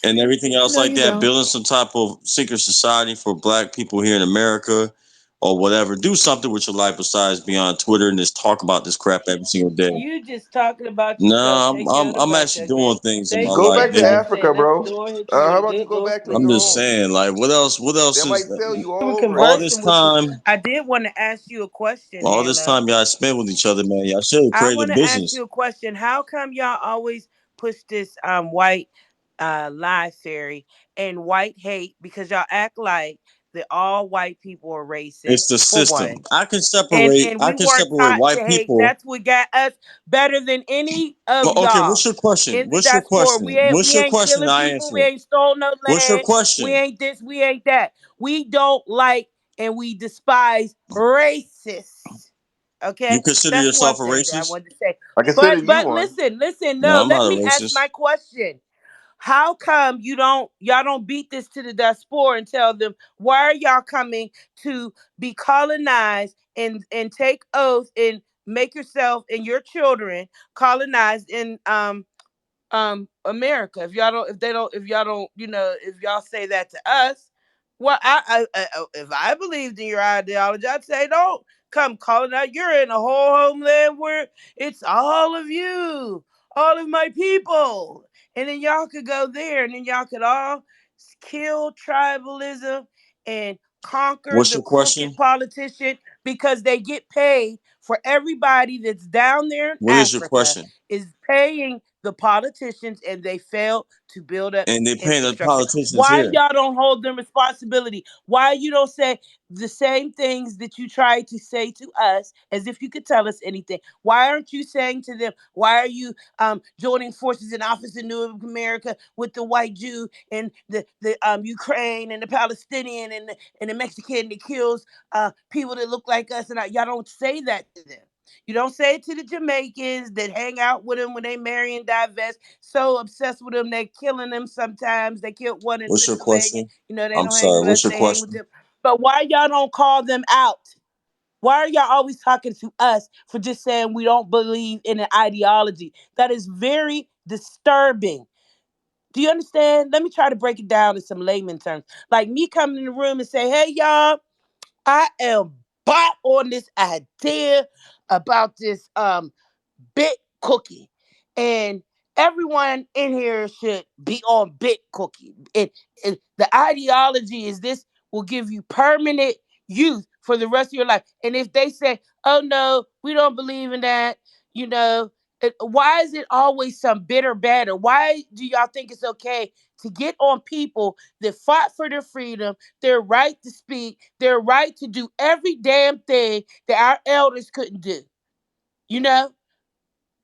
and everything else No, like you that. don't. Building some type of secret society for Black people here in America or whatever. Do something with your life besides be on Twitter and just talk about this crap every single day. You just talking about No, yourself. Take care of the I'm rest actually of it. doing things in my Thank Go you life, for back to man. Africa, texting. Let the bro. door hit you How with a about you good go little back to I'm splitty just your kiss. saying, like, what else? What else they is might sell you We were all over all again. this conversing with you. time? I did want to ask you a question, All this Halo. time y'all spent with each other, man. Y'all should have I created want a to ask business. you a question. How come y'all always push this white lie theory and white hate because y'all act like that all white people are racist It's the for system. one. I can And separate. and I we can weren't separate taught to white hate. people. That's what got us better than any of Well, okay, y'all what's your question? in the What's your diaspora. question? We ain't What's we your ain't question? killing I people. We answer it. ain't stole no What's your land. We question? ain't this. We ain't that. We don't like and we despise racists. You Okay, consider that's one yourself a thing that I racist? wanted to say. I consider you But one. listen. No, No, I'm let not a me ask racist. my question. How come y'all don't beat this to the diaspora and tell them why are y'all coming to be colonized and take oath and make yourself and your children colonized in America? If y'all don't if y'all say that to us, well if I believed in your ideology, I'd say don't come calling out. You're in a whole homeland where it's all of you, all of my people, and then y'all could go there and then y'all could all kill tribalism and conquer What's the your question? crooked politician because they get paid for everybody that's down there in What is your Africa question? is paying the politicians and they fail to build up And they paying the infrastructure. politicians Why here. y'all don't hold them responsibility? Why you don't say the same things that you try to say to us as if you could tell us anything? Why aren't you saying to them, why are you joining forces in office in New America with the white Jew and the Ukraine and the Palestinian and the Mexican that kills people that look like us? And y'all don't say that to them. You don't say it to the Jamaicans that hang out with them when they marry and divest. So obsessed with them, they're killing them sometimes. They killed one in What's your Pennsylvania. question? They I'm don't hang sorry. with us, What's your they hang with question? them. But why y'all don't call them out? Why are y'all always talking to us for just saying we don't believe in an ideology? That is very disturbing. Do you understand? Let me try to break it down in some layman terms. Like me coming in the room and say, hey, y'all, I am bought on this idea about this bit cookie. And everyone in here should be on bit cookie. The ideology is this will give you permanent youth for the rest of your life. And if they say, oh no, we don't believe in that, you know, why is it always some bitter batter? Why do y'all think it's okay to get on people that fought for their freedom, their right to speak, their right to do every damn thing that our elders couldn't do? You know,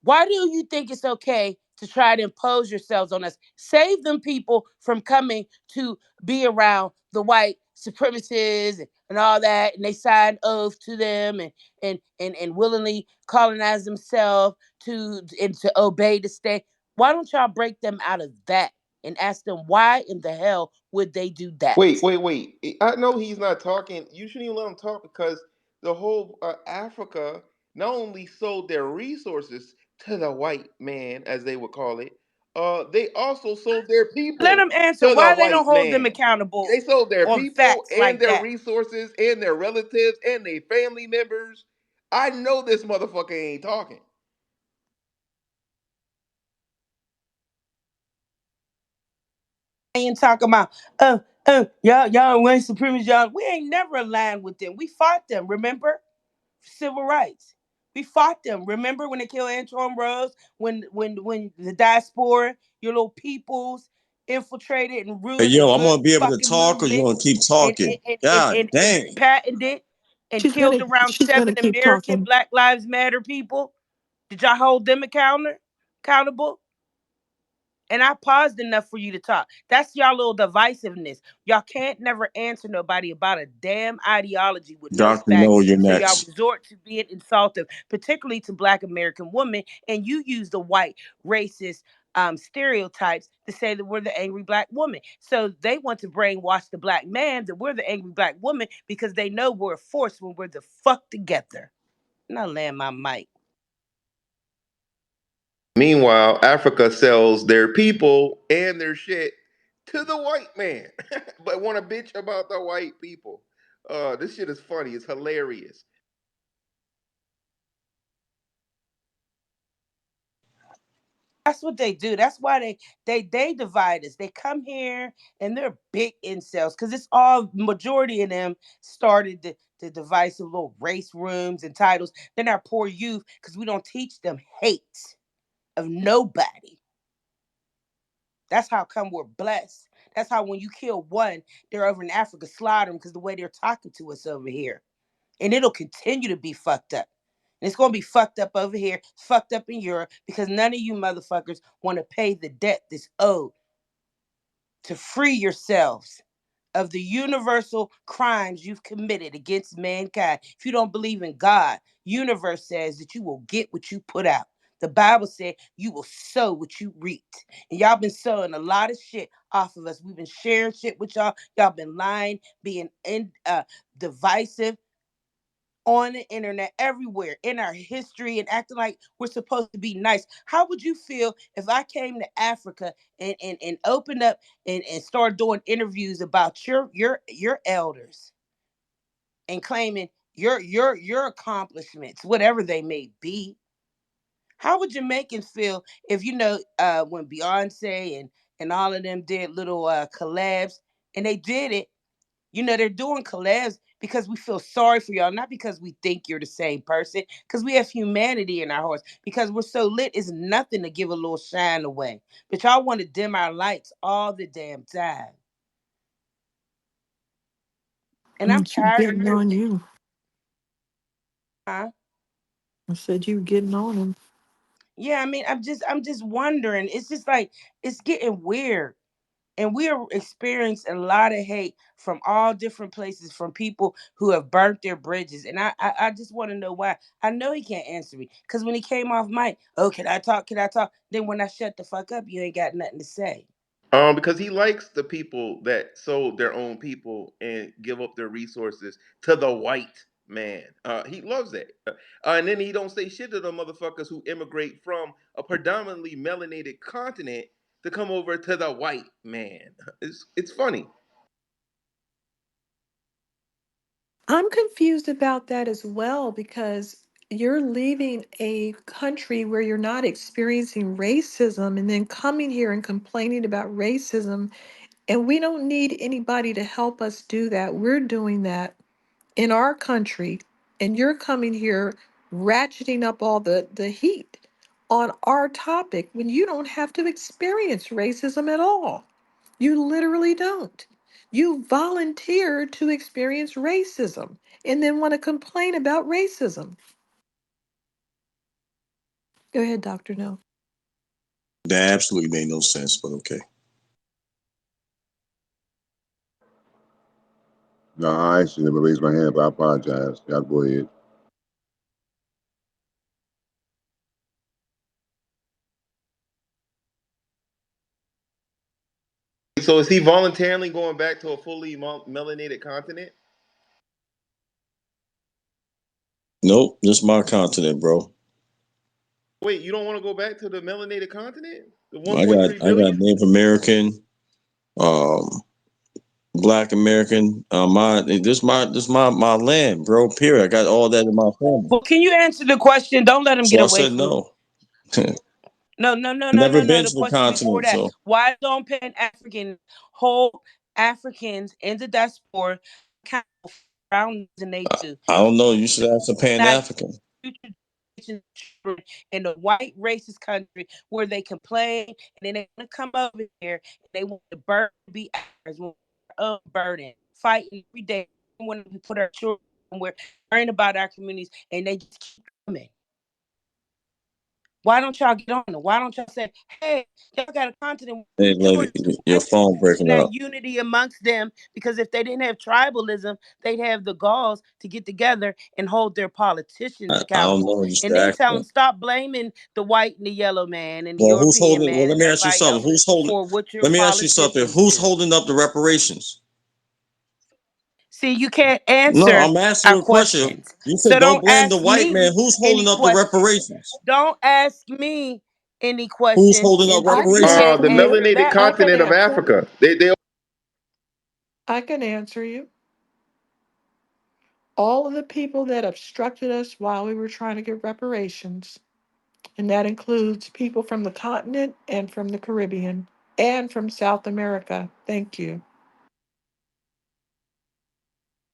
why do you think it's okay to try to impose yourselves on us? Save them people from coming to be around the white supremacists and all that, and they signed oath to them and willingly colonize themselves to obey the state. Why don't y'all break them out of that and ask them why in the hell would they do that? Wait. I know he's not talking. You shouldn't even let him talk because the whole Africa not only sold their resources to the white man, as they would call it, they also sold their Let people them answer to the why they don't white hold them man. accountable They sold their on people facts and like their that. resources and their relatives and their family members. I know this motherfucker ain't talking. Ain't talking about y'all white supremacists, y'all. We ain't never aligned with them. We fought them, remember? Civil rights. We fought them. Remember when they killed Antron Rose? When the diaspora, your little peoples, infiltrated and Hey, ruined the yo, I'm good gonna be able to fucking talk, or you movement want to keep and talking? God and dang. patented and She's killed gonna around she's gonna 7 keep American talking. Black Lives Matter people? Did y'all hold them accountable? And I paused enough for you to talk. That's y'all little divisiveness. Y'all can't never answer nobody about a damn ideology with no Dr. facts. No, you're So y'all next. resort to being insultive, particularly to Black American women, and you use the white racist stereotypes to say that we're the angry Black woman. So they want to brainwash the Black man that we're the angry Black woman because they know we're a force when we're the fuck together. And I land my mic. Meanwhile, Africa sells their people and their shit to the white man, but want to bitch about the white people. This shit is funny. It's hilarious. That's what they do. That's why they divide us. They come here and they're big incels because it's all majority of them started the divisive little race rooms and titles. Then our poor youth because we don't teach them hate of nobody. That's how come we're blessed. That's how when you kill one, they're over in Africa slaughter them because the way they're talking to us over here. And it'll continue to be fucked up. And it's going to be fucked up over here, fucked up in Europe, because none of you motherfuckers want to pay the debt that's owed to free yourselves of the universal crimes you've committed against mankind. If you don't believe in God, universe says that you will get what you put out. The Bible said you will sow what you reap. And y'all been sowing a lot of shit off of us. We've been sharing shit with y'all. Y'all been lying, being divisive, on the internet, everywhere in our history, and acting like we're supposed to be nice. How would you feel if I came to Africa and opened up and started doing interviews about your elders and claiming your accomplishments, whatever they may be? How would Jamaicans feel if when Beyonce and all of them did little collabs and they did it, they're doing collabs because we feel sorry for y'all, not because we think you're the same person, because we have humanity in our hearts. Because we're so lit, it's nothing to give a little shine away. But y'all want to dim our lights all the damn time. And I'm And you tired of getting hearing, on you. huh? I said you getting on him. Yeah, I mean, I'm just wondering. It's just like it's getting weird. And we are experiencing a lot of hate from all different places from people who have burnt their bridges. And I just want to know why. I know he can't answer me because when he came off mic, oh, can I talk? Can I talk? Then when I shut the fuck up, you ain't got nothing to say. Because he likes the people that sold their own people and give up their resources to the white man. He loves that. And then he don't say shit to the motherfuckers who immigrate from a predominantly melanated continent to come over to the white man. It's funny. I'm confused about that as well because you're leaving a country where you're not experiencing racism and then coming here and complaining about racism. And we don't need anybody to help us do that. We're doing that in our country. And you're coming here ratcheting up all the heat on our topic when you don't have to experience racism at all. You literally don't. You volunteer to experience racism and then want to complain about racism. Go ahead, Dr. No. That absolutely made no sense, but okay. No, I actually never raised my hand, but I apologize. Y'all go ahead. So is he voluntarily going back to a fully melanated continent? Nope, this is my continent, bro. Wait, you don't want to go back to the melanated continent? The I got 1.3 I got billion? Native American, um, Black American. My land, bro. Period. I got all that in my family. Well, can you answer the question? Don't let him So get I away said from it. no. No, no, no, no, Never no, no. been The to the question before continent, that: so why don't Pan-African hold Africans in the diaspora accountable for grounds and they do? I don't know. You should ask a Pan Not African. future generations in a white racist country where they complain and then they want to come over here and they want the burden to be ours. Of burden, fighting every day when we put our children somewhere, worrying about our communities, and they just keep coming. Why don't y'all get on it? Why don't y'all say, hey, y'all got a continent Hey, where lady, your phone breaking that up. unity amongst them? Because if they didn't have tribalism, they'd have the galls to get together and hold their politicians I don't accountable. know. You And should then ask tell them, them. stop blaming the white and the yellow man and the Well, who's European holding? Well, man let and me ask you everybody something. else Who's holding? for what your Let me ask you something. politicians Who's do. holding up the reparations? See, you can't No, answer I'm asking our you a question. questions. You So said don't don't blame the ask white man. me Who's any holding up the questions. reparations? Don't ask me any Who's questions holding up I until can you reparations? The answer you. answer melanated that one. I can continent of answer. Africa. They I can answer you. All of the people that obstructed us while we were trying to get reparations, and that includes people from the continent and from the Caribbean and from South America. Thank you.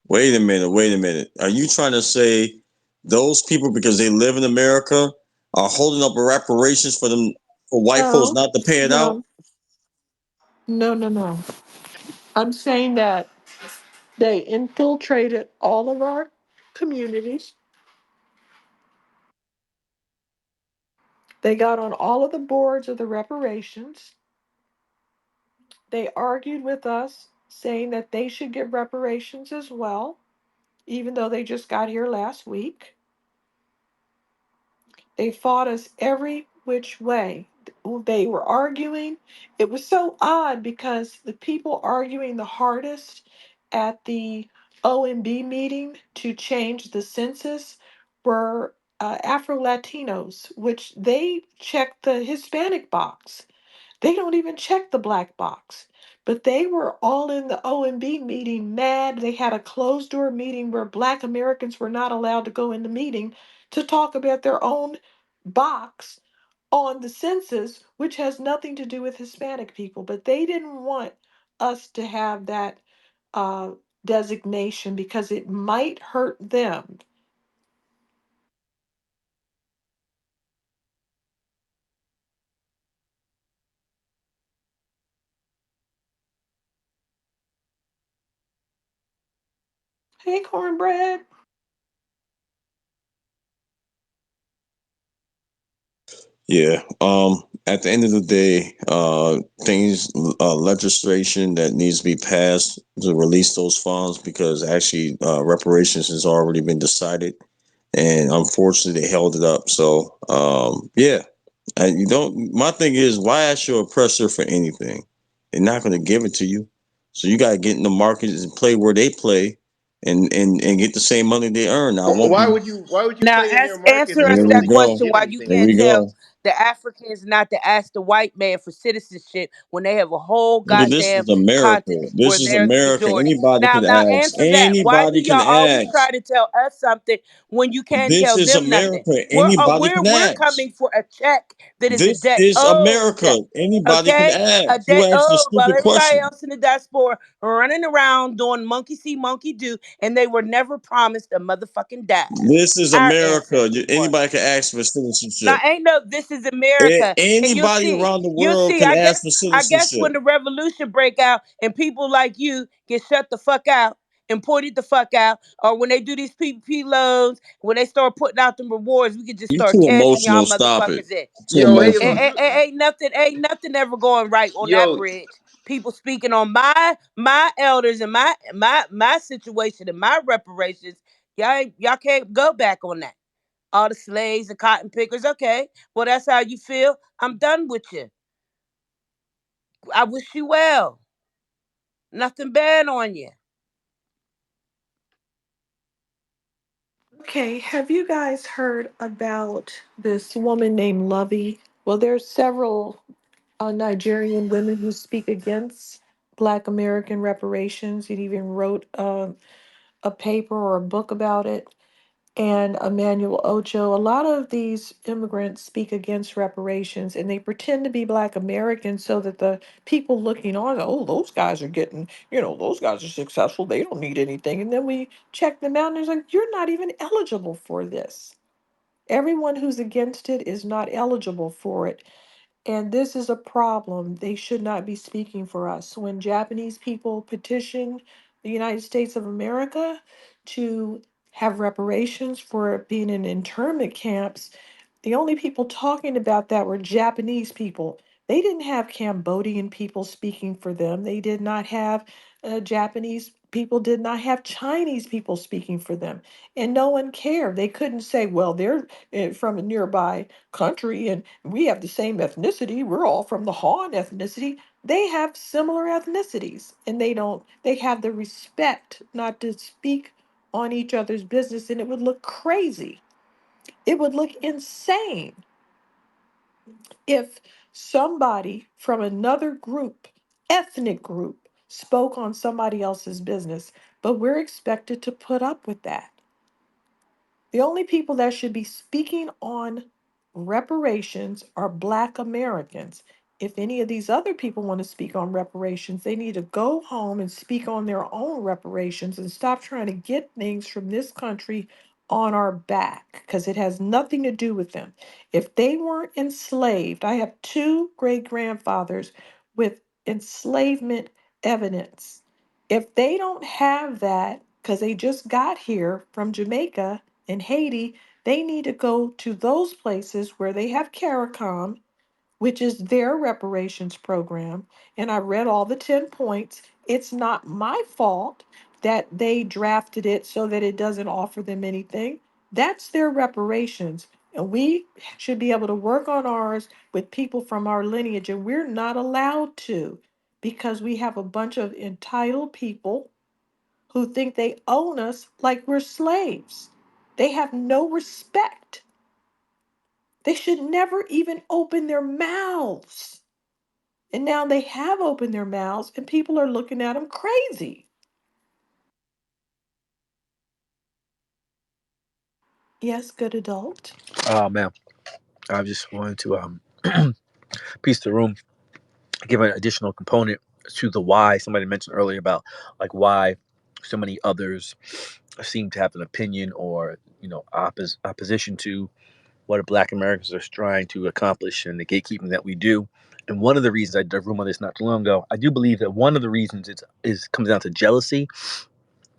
Wait a minute. Wait a minute. Are you trying to say those people, because they live in America, are holding up reparations for them for white folks No, not to pay it out? no, no, no, no. I'm saying that they infiltrated all of our communities. They got on all of the boards of the reparations. They argued with us, saying that they should get reparations as well, even though they just got here last week. They fought us every which way. They were arguing. It was so odd because the people arguing the hardest at the OMB meeting to change the census were Afro Latinos, which they checked the Hispanic box. They don't even check the black box. But they were all in the OMB meeting mad. They had a closed door meeting where black Americans were not allowed to go in the meeting to talk about their own box on the census, which has nothing to do with Hispanic people. But they didn't want us to have that uh, designation because it might hurt them. Hey, cornbread. Yeah. At the end of the day, things legislation that needs to be passed to release those funds, because actually reparations has already been decided, and unfortunately they held it up. So yeah. And you don't. My thing is, why ask your oppressor for anything? They're not going to give it to you. So you got to get in the market and play where they play, and get the same money they earn. Now, I won't why be. would you Now, play in their markets answer if There us they that we don't go. question give why you There anything to can't we you? tell go. the Africans not to ask the white man for citizenship when they have a whole Nigga, this goddamn is America. continent where This is they're the America. majority. Anybody Now, can now ask. answer that. Why do Anybody can y'all always ask. try to tell us something when you can't This tell is them nothing? America. We're uh, Anybody we're can we're ask. coming for a check that is a This debt is owed. America. Anybody can Okay, ask. a You debt asked a owed while stupid everybody question. else in the diaspora running around doing monkey see, monkey do, and they were never promised a motherfucking dime. This is Our America. ancestors was. Anybody can ask for Now citizenship. ain't no this is America. And you'll Anybody see. around the You'll world see. can I ask guess for I guess citizenship. when the revolution break out and people like you get shut the fuck out and pointed the fuck out, or when they do these PPP loans, when they start putting out them rewards, we can just You start too cashing y'all emotional. Stop it. motherfuckers in. Too Yo, Ain't, emotional. ain't, ain't nothing ever going right on that Yo, bridge. people speaking on my elders and my situation and my reparations. Y'all can't go back on that. All the slaves and cotton pickers. Okay, well that's how you feel. I'm done with you. I wish you well. Nothing bad on you. Okay, have you guys heard about this woman named Lovey? Well, there's several Nigerian women who speak against Black American reparations. It even wrote a paper or a book about it. And Emmanuel Ocho, a lot of these immigrants speak against reparations and they pretend to be Black Americans so that the people looking on, oh, those guys are getting, those guys are successful. They don't need anything. And then we check them out and it's like, you're not even eligible for this. Everyone who's against it is not eligible for it. And this is a problem. They should not be speaking for us. When Japanese people petitioned the United States of America to have reparations for being in internment camps, the only people talking about that were Japanese people. They didn't have Cambodian people speaking for them. They did not have Japanese people, did not have Chinese people speaking for them. And no one cared. They couldn't say, well, they're from a nearby country and we have the same ethnicity. We're all from the Han ethnicity. They have similar ethnicities and they have the respect not to speak on each other's business, and it would look crazy. It would look insane if somebody from another group, ethnic group, spoke on somebody else's business, but we're expected to put up with that. The only people that should be speaking on reparations are Black Americans. If any of these other people want to speak on reparations, they need to go home and speak on their own reparations and stop trying to get things from this country on our back because it has nothing to do with them. If they weren't enslaved, I have two great grandfathers with enslavement evidence. If they don't have that because they just got here from Jamaica, in Haiti, they need to go to those places where they have CARICOM, which is their reparations program. And I read all the 10 points. It's not my fault that they drafted it so that it doesn't offer them anything. That's their reparations. And we should be able to work on ours with people from our lineage. And we're not allowed to because we have a bunch of entitled people who think they own us like we're slaves. They have no respect. They should never even open their mouths. And now they have opened their mouths and people are looking at them crazy. Yes, good adult. Oh man, I just wanted to piece the room, give an additional component to the why somebody mentioned earlier about like why so many others seem to have an opinion or opposition to what Black Americans are trying to accomplish and the gatekeeping that we do. And one of the reasons I did a room on this not too long ago, I do believe that one of the reasons is comes down to jealousy,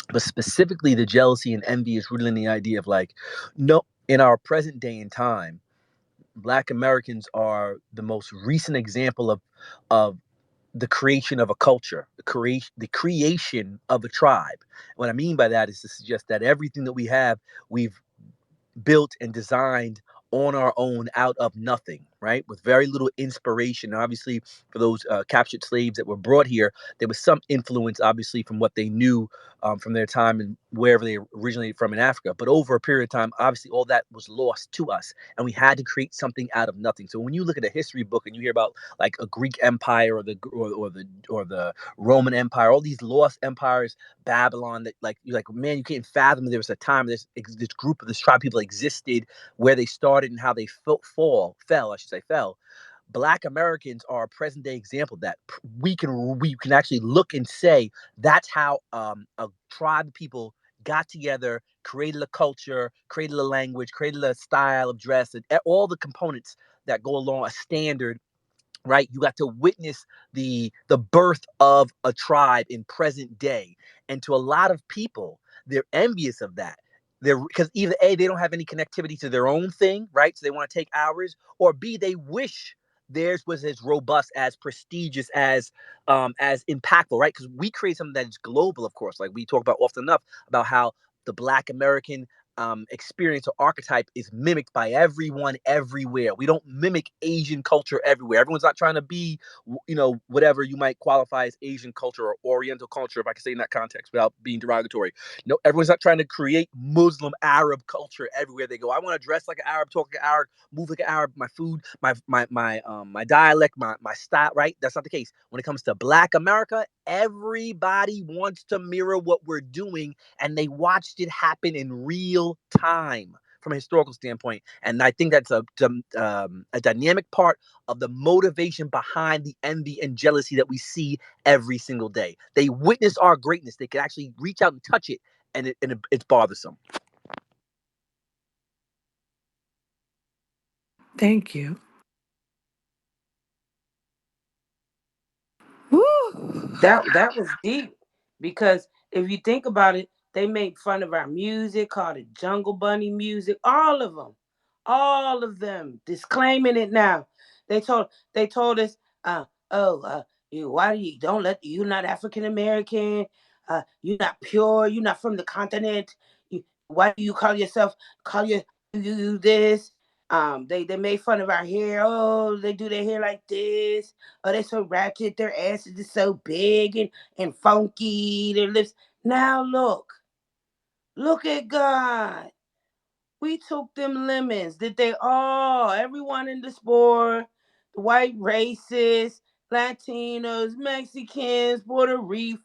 but specifically the jealousy and envy is rooted in the idea of like, no, in our present day and time, Black Americans are the most recent example of the creation of a culture, the creation of a tribe. What I mean by that is to suggest that everything that we have, we've built and designed on our own out of nothing, right? With very little inspiration. Obviously, for those captured slaves that were brought here, there was some influence, obviously, from what they knew from their time and wherever they originated from in Africa. But over a period of time, obviously, all that was lost to us, and we had to create something out of nothing. So when you look at a history book and you hear about like a Greek empire or the Roman Empire, all these lost empires, Babylon, that like you're like, man, you can't fathom there was a time this group of this tribe of people existed, where they started and how they fell. Black Americans are a present day example of that we can actually look and say that's how a tribe of people got together, created a culture, created a language, created a style of dress, and all the components that go along a standard, right? You got to witness the birth of a tribe in present day. And to a lot of people, they're envious of that. They're because either A, they don't have any connectivity to their own thing, right? So they want to take ours, or B, they wish theirs was as robust, as prestigious, as impactful, right? Because we create something that is global, of course. Like we talk about often enough about how the Black American experience or archetype is mimicked by everyone everywhere. We don't mimic Asian culture everywhere. Everyone's not trying to be, whatever you might qualify as Asian culture or Oriental culture, if I can say in that context without being derogatory. No, everyone's not trying to create Muslim Arab culture everywhere they go. I want to dress like an Arab, talk like an Arab, move like an Arab. My food, my dialect, my style. Right? That's not the case. When it comes to Black America, everybody wants to mirror what we're doing, and they watched it happen in real time from a historical standpoint. And I think that's a dynamic part of the motivation behind the envy and jealousy that we see every single day. They witness our greatness. They can actually reach out and touch it, and it's bothersome. Thank you. Woo. That was deep, because if you think about it, they made fun of our music, called it Jungle Bunny music. All of them disclaiming it now. They told us, oh, why do you don't let you're not African American, you're not pure, you're not from the continent. Why do you call you this? They made fun of our hair. Oh, they do their hair like this. Oh, they're so ratchet. Their asses is so big and funky. Their lips. Now look at God. We took them lemons. Did they all? Everyone in the sport, the white racists, Latinos, Mexicans, Puerto Ricans,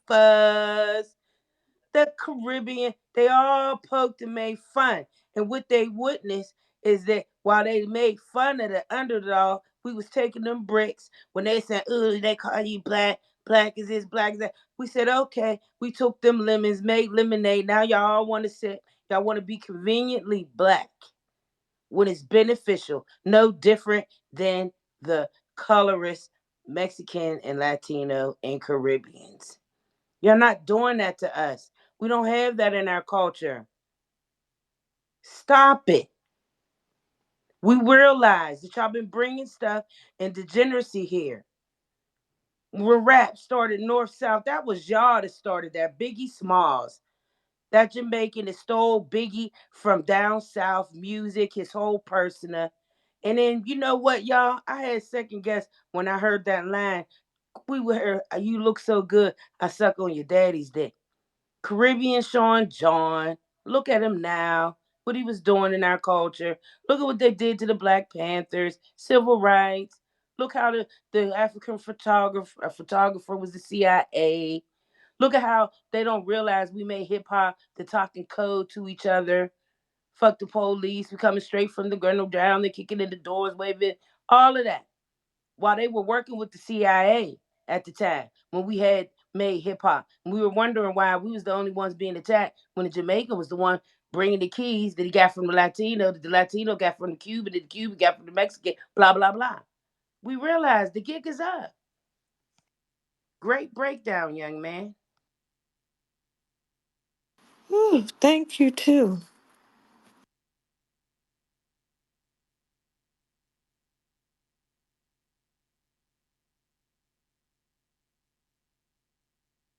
the Caribbean, they all poked and made fun. And what they witnessed is that while they made fun of the underdog, we was taking them bricks when they said, "Oh, they call you black. Black is this, black is that." We said, "Okay." We took them lemons, made lemonade. Now y'all want to sit. Y'all want to be conveniently black when it's beneficial. No different than the colorist Mexican and Latino and Caribbeans. You're not doing that to us. We don't have that in our culture. Stop it. We realize that y'all been bringing stuff and degeneracy here. When rap started north south, that was y'all that started that. Biggie Smalls, that Jamaican that stole Biggie from down south music, his whole persona. And then you know what, y'all? I had second guess when I heard that line. We were heard, "You look so good, I suck on your daddy's dick." Caribbean Sean John. Look at him now. What he was doing in our culture. Look at what they did to the Black Panthers, civil rights. Look how the African photographer was the CIA. Look at how they don't realize we made hip hop the talking code to each other. Fuck the police. We coming straight from the ground down. They kicking in the doors, waving. All of that while they were working with the CIA at the time when we had made hip hop. We were wondering why we was the only ones being attacked when the Jamaican was the one bringing the keys that he got from the Latino, that the Latino got from the Cuban, that the Cuban got from the Mexican, blah, blah, blah. We realized the gig is up. Great breakdown, young man. Thank you too.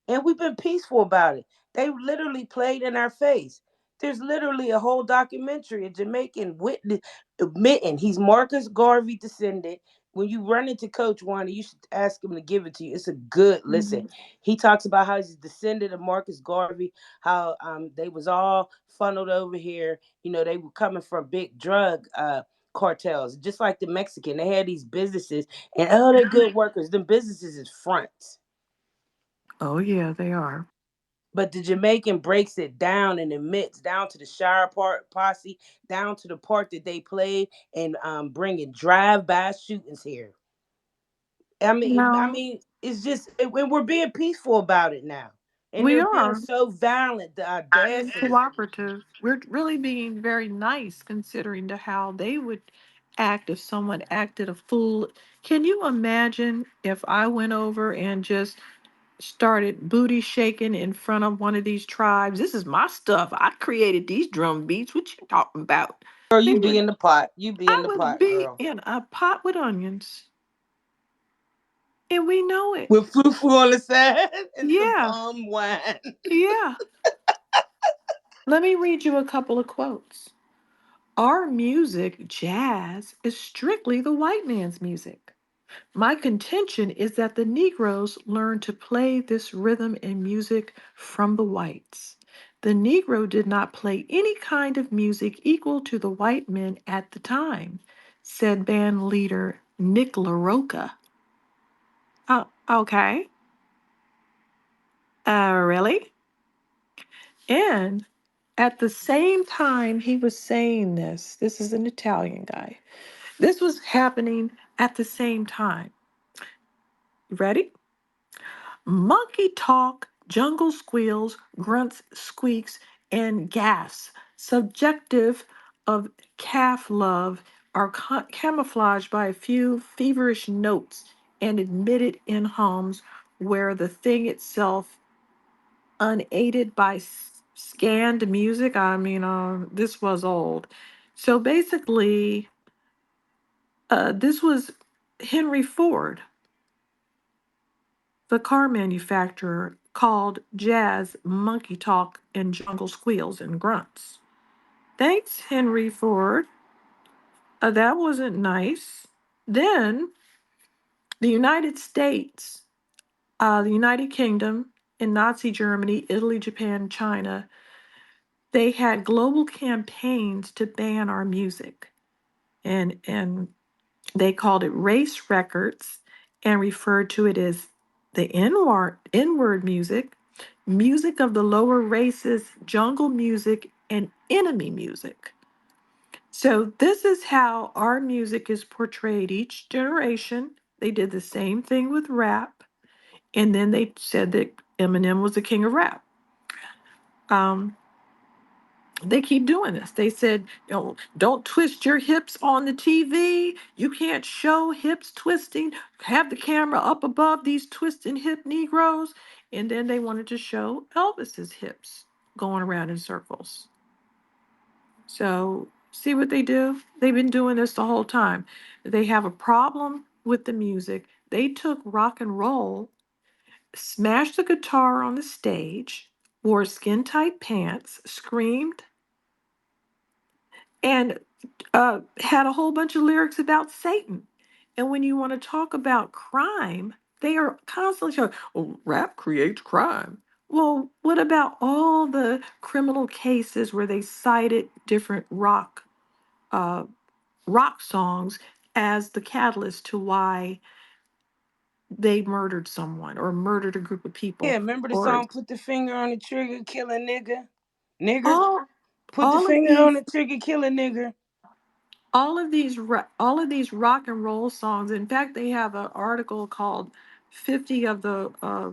And we've been peaceful about it. They literally played in our face. There's literally a whole documentary, a Jamaican witness admitting he's Marcus Garvey descendant. When you run into Coach Wanda, you should ask him to give it to you. It's a good listen. Mhm. He talks about how he's a descendant of Marcus Garvey, how they was all funneled over here. You know, they were coming from big drug cartels, just like the Mexican. They had these businesses, and oh, they're good workers. Them businesses is fronts. Oh yeah, they are. But the Jamaican breaks it down and admits down to the Shire part posse, down to the part that they played, and bringing drive-by shootings here. No, It's just we're being peaceful about it now, and we they're being are. so violent. The Being audacity. cooperative. We're really being very nice considering to how they would act if someone acted a fool. Can you imagine if I went over and just started booty shaking in front of one of these tribes? This is my stuff. I created these drum beats. What you talking about? Girl, They you be would. in the pot. You be in I the would pot, be girl. in a pot with onions. And we know it. With foo-foo on the side and some Yeah. palm wine. Yeah. Let me read you a couple of quotes. Our music, jazz, is strictly the white man's music. My contention is that the Negroes learned to play this rhythm and music from the whites. The Negro did not play any kind of music equal to the white men at the time, said band leader Nick LaRocca. Oh, okay. Really? And at the same time he was saying this is an Italian guy. This was happening at the same time. Ready? Monkey talk, jungle squeals, grunts, squeaks, and gasps, subjective of calf love, are camouflaged by a few feverish notes and admitted in homes where the thing itself, unaided by scanned music, this was old. So basically, this was Henry Ford, the car manufacturer, called jazz monkey talk and jungle squeals and grunts. Thanks, Henry Ford. That wasn't nice. Then the United States, the United Kingdom, and Nazi Germany, Italy, Japan, China, they had global campaigns to ban our music. And they called it race records and referred to it as the N-word music, music of the lower races, jungle music, and enemy music. So this is how our music is portrayed each generation. They did the same thing with rap, and then they said that Eminem was the king of rap. Um, they keep doing this. They said, don't twist your hips on the TV. You can't show hips twisting. Have the camera up above these twisting hip Negroes. And then they wanted to show Elvis's hips going around in circles. So, see what they do? They've been doing this the whole time. They have a problem with the music. They took rock and roll, smashed the guitar on the stage, wore skin tight pants, screamed, and had a whole bunch of lyrics about Satan. And when you want to talk about crime, they are constantly showing, oh, rap creates crime. Well, what about all the criminal cases where they cited different uh, rock songs as the catalyst to why they murdered someone or murdered a group of Yeah, people? remember the Or song "Put the Finger on the Trigger, Kill a Nigger"? Nigger, all put the all of finger on these the trigger, kill a nigger. all of these rock and roll songs. In fact, they have an article called 50 of the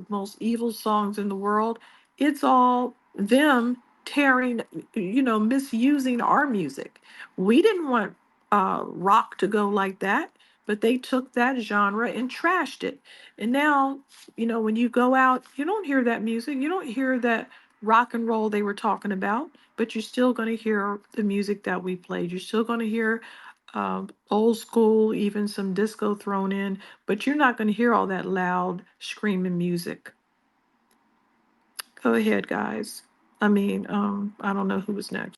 most evil songs in the world. It's all them tearing, misusing our music. We didn't want rock to go like that, but they took that genre and trashed it. And now, when you go out, you don't hear that music. You don't hear that rock and roll they were talking about, but you're still going to hear the music that we played. You're still going to hear old school, even some disco thrown in, but you're not going to hear all that loud screaming music. Go ahead, guys. I don't know who was next.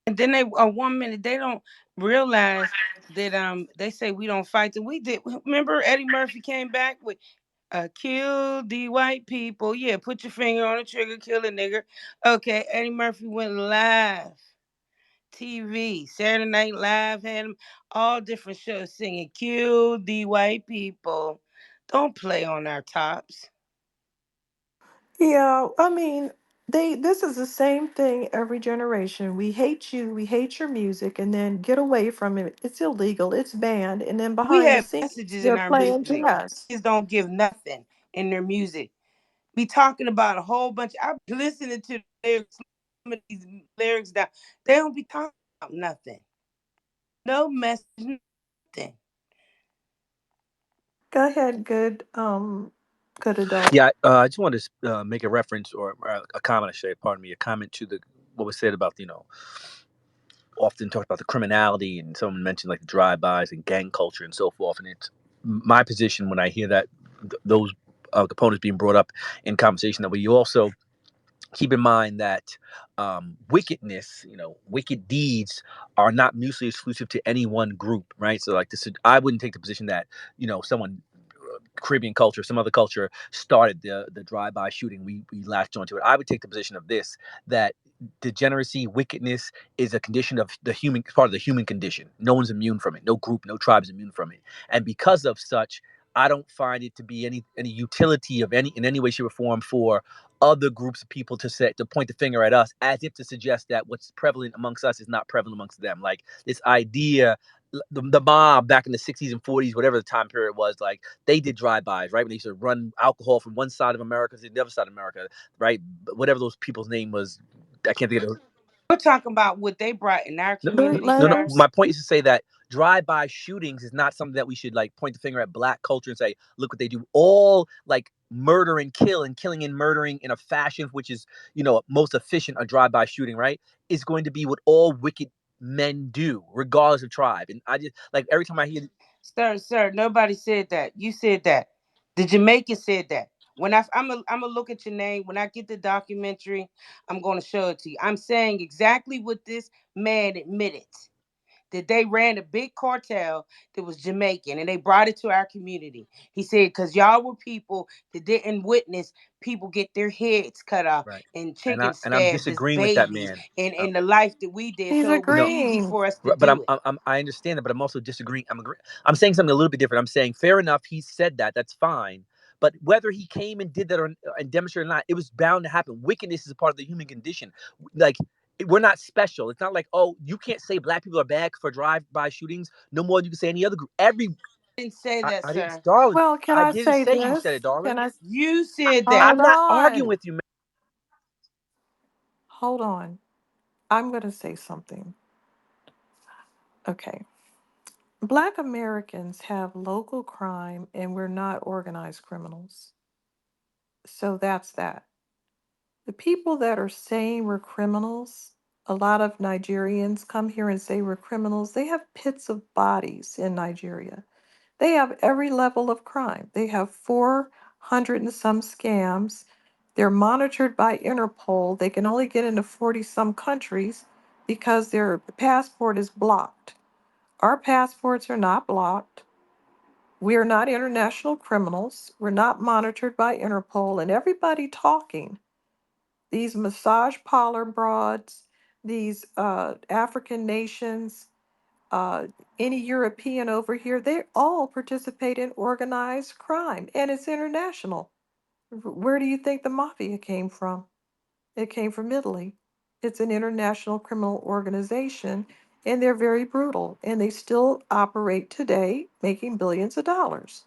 And then they 1 minute they don't realize that they say we don't fight. And we did. Remember Eddie Murphy came back with kill the white people. Yeah, put your finger on the trigger, kill a nigger. Okay, Eddie Murphy went live. TV, Saturday Night Live had them all different shows singing "Kill the White People." Don't play on our tops. Yeah, this is the same thing every generation. We hate you, we hate your music, and then get away from it. It's illegal, it's banned, and then We behind the have scenes messages in they're our playing music. jazz. Kids don't give nothing in their music. Be talking about a whole bunch. I'm listening to some of these lyrics down. They don't be talking about nothing. No message, nothing. Go ahead, good adult. Yeah, I just wanted to make a reference or a comment. I say, pardon me, a comment to the what was said about often talked about the criminality, and someone mentioned like the drive-bys and gang culture and so forth. And it's my position when I hear that those components being brought up in conversation, that we also keep in mind that wickedness, wicked deeds are not mutually exclusive to any one group, right? So like this, I wouldn't take the position that someone, Caribbean culture, some other culture started the drive-by shooting. We latched onto it. I would take the position of this, that degeneracy, wickedness is a condition of the human, part of the human condition. No one's immune from it. No group, no tribe is immune from it. And because of such, I don't find it to be any utility of in any way, shape, or form for other groups of people to point the finger at us, as if to suggest that what's prevalent amongst us is not prevalent amongst them. Like this idea, the mob back in the 60s and 40s, whatever the time period was, like they did drive-bys, right? When they used to run alcohol from one side of America to the other side of America, right? Whatever those people's name was, I can't think of it. We're talking about what they brought in our No, community, no. sir. My Bootleggers. point is to say that drive-by shootings is not something that we should like point the finger at black culture and say, look what they do. All like murder and killing and murdering in a fashion which is, most efficient, a drive-by shooting, right, is going to be what all wicked men do, regardless of tribe. And I just like every time I hear, Sir, nobody said that. You said that. The Jamaican said that. When I'm a look at your name. When I get the documentary, I'm going to show it to you. I'm saying exactly what this man admitted. That they ran a big cartel that was Jamaican and they brought it to our community. He said, because y'all were people that didn't witness people get their heads cut off right, and and chicken I'm stabbed as disagreeing with that babies man. and the life that we did. He's So it was No, easy agreeing. for us to but do it. I understand that, but I'm also disagreeing. I'm saying something a little bit different. I'm saying fair enough. He said that. That's fine. But whether he came and did that and demonstrated or not, it was bound to happen. Wickedness is a part of the human condition. Like we're not special. It's not like, oh, you can't say black people are bad for drive-by shootings no more than you can say any other group. I didn't say that, I didn't, sir. darling. Well, can I I didn't say say you said it, this? Can darling. I? You said that. Hold I'm not arguing on. with you, man. Hold on. I'm going to say something. Okay. Black Americans have local crime and we're not organized criminals. So that's that. The people that are saying we're criminals, a lot of Nigerians come here and say we're criminals. They have pits of bodies in Nigeria. They have every level of crime. They have 400 and some scams. They're monitored by Interpol. They can only get into 40 some countries because their passport is blocked. Our passports are not blocked. We are not international criminals. We're not monitored by Interpol. And everybody talking, these massage parlor broads, these African nations, uh, any European over here, they all participate in organized crime and it's international. Where do you think the mafia came from? It came from Italy. It's an international criminal organization and they're very brutal and they still operate today making billions of dollars.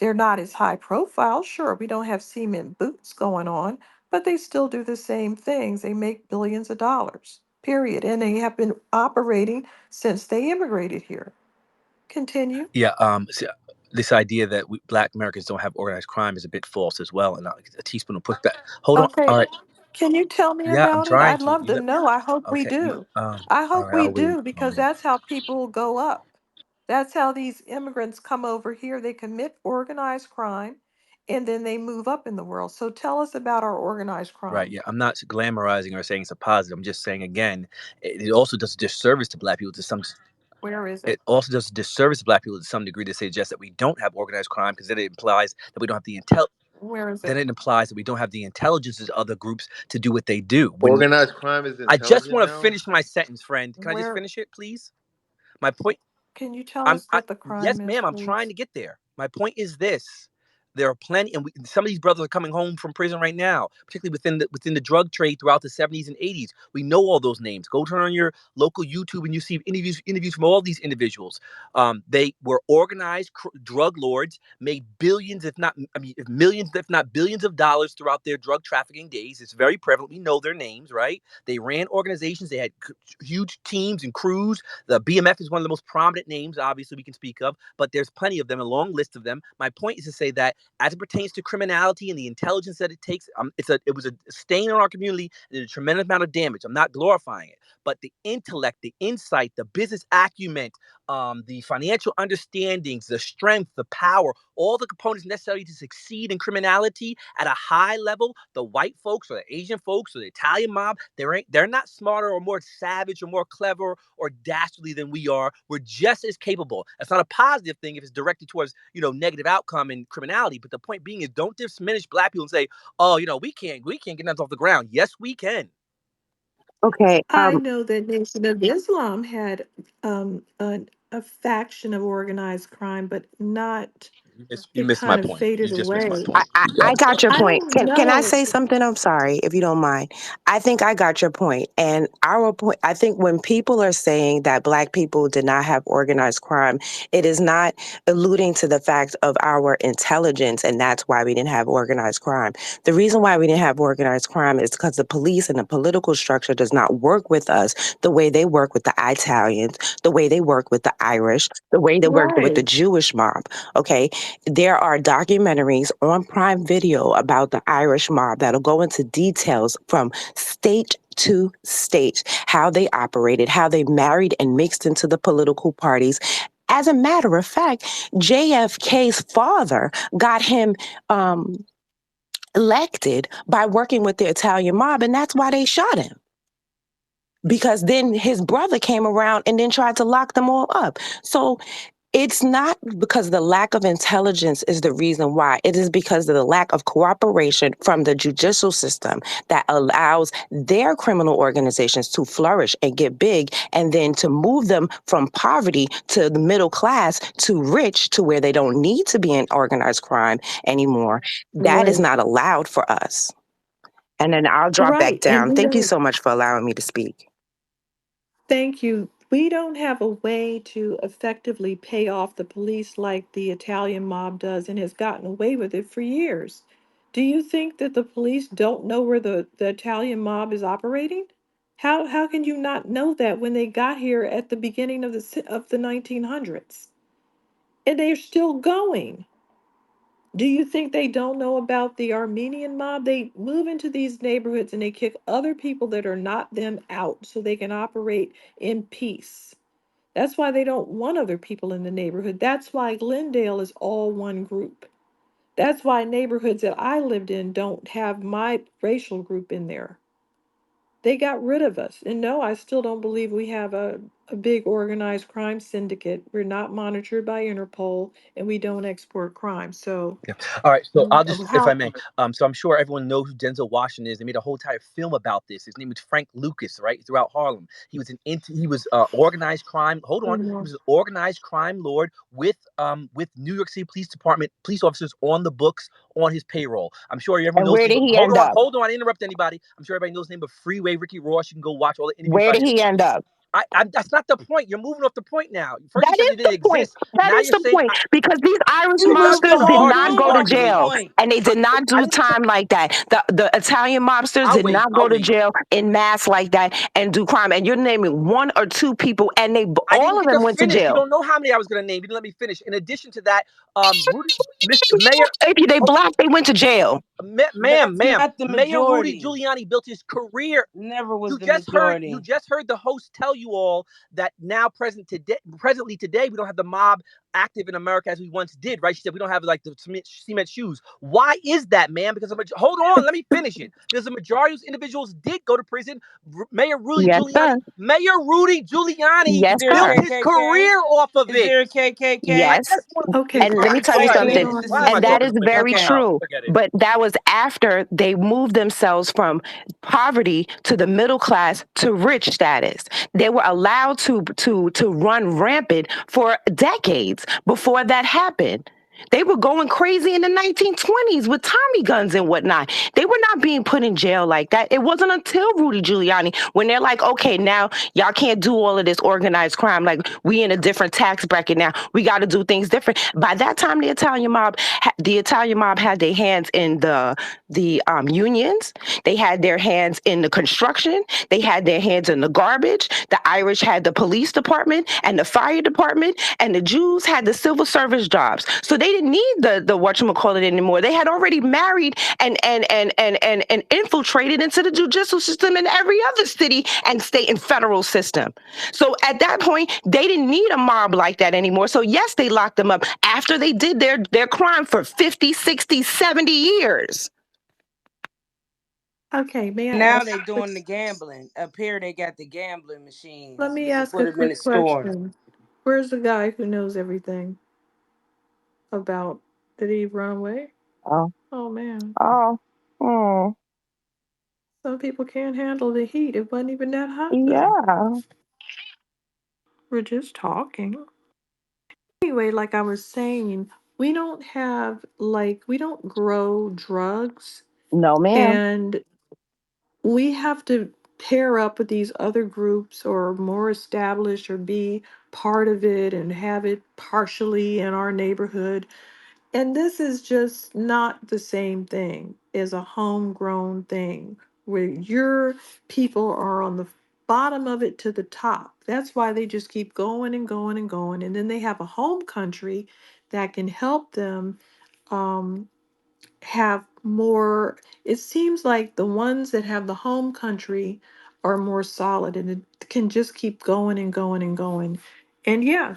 They're not as high profile. Sure, we don't have cement boots going on, but they still do the same things. They make billions of dollars, period. And they have been operating since they immigrated here. Continue. Yeah. This idea that black Americans don't have organized crime is a bit false as well. And a teaspoon of pushback. Hold on. Okay, All right. can you tell me Yeah, I'm about it? trying I'd to. love to know. I hope we Okay. do. All I hope right. we I'll wait. do because that's how people go up. That's how these immigrants come over here. They commit organized crime and then they move up in the world. So tell us about our organized Right. crime. Yeah. I'm not glamorizing or saying it's a positive. I'm just saying again, it also does a disservice to black people to some. Where is it? It also does a disservice to black people to some degree to suggest that we don't have organized crime, because then it implies that we don't have the intel. Where is Then it? it implies that we don't have the intelligence as other groups to do what they do. When Organized crime is I just intelligent want to now. finish my sentence, friend. Can I just Where finish it, please? My point. can you tell us what the Yes, crime is, ma'am. I'm trying please? to get there. My point is this: there are plenty, and some of these brothers are coming home from prison right now, particularly within the drug trade throughout the 70s and 80s. We know all those names. Go turn on your local YouTube and you see interviews from all these individuals. They were organized drug lords, made billions, if not, I mean, millions, if not billions of dollars throughout their drug trafficking days. It's very prevalent. We know their names, right? They ran organizations. They had huge teams and crews. The BMF is one of the most prominent names, obviously, we can speak of, but there's plenty of them, a long list of them. My point is to say that as it pertains to criminality and the intelligence that it takes, it was a stain on our community and a tremendous amount of damage. I'm not glorifying it, but the intellect, the insight, the business acumen the financial understandings, the strength, the power, all the components necessary to succeed in criminality at a high level, the white folks or the Asian folks or the Italian mob, they're not smarter or more savage or more clever or dastardly than we are. We're just as capable. That's not a positive thing if it's directed towards, negative outcome and criminality. But the point being is, don't diminish Black people and say, oh, we can't get nothing off the ground. Yes, we can. Okay. I know that Nation of Islam had a faction of organized crime, but not. You It missed my kind of point. You faded just missed my away. point. I got your I point. don't Can I know. say something? I'm sorry if you don't mind. I think I got your point. And our point, I think when people are saying that Black people did not have organized crime, it is not alluding to the fact of our intelligence, and that's why we didn't have organized crime. The reason why we didn't have organized crime is because the police and the political structure does not work with us the way they work with the Italians, the way they work with the Irish, the way they work with the Right. Jewish mob. Okay. There are documentaries on Prime Video about the Irish mob that'll go into details from state to state, how they operated, how they married and mixed into the political parties. As a matter of fact, JFK's father got him elected by working with the Italian mob, and that's why they shot him. Because then his brother came around and then tried to lock them all up. So it's not because the lack of intelligence is the reason why. It is because of the lack of cooperation from the judicial system that allows their criminal organizations to flourish and get big, and then to move them from poverty to the middle class to rich to where they don't need to be in organized crime anymore. That is Right. not allowed for us. And then I'll drop back Right. And down. Thank you so much for allowing me to speak. thank you. We don't have a way to effectively pay off the police like the Italian mob does and has gotten away with it for years. Do you think that the police don't know where the Italian mob is operating? How can you not know that when they got here at the beginning of the 1900s? And they're still going. Do you think they don't know about the Armenian mob? They move into these neighborhoods and they kick other people that are not them out so they can operate in peace. That's why they don't want other people in the neighborhood. That's why Glendale is all one group. That's why neighborhoods that I lived in don't have my racial group in there. They got rid of us. And no, I still don't believe we have a big organized crime syndicate. We're not monitored by Interpol and we don't export crime. So Yeah. All right. So I'll just, if I how may. So I'm sure everyone knows who Denzel Washington is. They made a whole entire film about this. His name was Frank Lucas, right? Throughout Harlem, he was organized crime. Hold on, he Mhm. was an organized crime lord with New York City Police Department police officers on the books on his payroll. I'm sure everyone And knows. where did he Hold end on, up? hold on. I didn't interrupt anybody. I'm sure everybody knows the name of Freeway Ricky Ross. You can go watch all the interviews Where about did him. he end up? That's not the point. You're moving off the point now. First you That said is it didn't the point. exist. That Now is you're the saying point. Because these Irish you Moving off just the mobsters did whole not arguing, go to room. arguing. jail. Point. And they did not I do didn't say. time like that. The Italian mobsters I'll did wait. not I'll go to wait. jail in mass like that and do crime. And you're naming one or two people, and I all didn't of get to them went to finish. You jail. don't know how many I was going to name. You didn't let me finish. In addition to that, Rudy, Mayor, If they oh, black, they went to jail. ma'am, That's ma'am, not the Mayor Rudy majority. Giuliani built his career. Never was You the just heard. You majority. just heard the host tell you all that presently today, we don't have the mob active in America as we once did. Right? She said we don't have like the cement shoes. Why is that, man? Because hold on, let me finish it. Because the majority of those individuals did go to prison. Yes, sir. Mayor Rudy Giuliani Yes, Is there a built sir. his KKK? career off of Is it. there a KKK? I Yes. just want Okay, And let me tell all you right. hold something. Blackness on. is Why am I And that talking is so much? very okay. true. Forget it. But that was after they moved themselves from poverty to the middle class to rich status. They were allowed to run rampant for decades before that happened. They were going crazy in the 1920s with Tommy guns and whatnot. They were not being put in jail like that. It wasn't until Rudy Giuliani when they're like, okay, now y'all can't do all of this organized crime. Like we in a different tax bracket now. We got to do things different. By that time, the Italian mob had their hands in the unions. They had their hands in the construction. They had their hands in the garbage. The Irish had the police department and the fire department, and the Jews had the civil service jobs. So they didn't need the whatchamacallit anymore. They had already married and infiltrated into the judicial system in every other city and state and federal system. So at that point, they didn't need a mob like that anymore. So yes, they locked them up after they did their crime for 50, 60, 70 years. Okay, may I Now ask they a quick, doing the gambling. Up here they got the gambling let machines. me You can ask put a them in the quick store. question. Where's the guy who knows everything about, did he run away? Oh, Oh man. oh, oh, Some people can't handle the heat. It wasn't even that hot though. yeah. We're just talking. Anyway, like I was saying, we don't have, like, we don't grow drugs, No, ma'am. and we have to pair up with these other groups or more established or be part of it and have it partially in our neighborhood. And this is just not the same thing as a homegrown thing where your people are on the bottom of it to the top. That's why they just keep going and going and going. And then they have a home country that can help them um, have more. It seems like the ones that have the home country are more solid and it can just keep going and going and going. And yeah,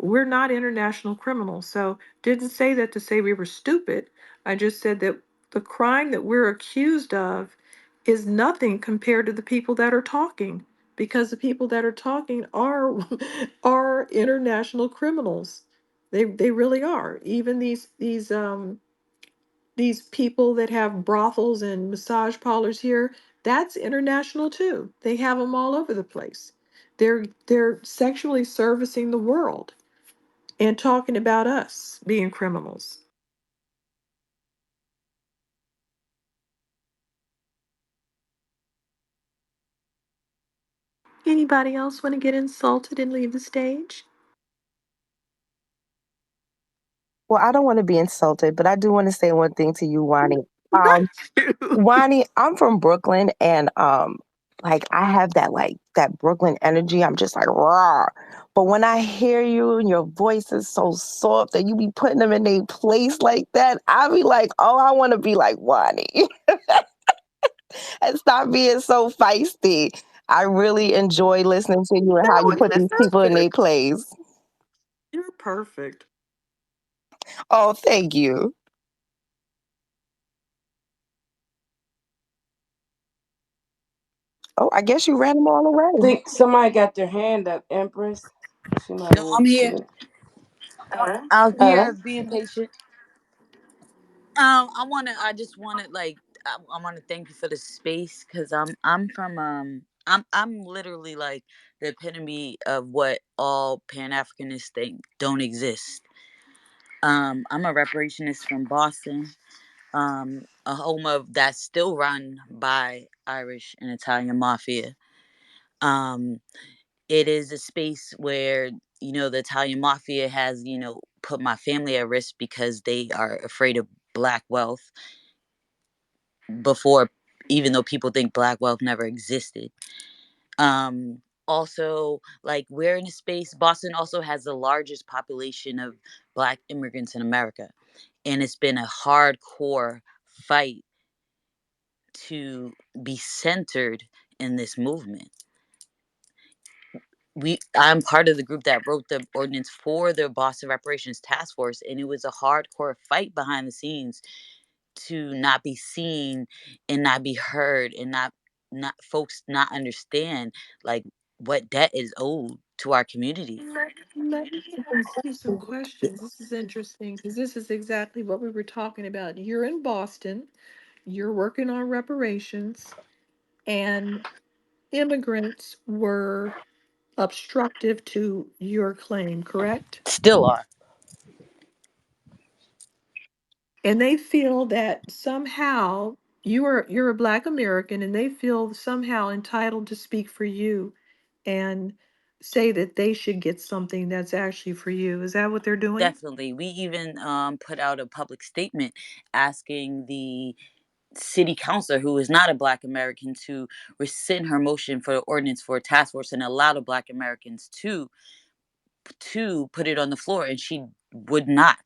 we're not international criminals. So didn't say that to say we were stupid. I just said that the crime that we're accused of is nothing compared to the people that are talking, because the people that are talking are are international criminals. They really are. Even these people that have brothels and massage parlors here, that's international too. They have them all over the place. They're sexually servicing the world and talking about us being criminals. Anybody else want to get insulted and leave the stage? Well, I don't want to be insulted, but I do want to say one thing to you, Wani. Not Um, you. Wani, I'm from Brooklyn, and like I have that Brooklyn energy. I'm just like raw. But when I hear you and your voice is so soft and you be putting them in their place like that, I be like, oh, I want to be like Wani and stop being so feisty. I really enjoy listening to you and how No, you put you're these people in their perfect. place. You're perfect. Oh, thank you. Oh, I guess you ran them all I away. think somebody got their hand up, Empress. She might No, need I'm to here. get it. I'm Uh, here being patient. I just wanted like I want to thank you for the space because I'm from I'm literally like the epitome of what all Pan-Africanists think don't exist. I'm a reparationist from Boston, a home of that's still run by Irish and Italian mafia. Um, it is a space where the Italian mafia has put my family at risk because they are afraid of black wealth before, even though people think black wealth never existed. Also, like, we're in a space. Boston also has the largest population of black immigrants in America, and it's been a hardcore fight to be centered in this movement. I'm part of the group that wrote the ordinance for the Boston Reparations Task Force, and it was a hardcore fight behind the scenes to not be seen and not be heard, and not folks not understand like what debt is owed to our community. Let me ask you some questions. This is interesting because this is exactly what we were talking about. You're in Boston, you're working on reparations, and immigrants were obstructive to your claim, correct? Still are. And they feel that somehow you're a black American and they feel somehow entitled to speak for you and say that they should get something that's actually for you. Is that what they're doing? Definitely. We even put out a public statement asking the city councilor, who is not a black American, to rescind her motion for the ordinance for a task force and allow the black Americans to put it on the floor, and she would not.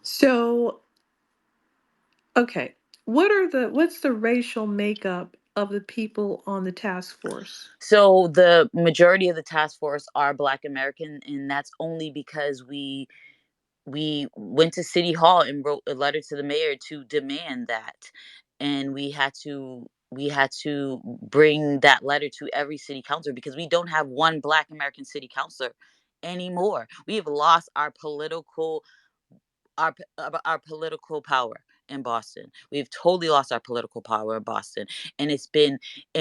So Okay. What's the racial makeup of the people on the task force? So the majority of the task force are Black American, and that's only because we went to City Hall and wrote a letter to the mayor to demand that, and we had to bring that letter to every city councilor because we don't have one Black American city councilor anymore. We have lost our political power in Boston. We've totally lost our political power in Boston, and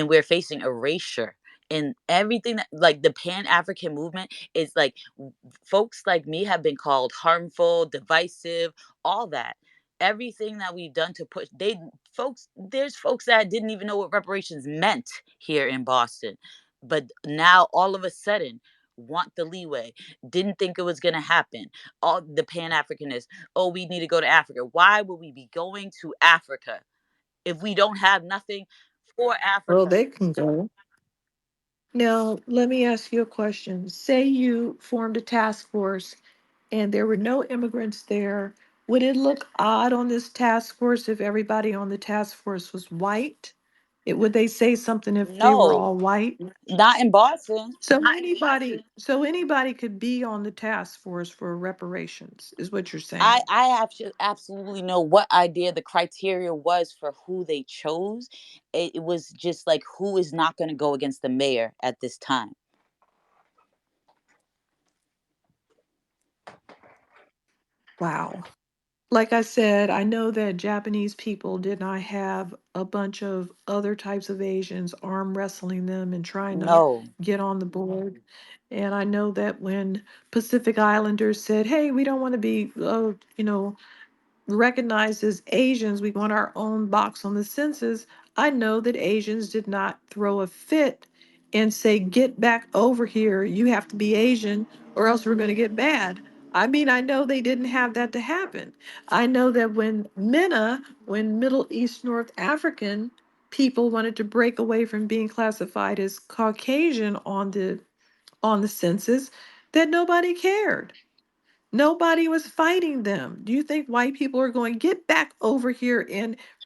we're facing erasure. And everything that, like, the Pan-African movement is like, folks like me have been called harmful, divisive, all that. Everything that we've done to push there's folks that didn't even know what reparations meant here in Boston. But now all of a sudden want the leeway, didn't think it was going to happen. All the Pan-Africanists, oh, we need to go to Africa. Why would we be going to Africa if we don't have nothing for Well, Africa? they can go. Now, let me ask you a question. Say you formed a task force and there were no immigrants there. Would it look odd on this task force if everybody on the task force was white? Would they say something if they were No, all white? not in Boston. So anybody could be on the task force for reparations, is what you're I saying. I have to absolutely know what idea the criteria was for who they chose. It was just like, who is not going to go against the mayor at this time? Wow. Like I said, I know that Japanese people did not have a bunch of other types of Asians arm wrestling them and trying to No, get on the board. And I know that when Pacific Islanders said, hey, we don't want to be, recognized as Asians, we want our own box on the census. I know that Asians did not throw a fit and say, get back over here. You have to be Asian or else we're going to get bad. I mean, I know they didn't have that to happen. I know that when when Middle East North African people wanted to break away from being classified as Caucasian on the census, that nobody cared. Nobody was fighting them. Do you think white people are going, get back over here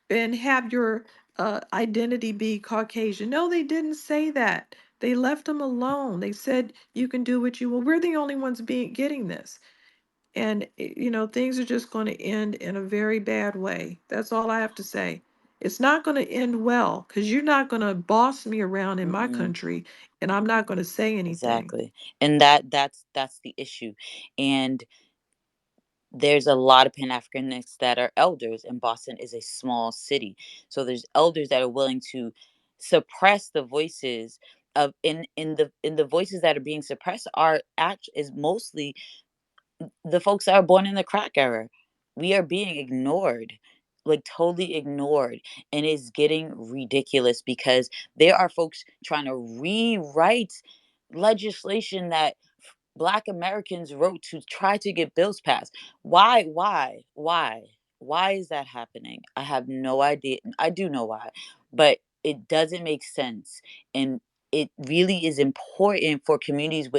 and have your identity be Caucasian? No, they didn't say that. They left them alone. They said you can do what you will. We're the only ones being getting this. And things are just going to end in a very bad way. That's all I have to say. It's not going to end well because you're not going to boss me around in my mm-mm, country and I'm not going to say anything. exactly. And that's the issue. And there's a lot of Pan-Africanists that are elders, and Boston is a small city. So there's elders that are willing to suppress the voices of in the voices that are being suppressed are act is mostly the folks that are born in the crack era. We are being ignored, like totally ignored, and it's getting ridiculous because there are folks trying to rewrite legislation that Black Americans wrote to try to get bills passed. Why is that happening? I have no idea. I do know why, but it doesn't make sense. And it really is important for communities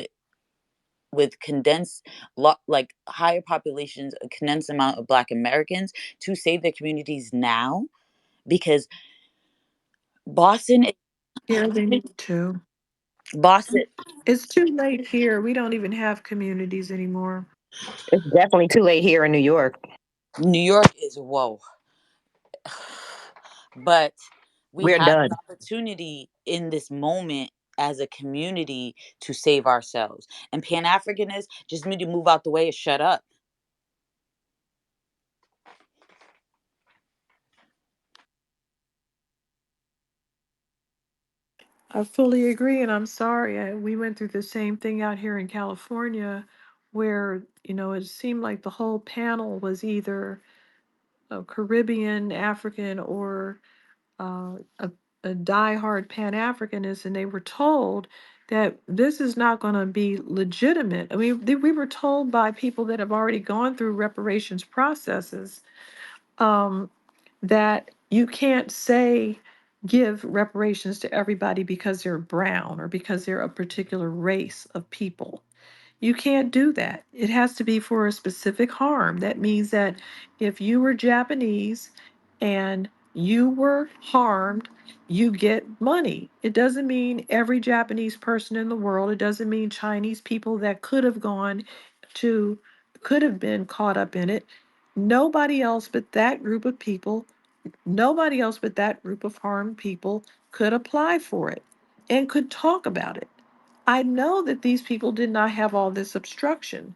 with condensed like higher populations, a condensed amount of Black Americans, to save their communities now, because Boston Yeah, they need to. Boston It's too late here. We don't even have communities anymore. It's definitely too late here in New York. New York is whoa. But we We're have an done. opportunity in this moment as a community to save ourselves. And Pan-Africanists just need to move out the way and shut up. I fully agree, and I'm sorry. We went through the same thing out here in California, where, it seemed like the whole panel was either Caribbean, African, or a diehard Pan-Africanist, and they were told that this is not going to be legitimate. I mean, we were told by people that have already gone through reparations processes um, that you can't say give reparations to everybody because they're brown or because they're a particular race of people. You can't do that. It has to be for a specific harm. That means that if you were Japanese and you were harmed, you get money. It doesn't mean every Japanese person in the world, it doesn't mean Chinese people that to, could have been caught up in it. Nobody else but that group of people, nobody else but that group of harmed people could apply for it and could talk about it. I know that these people did not have all this obstruction.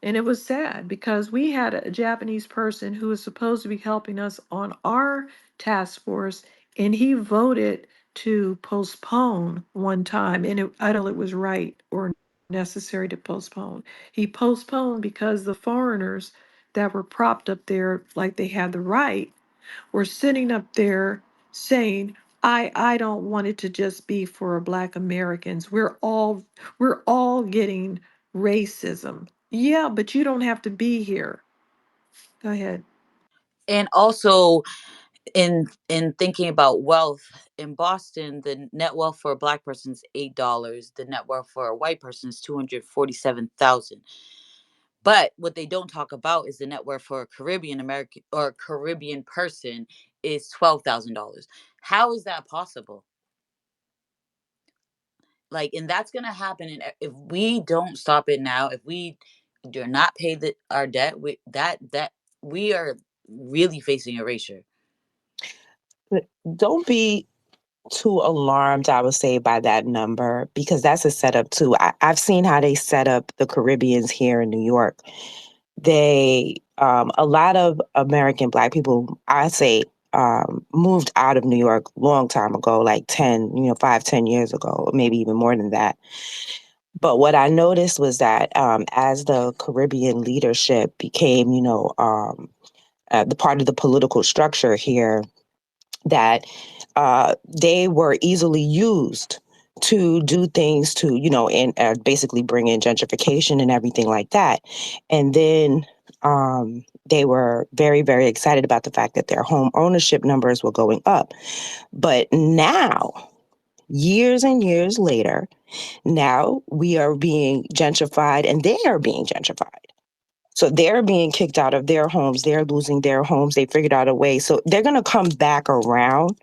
And it was sad because we had a Japanese person who was supposed to be helping us on our task force, and he voted to postpone one time. And I don't know if it was right or necessary to postpone. He postponed because the foreigners that were propped up there, like they had the right, were sitting up there saying, I don't want it to just be for Black Americans. We're all getting racism. Yeah, but you don't have to be here. Go ahead. And also, in thinking about wealth, in Boston, the net wealth for a Black person is $8. The net wealth for a white person is 247,000. But what they don't talk about is the net worth for a Caribbean American or Caribbean person is $12,000. How is that possible? Like, and that's gonna happen, and if we don't stop it now, if we do not pay our debt, we are really facing erasure. But don't be too alarmed, I would say, by that number, because that's a setup too. I've seen how they set up the Caribbeans here in New York. A lot of American Black people, I say, moved out of New York long time ago, like 10, 5, 10 years ago, maybe even more than that. But what I noticed was that as the Caribbean leadership became, the part of the political structure here, that they were easily used to do things to, and basically bring in gentrification and everything like that. And then they were very, very excited about the fact that their home ownership numbers were going up. But now, years and years later, now we are being gentrified and they are being gentrified. So they're being kicked out of their homes. They're losing their homes. They figured out a way. So they're going to come back around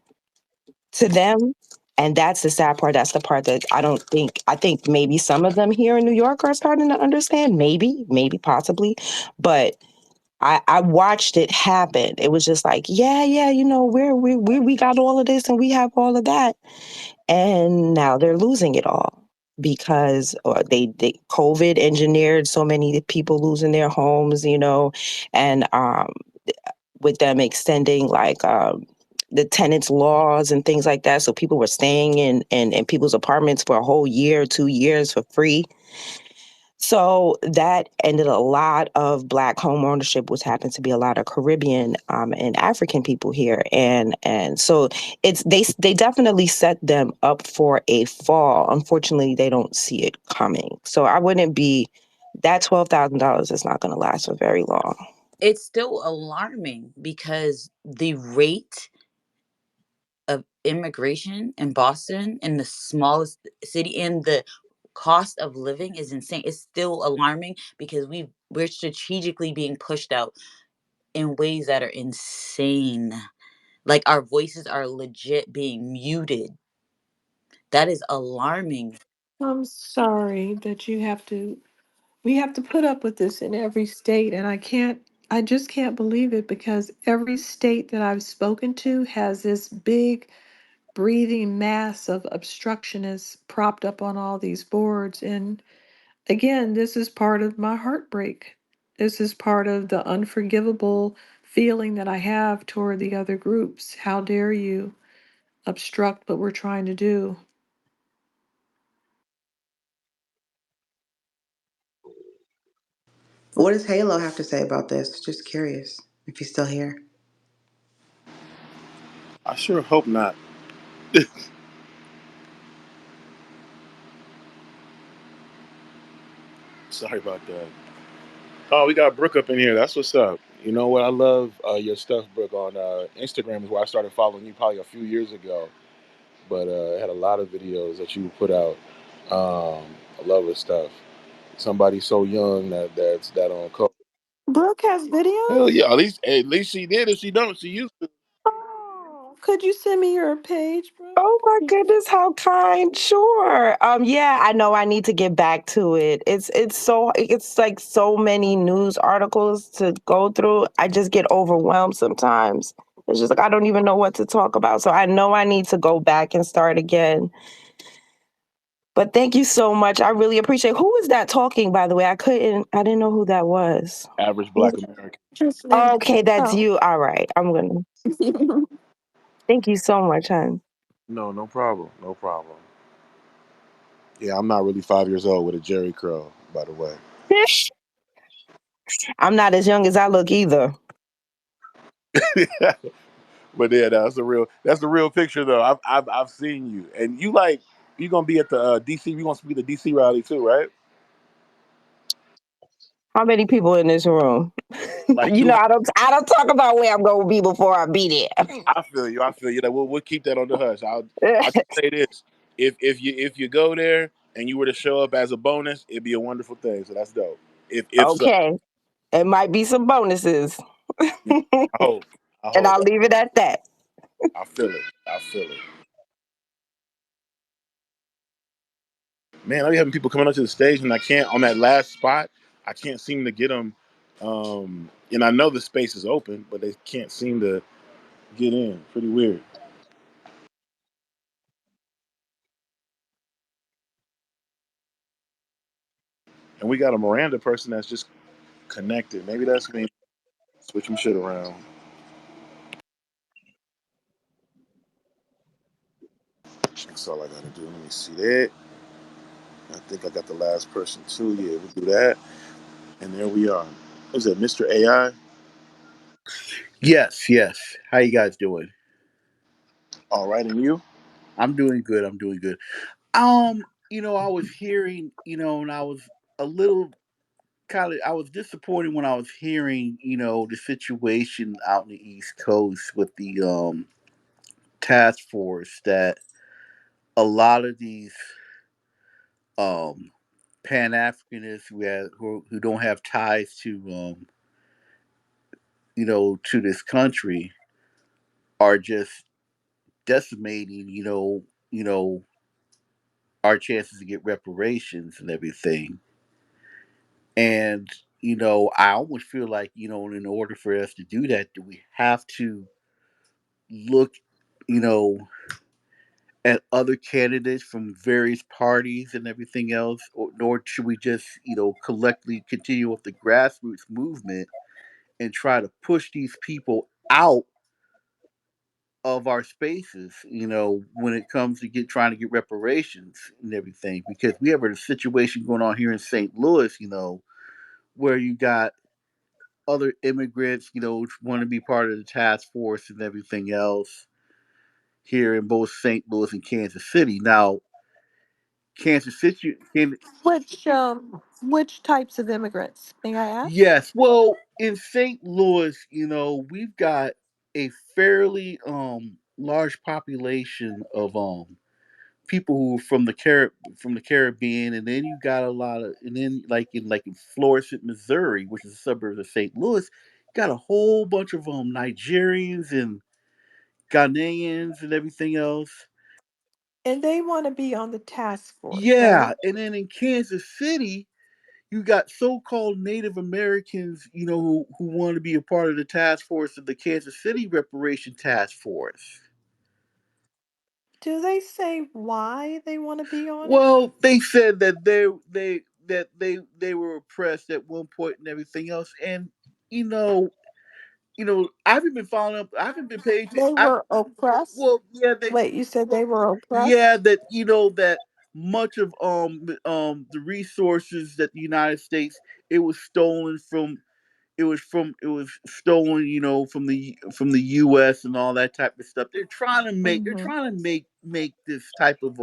to them. And that's the sad part. That's the part that I think maybe some of them here in New York are starting to understand. Maybe, possibly. But I watched it happen. It was just like, yeah, we got all of this and we have all of that. And now they're losing it all because they COVID engineered so many people losing their homes, and with them extending the tenants laws and things like that. So people were staying in people's apartments for a whole year, 2 years for free. So that ended a lot of Black home ownership, which happens to be a lot of Caribbean and African people here, and so they definitely set them up for a fall. Unfortunately, they don't see it coming. So I wouldn't be that $12,000 is not going to last for very long. It's still alarming because the rate of immigration in Boston, in the smallest city, and the cost of living is insane. It's still alarming because we're strategically being pushed out in ways that are insane. Like, our voices are legit being muted. That is alarming. I'm sorry that we have to put up with this in every state. And I just can't believe it because every state that I've spoken to has this big breathing mass of obstructionists propped up on all these boards. And again, this is part of my heartbreak. This is part of the unforgivable feeling that I have toward the other groups. How dare you obstruct what we're trying to do? What does Halo have to say about this? Just curious if he's still here. I sure hope not. Sorry about that. Oh, we got Brooke up in here. That's what's up. You know what? I love your stuff, Brooke. On Instagram is where I started following you probably a few years ago. But I had a lot of videos that you put out. I love this stuff. Somebody so young that's that on coke. Brooke has Hell videos? yeah! At least she did. If she don't, she used to. Could you send me your page, bro? Oh my goodness, how kind. Sure. Yeah, I know I need to get back to it. It's like so many news articles to go through. I just get overwhelmed sometimes. It's just like I don't even know what to talk about. So I know I need to go back and start again. But thank you so much. I really appreciate. Who was that talking, by the way? I didn't know who that was. Average Black American. Just me. Okay, that's Oh. you. All right. I'm gonna thank you so much, hon. No, no problem. No problem. Yeah, I'm not really 5 years old with a Jerry curl, by the way. I'm not as young as I look either. But yeah, that's the real picture though. I've seen you, and you gonna be at the DC. You gonna be the DC rally too, right? How many people in this room? Like You know, 200. I don't talk about where I'm gonna be before I be I feel you. I feel you. Like, we'll keep that on the hush. there. I'll just say this: if you go there and you were to show up as a bonus, it'd be a wonderful thing. So that's dope. If so, Okay. It might be some bonuses. yeah, I hope. I And hope. I'll leave it at that. I feel it. I feel it. Man, I be having people coming up to the stage, and I can't on that last spot. I can't seem to get them. And I know the space is open, but they can't seem to get in. Pretty weird. And we got a Miranda person that's just connected. Maybe that's me. Switch some shit around. That's all I gotta do. Let me see that. I think I got the last person too. Yeah, we'll do that. And there we are. What is that, Mr. AI? Yes, yes. How you guys doing? All right, and you? I'm doing good. I'm doing good. I was hearing, and I was a little I was disappointed when I was hearing, the situation out in the East Coast with the task force that a lot of these um Pan-Africanists who don't have ties to to this country are just decimating, our chances to get reparations and everything. And, I almost feel like, in order for us to do that, do we have to look, you know, at other candidates from various parties and everything else, or should we just, collectively continue with the grassroots movement and try to push these people out of our spaces, when it comes to trying to get reparations and everything? Because we have a situation going on here in St. Louis, where you got other immigrants, want to be part of the task force and everything else here in both St. Louis and Kansas City. Now, Kansas City, Which types of immigrants, may I ask? yes. Well, in St. Louis, we've got a fairly large population of people who are from the Caribbean, and then you got a lot of, and then like in Florissant, Missouri, which is a suburb of St. Louis, got a whole bunch of Nigerians and Ghanaians and everything else. And they want to be on the task force, Yeah, right? and then in Kansas City, you got so-called Native Americans, who want to be a part of the task force of the Kansas City Reparation Task Force. Do they say why they want to be on it? Well, they said that they were oppressed at one point and everything else, and you know, I haven't been following up. I haven't been paying. They were oppressed? Well, yeah, Wait, you said they were oppressed? yeah, that that much of the resources that the United States, it was stolen from. It was stolen, from the U.S. and all that type of stuff. They're Mm-hmm. trying to make this type of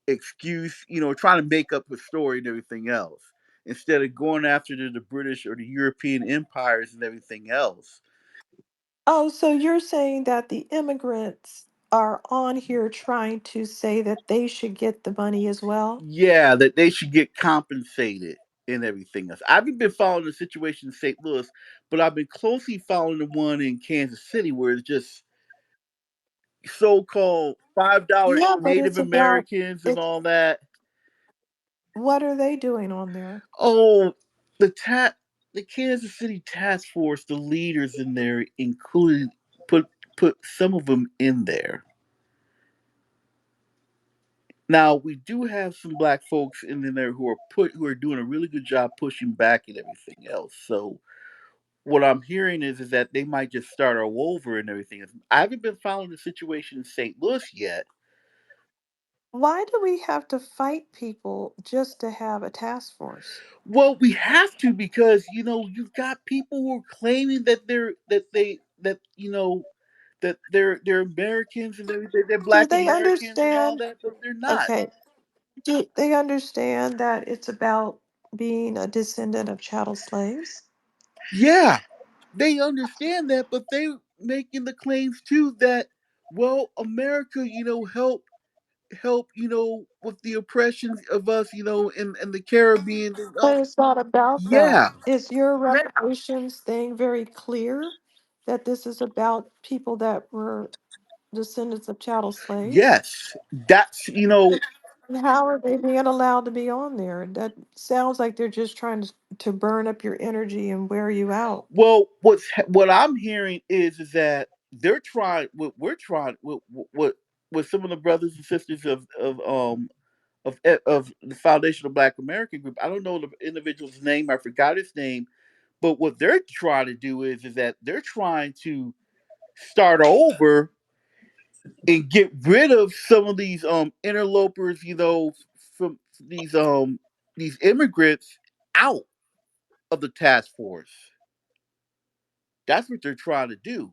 excuse, trying to make up a story and everything else, instead of going after the British or the European empires and everything else. Oh, so you're saying that the immigrants are on here trying to say that they should get the money as well? Yeah, that they should get compensated and everything else. I haven't been following the situation in St. Louis, but I've been closely following the one in Kansas City, where it's just so-called $5 Yeah, but Native it's about Americans and it's all that. what are they doing on there? Oh, the Kansas City task force, the leaders in there included put some of them in there. Now we do have some black folks in there who are doing a really good job pushing back and everything else. So what I'm hearing is that they might just start all over and everything. I haven't been following the situation in St. Louis yet. Why do we have to fight people just to have a task force? Well, we have to because you've got people who are claiming that they're Americans and they're Do Black they Americans and all understand? that, but they're not. Okay. Do they understand that it's about being a descendant of chattel slaves? Yeah, they understand that, but they making the claims too that America, help, with the oppression of us, in the Caribbean. And But it's not about that. yeah, Is your reparations thing very clear that this is about people that were descendants of chattel slaves? yes, that's And how are they being allowed to be on there? That sounds like they're just trying to burn up your energy and wear you out. well, what I'm hearing is that they're trying. What we're trying. What some of the brothers and sisters of the Foundation of Black American Group. I don't know the individual's name. I forgot his name. But what they're trying to do is that they're trying to start over and get rid of some of these interlopers, from these immigrants out of the task force. That's what they're trying to do.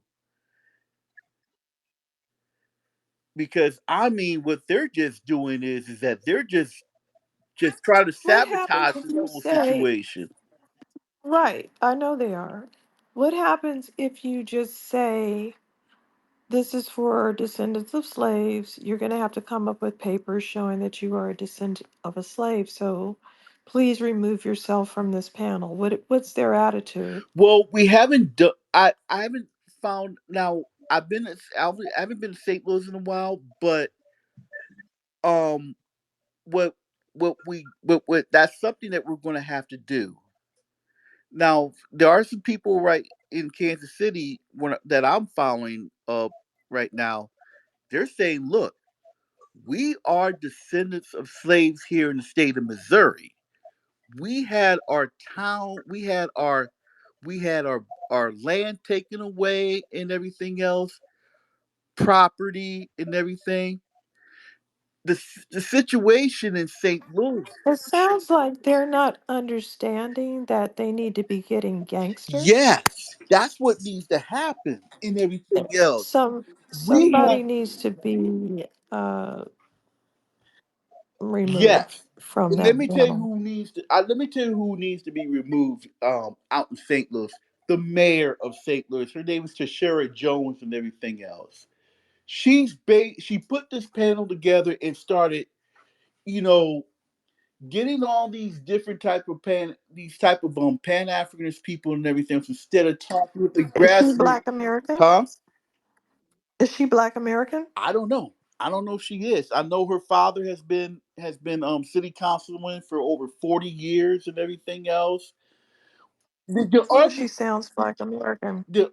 Because I mean, what they're just doing is that they're just trying to What happens sabotage if this you whole say, situation. right, I know they are. What happens if you just say, this is for descendants of slaves? You're going to have to come up with papers showing that you are a descendant of a slave. So please remove yourself from this panel. What's their attitude? Well, we haven't done. I haven't found now. I haven't been to St. Louis in a while, but um, what that's something that we're going to have to do. Now, there are some people right in Kansas City that I'm following right now. They're saying, look, we are descendants of slaves here in the state of Missouri. We had our town, we had our land taken away and everything else, property and everything. The situation in St. Louis. It sounds like they're not understanding that they need to be getting gangsters. Yes, that's what needs to happen and everything else. We have Somebody needs to be removed yes. from And let that me tell you panel. who needs to. Let me tell you who needs to be removed. Out in St. Louis, the mayor of St. Louis. Her name is Tashara Jones and everything else. She put this panel together and started, you know, getting all these different type of pan Africanist people and everything else instead of talking with the Is she grassroots. Black American? Huh? Is she Black American? I don't know. I don't know if she is. I know her father has been city councilman for over 40 years and everything else. The Yeah, she argument sounds Black American. the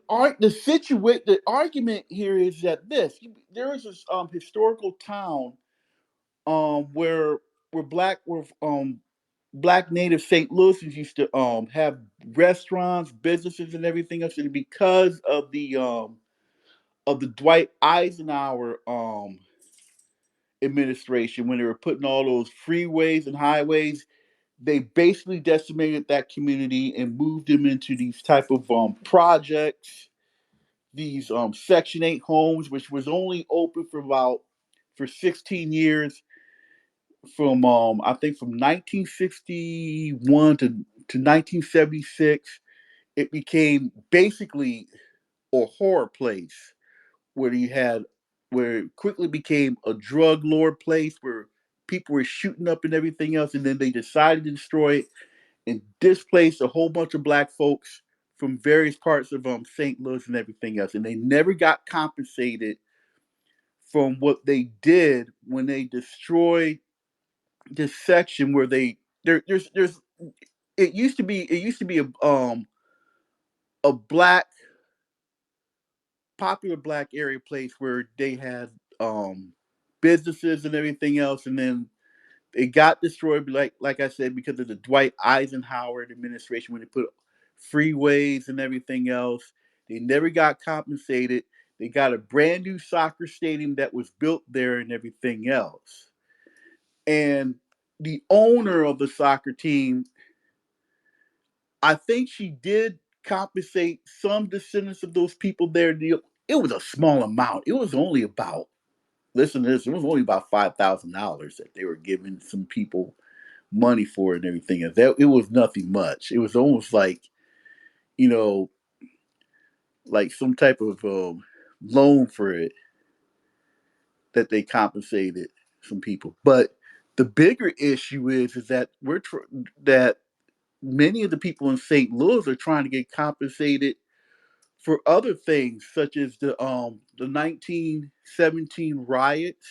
argument here is that there is this historical town where black native St. Louisans used to have restaurants, businesses and everything else, and because of the Dwight Eisenhower administration, when they were putting all those freeways and highways, they basically decimated that community and moved them into these type of projects, these Section 8 homes, which was only open for 16 years, from I think from 1961 to 1976. It became basically a horror place where you had where it quickly became a drug lord place where people were shooting up and everything else, and then they decided to destroy it and displace a whole bunch of black folks from various parts of St. Louis and everything else, and they never got compensated from what they did when they destroyed this section where there's it used to be a black popular black area place where they had businesses and everything else, and then it got destroyed, like I said, because of the Dwight Eisenhower administration when they put freeways and everything else. They never got compensated. They got a brand new soccer stadium that was built there and everything else. And the owner of the soccer team, I think she did compensate some descendants of those people there. It was a small amount. It was only about, listen to this, it was only about $5,000 that they were giving some people money for it and everything. And that it was nothing much. It was almost like, you know, like some type of loan for it that they compensated some people. But the bigger issue is that that many of the people in St. Louis are trying to get compensated for other things, such as the 1917 riots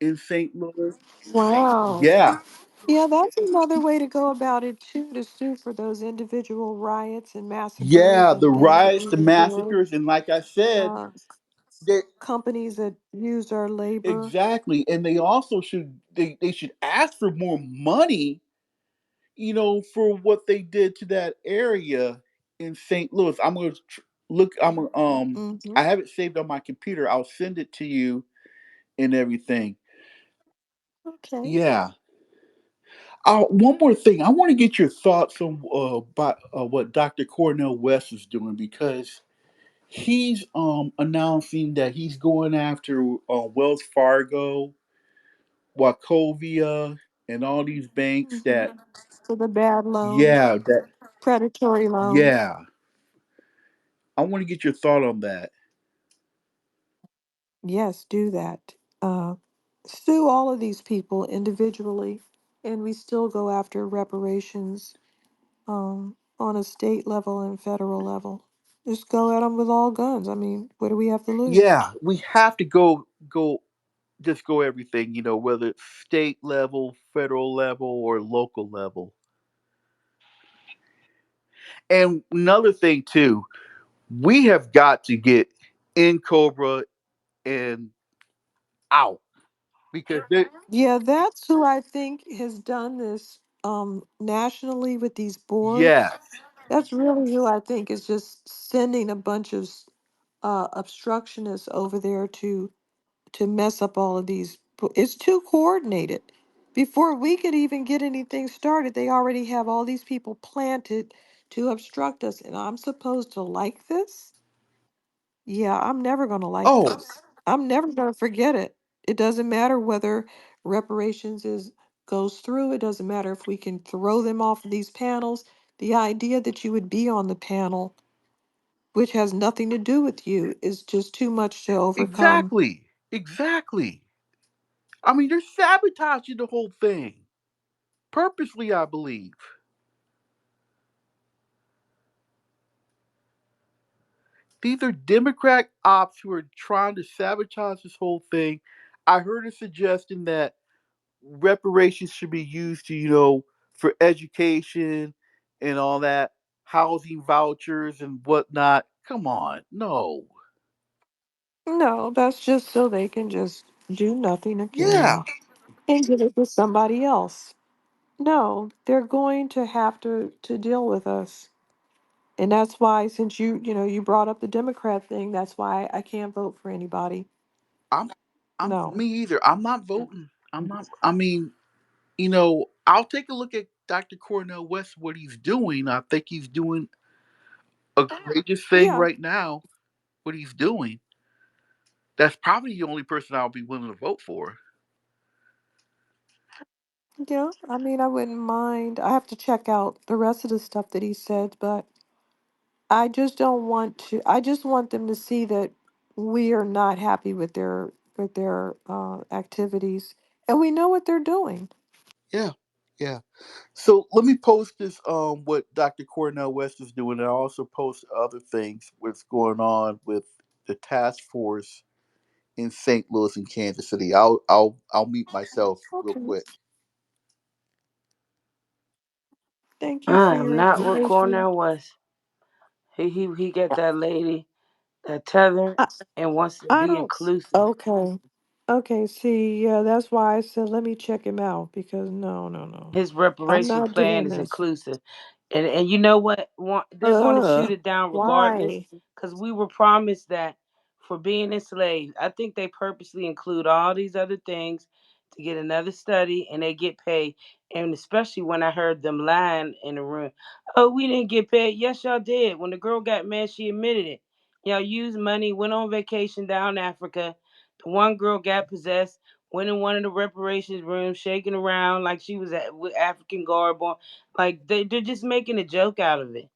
in St. Louis. Wow. Yeah, Yeah, that's another way to go about it too, to sue for those individual riots and massacres yeah, the of dead riots, the individuals, massacres, and like I said, uh, that companies that use our labor. exactly, and they also they should ask for more money, for what they did to that area in St. Louis. I'm gonna look. Hmm. I have it saved on my computer. I'll send it to you and everything. Okay. Yeah. One more thing. I want to get your thoughts on about what Dr. Cornell West is doing, because he's announcing that he's going after Wells Fargo, Wachovia, and all these banks Hmm. that, So the bad loans, yeah, predatory loans. yeah. I want to get your thought on that. Yes, do that. Sue all of these people individually, and we still go after reparations on a state level and federal level. Just go at them with all guns. I mean, what do we have to lose? Yeah, we have to just go everything, whether it's state level, federal level, or local level. And another thing too, we have got to get in Cobra and out, because Yeah, that's who I think has done this nationally with these yeah. boards. That's really who I think is just sending a bunch of obstructionists over there to mess up all of these. It's too coordinated. Before we could even get anything started, they already have all these people planted to obstruct us. And I'm supposed to like this? Yeah, I'm never going to like Oh, this. I'm never going to forget it. It doesn't matter whether reparations is goes through. It doesn't matter if we can throw them off of these panels. The idea that you would be on the panel, which has nothing to do with you, is just too much to overcome. exactly. Exactly. I mean, they're sabotaging the whole thing purposely, I believe. These are Democrat ops who are trying to sabotage this whole thing. I heard a suggestion that reparations should be used to, for education and all that, housing vouchers and whatnot. Come on, no. No, that's just so they can just do nothing Yeah. again and give it to somebody else. No, they're going to have to deal with us. And that's why, since you brought up the Democrat thing, that's why I can't vote for anybody. I'm I'm No. me either. I'm not voting. I'm not. I mean, I'll take a look at Dr. Cornell West, what he's doing. I think he's doing a courageous thing Yeah, right now. What he's doing. That's probably the only person I'll be willing to vote for. yeah. I mean, I wouldn't mind. I have to check out the rest of the stuff that he said, but I just don't want to. I just want them to see that we are not happy with their activities, and we know what they're doing. Yeah, yeah. So let me post this what Dr. Cornell West is doing, and I also post other things what's going on with the task force in St. Louis and Kansas City. I'll meet myself real Okay. quick. Thank you I for am your not what information. Cornell was. He got that lady, that tether, I, and wants to I be don't. inclusive. Okay. Okay. See, yeah, that's why I said let me check him out because no, no, no, His I'm reparation not plan doing is this. inclusive, and you know what? They're going to shoot it down regardless, Why? because we were promised that for being enslaved. I think they purposely include all these other things to get another study, and they get paid. And especially when I heard them lying in the room, oh, we didn't get paid. Yes, y'all did. When the girl got mad, she admitted it. Y'all used money, went on vacation down Africa. The one girl got possessed, went in one of the reparations rooms, shaking around like she was with African garb on. Like they're just making a joke out of it.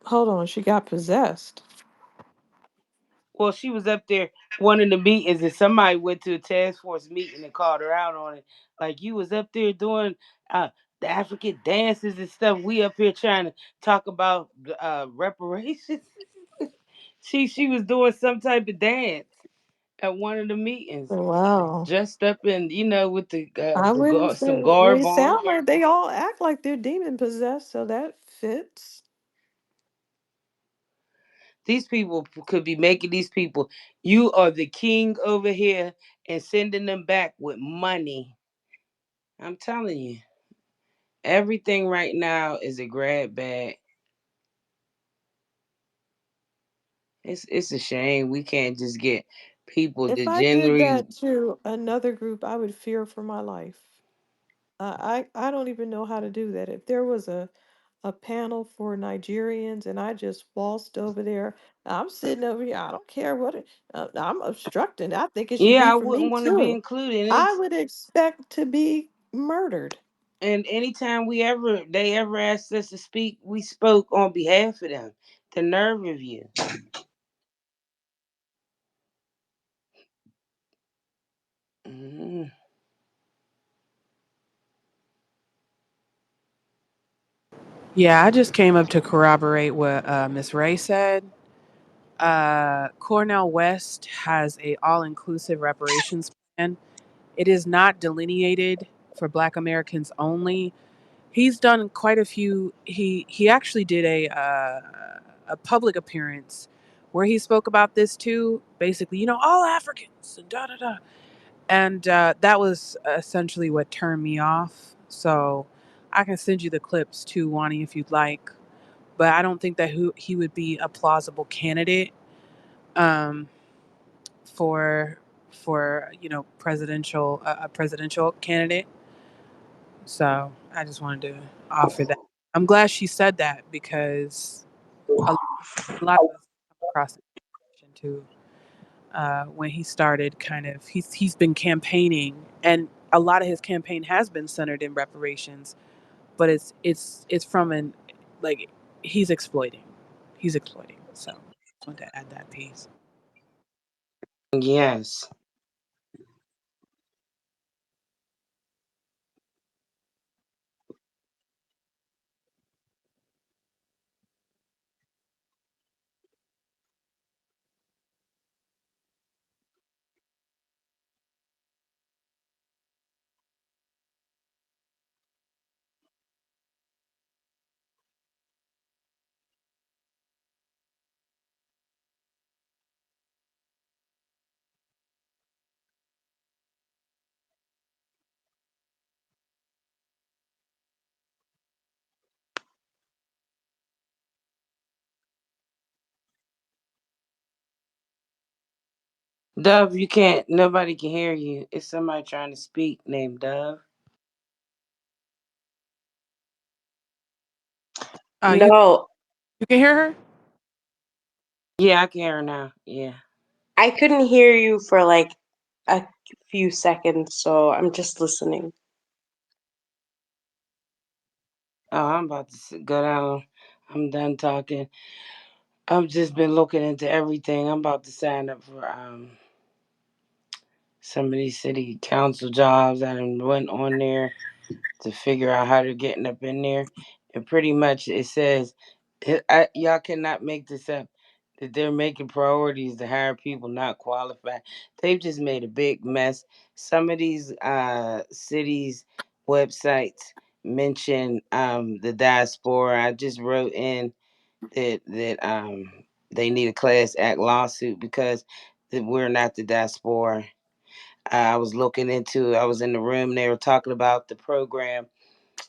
Hold on, she got possessed. Well, she was up there one of the meetings, and somebody went to a task force meeting and called her out on it. Like, you was up there doing the African dances and stuff. We up here trying to talk about reparations. She was doing some type of dance at one of the meetings, Wow. dressed up in, with I wouldn't some say they garb on. sound like they all act like they're demon possessed, so that fits. These people could be making these people, you are the king over here, and sending them back with money. I'm telling you, everything right now is a grab bag. It's a shame we can't just get people If to I did generally. that to another group, I would fear for my life. I don't even know how to do that. If there was a panel for Nigerians and I just waltzed over there, I'm sitting over here. I don't care what I'm obstructing. I think it should Yeah, be I for me wouldn't want to be too. included. I would expect to be murdered. And anytime they ever asked us to speak, we spoke on behalf of them. The nerve of you. Mm. Yeah, I just came up to corroborate what Miss Ray said. Cornell West has a all-inclusive reparations plan. It is not delineated for Black Americans only. He's done quite a few. He actually did a public appearance where he spoke about this too. Basically, all Africans and da da da. And that was essentially what turned me off. So I can send you the clips too, Wani, if you'd like. But I don't think that he would be a plausible candidate um, for presidential a presidential candidate. So I just wanted to offer that. I'm glad she said that because a lot of us come across the situation too. When he started, kind of, he's been campaigning, and a lot of his campaign has been centered in reparations, but it's from an like he's exploiting, So I want to add that piece. Yes. Dove, you can't. Nobody can hear you. It's somebody trying to speak named Dove. You No, you can hear her. Yeah, I can hear her now. Yeah. I couldn't hear you for like a few seconds, so I'm just listening. Oh, I'm about to go down. I'm done talking. I've just been looking into everything. I'm about to sign up for some of these city council jobs. I done went on there to figure out how they're getting up in there, and pretty much it says, y'all cannot make this up. that they're making priorities to hire people not qualified. They've just made a big mess. Some of these cities websites mention the diaspora. I just wrote in that they need a class act lawsuit because we're not the diaspora. I was looking into I was in the room, they were talking about the program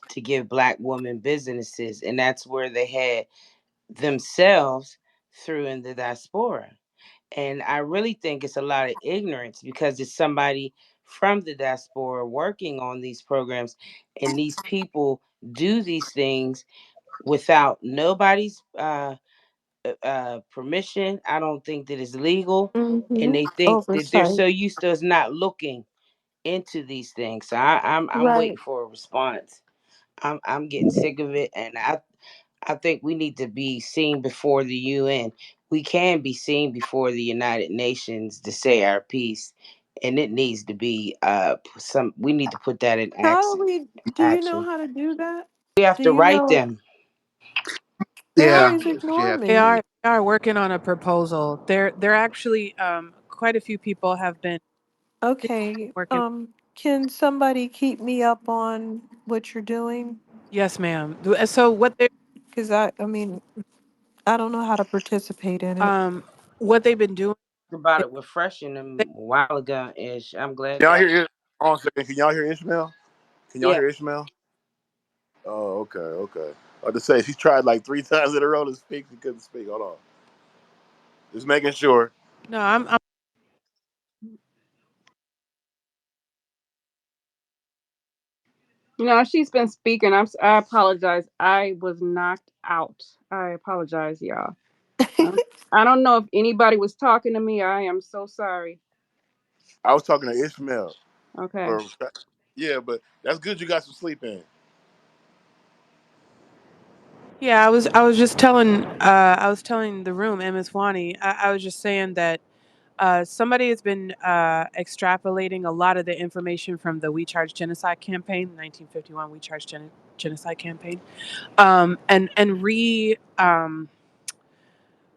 to give black women businesses, and that's where they had themselves through in the diaspora. And I really think it's a lot of ignorance because it's somebody from the diaspora working on these programs, and these people do these things without nobody's permission. I don't think that it's legal, and Mm-hmm. they think that they're Oversight. so used to us not looking into these things. So I'm waiting Right. for a response. I'm getting sick of it, and I think we need to be seen before the UN. We can be seen before the United Nations to say our piece, and it needs to be some. We need to put that in How do we, do you know action. how to do that? We have Do to you write know? them. They Yeah, always she ignore has They me. are to. they are working on a proposal. They're actually quite a few people have been Okay. working. Can somebody keep me up on what you're doing? Yes, ma'am. So Because I mean, I don't know how to participate in it. um what they've been doing About is it with Fresh in them a while ago ish. I'm glad Y'all y'all. hear? Hold on a second. Can y'all hear Ishmael? Can y'all Yeah. hear Ishmael? Oh, okay, okay. I to say she tried like 3 times in a row to speak. She couldn't speak. Hold on. Just making sure. no, I'm No, she's been speaking. I apologize. I was knocked out. I apologize, y'all. I don't know if anybody was talking to me. I am so sorry. I was talking to Ishmael. Okay. Or, yeah, but that's good. You got some sleep in. yeah, I was just telling I was telling the room, Ms. Wani, I was just saying that somebody has been extrapolating a lot of the information from the We Charge Genocide campaign, 1951 We Charge Genocide campaign, and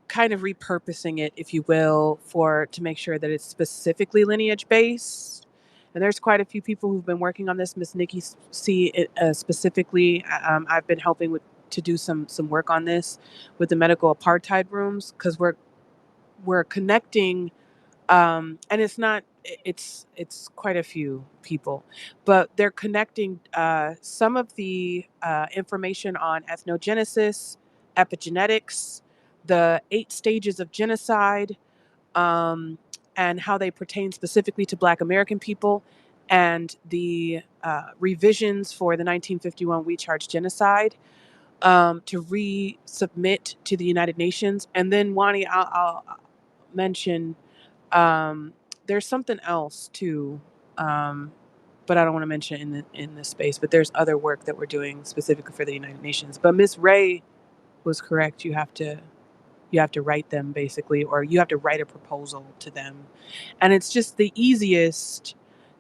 kind of repurposing it, if you will, for to make sure that it's specifically lineage based. And there's quite a few people who've been working on this. Miss Nikki C specifically, I've been helping with to do some work on this with the medical apartheid rooms because we're connecting, and it's not it's quite a few people, but they're connecting some of the information on ethnogenesis, epigenetics, the 8 stages of genocide, um, and how they pertain specifically to Black American people, and the revisions for the 1951 We Charge Genocide, to resubmit to the United Nations. And then, Wani, I'll mention there's something else too, but I don't want to mention it in this space. But there's other work that we're doing specifically for the United Nations. But Miss Ray was correct. You have to write them basically, or you have to write a proposal to them, and it's just the easiest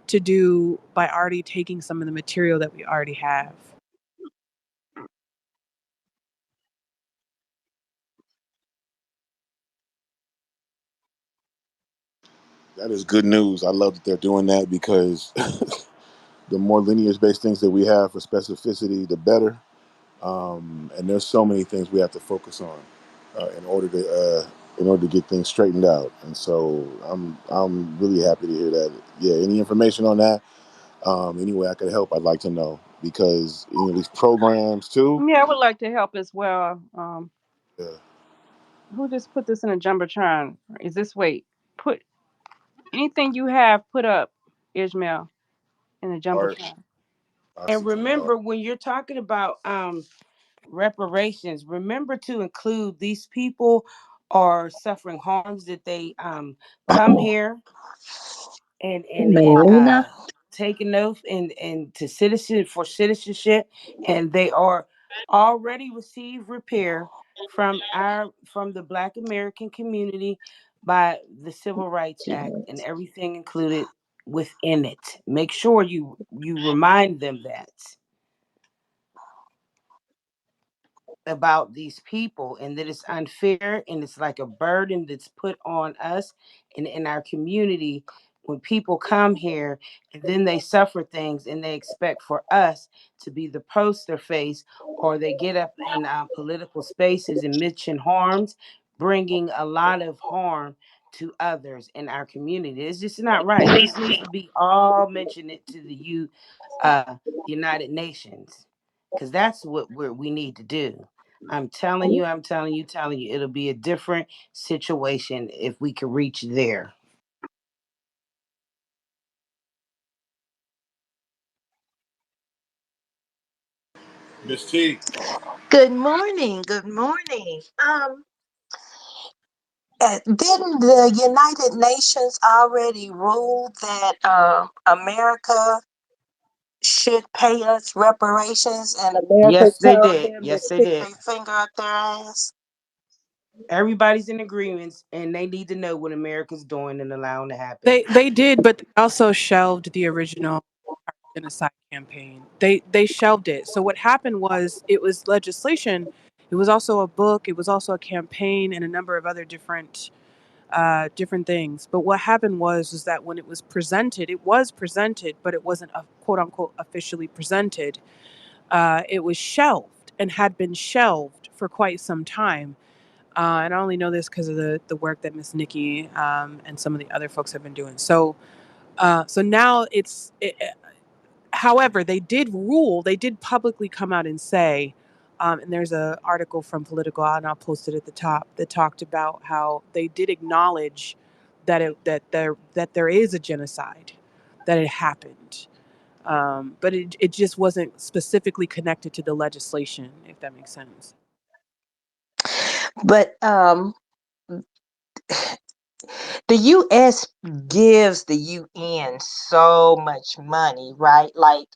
to do by already taking some of the material that we already have. That is good news. I love that they're doing that because the more lineage based things that we have for specificity, the better. And there's so many things we have to focus on in order to get things straightened out. And so I'm really happy to hear that. Yeah, any information on that, any way I could help, I'd like to know because these programs too. Yeah, I would like to help as well. Yeah, Who just put this in a jumbotron? Is this wait? Put anything you have put up, Ishmael, in a art. jumbotron. I And see some art. remember, when you're talking about reparations, remember to include these people are suffering harms that they come here and take an oath and to citizen for citizenship, and they are already receive repair from the Black American community by the Civil Rights Act and everything included within it. Make sure you remind them that. about these people, and that it's unfair and it's like a burden that's put on us and in our community when people come here and then they suffer things and they expect for us to be the poster face, or they get up in political spaces and mention harms, bringing a lot of harm to others in our community. It's just not right. This needs to be all mentioned it to the United Nations, because that's what we need to do. I'm telling you, telling you, it'll be a different situation if we can reach there. Miss T. Good morning. Good morning. Didn't the United Nations already rule that America should pay us reparations, and America Yes, they told did. them to Yes, they stick did. their finger up their ass? Everybody's in agreements, and they need to know what America's doing and allowing to happen. They did, but they also shelved the original genocide campaign. They shelved it. So what happened was, it was legislation. It was also a book. It was also a campaign and a number of other different things. But what happened was that when it was presented, but it wasn't a quote unquote officially presented. It was shelved and had been shelved for quite some time. And I only know this because of the work that Miss Nikki and some of the other folks have been doing. So now however, they did rule, they did publicly come out and say, and there's an article from Political, and I'll post it at the top, that talked about how they did acknowledge that there is a genocide, that it happened. But it just wasn't specifically connected to the legislation, if that makes sense. But the U.S. gives the UN so much money, right? Like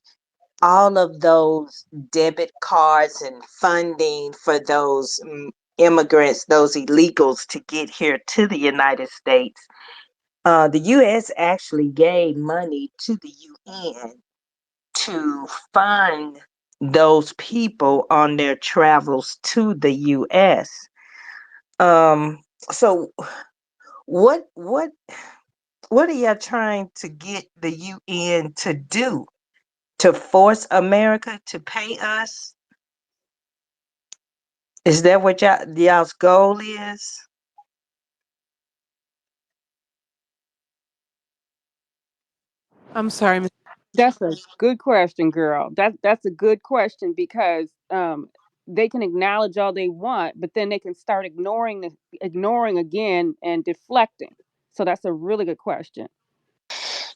all of those debit cards and funding for those immigrants, those illegals to get here to the United States. The U.S. actually gave money to the UN to fund those people on their travels to the U.S. Um, so what are y'all trying to get the UN to do? To force America to pay us? Is that what y'all's goal is? I'm sorry, Miss. That's a good question, girl. That's a good question because they can acknowledge all they want, but then they can start ignoring again and deflecting. So that's a really good question.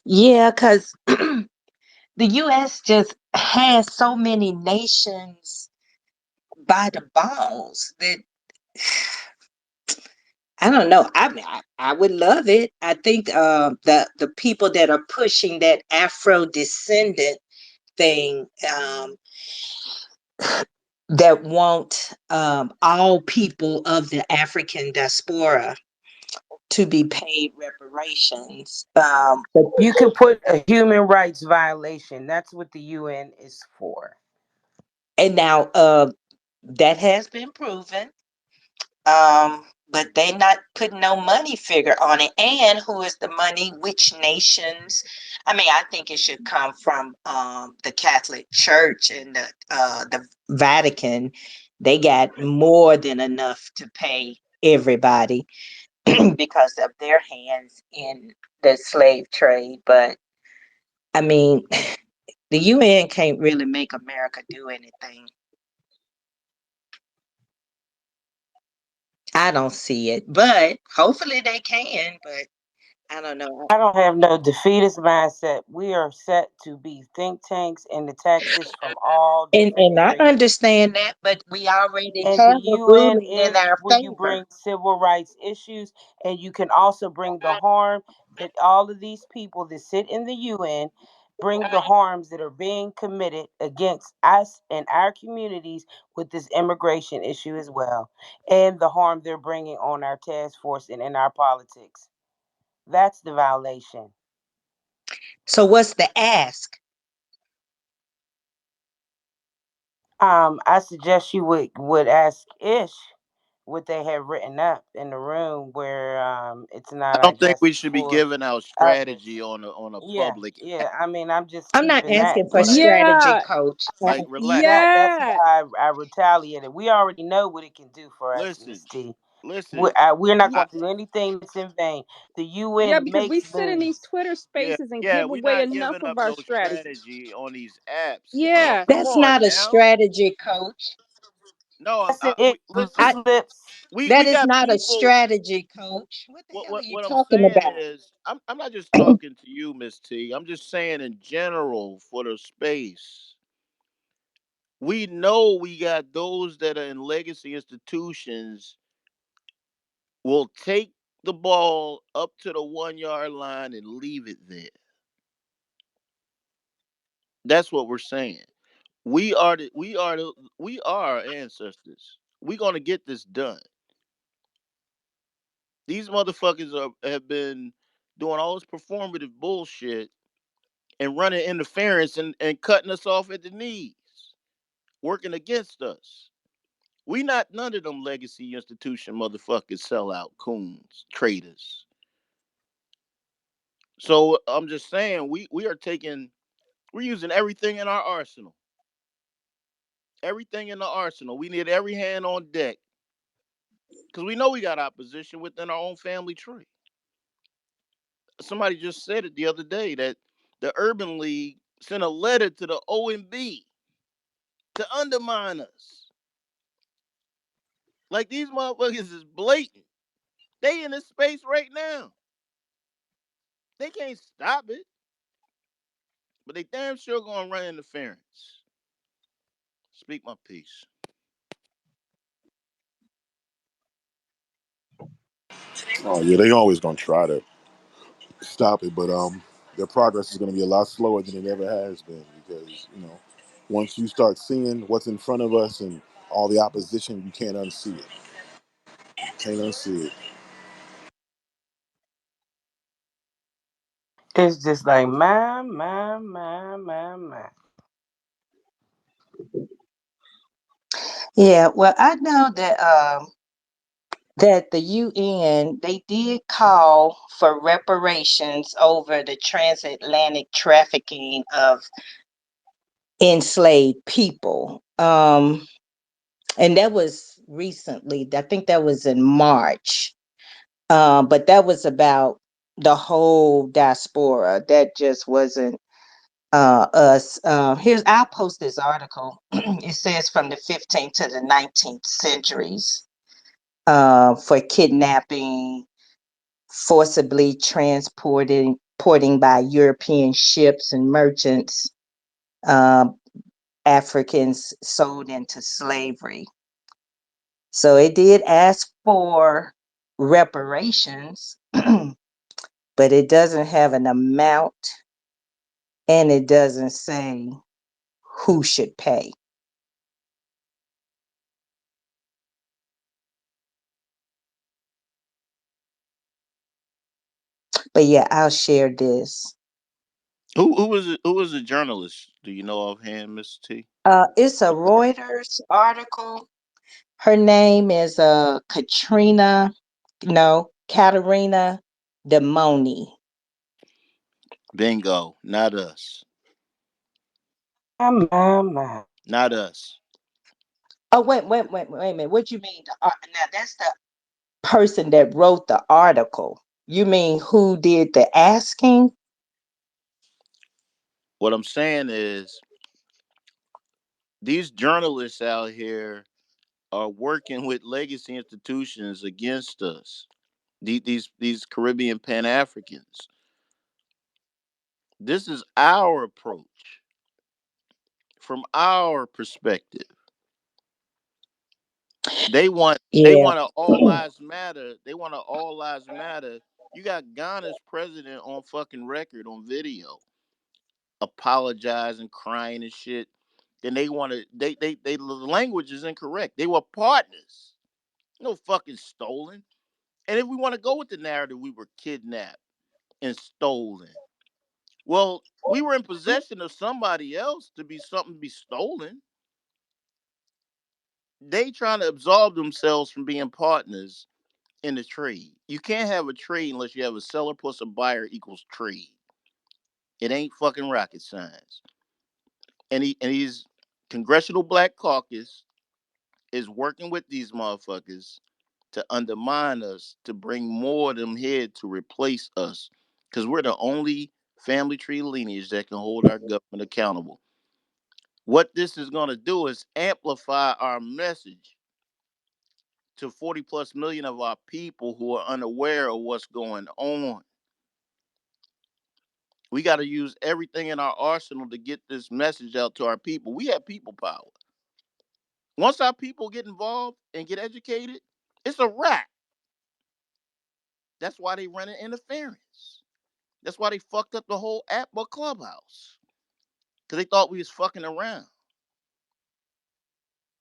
Yeah, because the US just has so many nations by the balls that I don't know. I would love it. I think the people that are pushing that Afro descendant thing, that want all people of the African diaspora to be paid reparations. You can put a human rights violation. That's what the UN is for. And now that has been proven. But they not putting no money figure on it. And who is the money? Which nations? I mean, I think it should come from the Catholic Church and the Vatican. They got more than enough to pay everybody because of their hands in the slave trade. But I mean, the UN can't really make America do anything. I don't see it, but hopefully they can. But I don't know. I don't have no defeatist mindset. We are set to be think tanks and attack this from all different And I areas. understand that, but we already And the have a UN ruling in is our where you favor. bring civil rights issues, and you can also bring the harm that all of these people that sit in the UN bring, the harms that are being committed against us and our communities with this immigration issue as well, and the harm they're bringing on our task force and in our politics. That's the violation. So what's the ask? I suggest you would ask Ish what they have written up in the room where it's I not, I don't think guess, we should be for giving out others. strategy on a Yeah, public app. yeah. I mean, I'm just I'm not keeping that, asking for but strategy, Yeah, coach. Like, relax. that's yeah, why I retaliated. We already know what it can do for us, Listen, Miss T. listen. We're not I going to do anything that's in vain. The yeah, UN because we makes sit in these moves. Twitter Yeah, spaces and yeah. give We're away not enough giving of up our no strategy. strategy on these apps. Yeah, Come That's on not a now. strategy, coach. No, That's it. listen. I Loose lips. that We is got not a people. strategy, coach. What the hell are you What I'm talking saying about? is, I'm not just talking to you, Miss T. I'm just saying in general for the space. We know we got those that are in legacy institutions will take the ball up to the 1 yard line and leave it there. That's what we're saying. We are our ancestors. We're gonna get this done. These motherfuckers have been doing all this performative bullshit and running interference and cutting us off at the knees, working against us. We not none of them legacy institution motherfuckers, sellout coons, traitors. So I'm just saying we're using everything in our arsenal. Everything in the arsenal. We need every hand on deck because we know we got opposition within our own family tree. Somebody just said it the other day that the Urban League sent a letter to the OMB to undermine us. Like these motherfuckers is blatant. They in this space right now. They can't stop it, but they damn sure gonna run interference. Speak my piece. Oh yeah, they always gonna try to stop it, but their progress is gonna be a lot slower than it ever has been because once you start seeing what's in front of us and all the opposition, you can't unsee it. Can't unsee it. It's just like my. Yeah, well, I know that the UN they did call for reparations over the transatlantic trafficking of enslaved people. And that was recently. I think that was in March. But that was about the whole diaspora. That just wasn't us. I'll post this article. It says from the 15th to the 19th centuries for kidnapping, forcibly porting by European ships and merchants, uh, Africans sold into slavery. So it did ask for reparations, but it doesn't have an amount and it doesn't say who should pay. But yeah, I'll share this. Who was the journalist? Do you know offhand, Miss T? It's a Reuters article. Her name is Katerina Demoni. Bingo. Not us. My. Not us. Oh, wait a minute. What you mean? Now that's the person that wrote the article. You mean who did the asking? What I'm saying is these journalists out here are working with legacy institutions against us. These Caribbean Pan Africans. This is our approach from our perspective. They Yeah. want to all lives matter. They want to all lives matter. You got Ghana's president on fucking record on video apologizing, crying and shit. Then they want to the language is incorrect. They were partners. No fucking stolen. And if we want to go with the narrative, we were kidnapped and stolen. Well, we were in possession of somebody else to be something to be stolen. They trying to absolve themselves from being partners in the trade. You can't have a trade unless you have a seller plus a buyer equals trade. It ain't fucking rocket science. And he's Congressional Black Caucus is working with these motherfuckers to undermine us, to bring more of them here to replace us. Because we're the only family tree lineage that can hold our government accountable. What this is going to do is amplify our message to 40 plus million of our people who are unaware of what's going on. We got to use everything in our arsenal to get this message out to our people. We have people power. Once our people get involved and get educated, it's a wrap. That's why they running interference. That's why they fucked up the whole app or Clubhouse. Because they thought we was fucking around.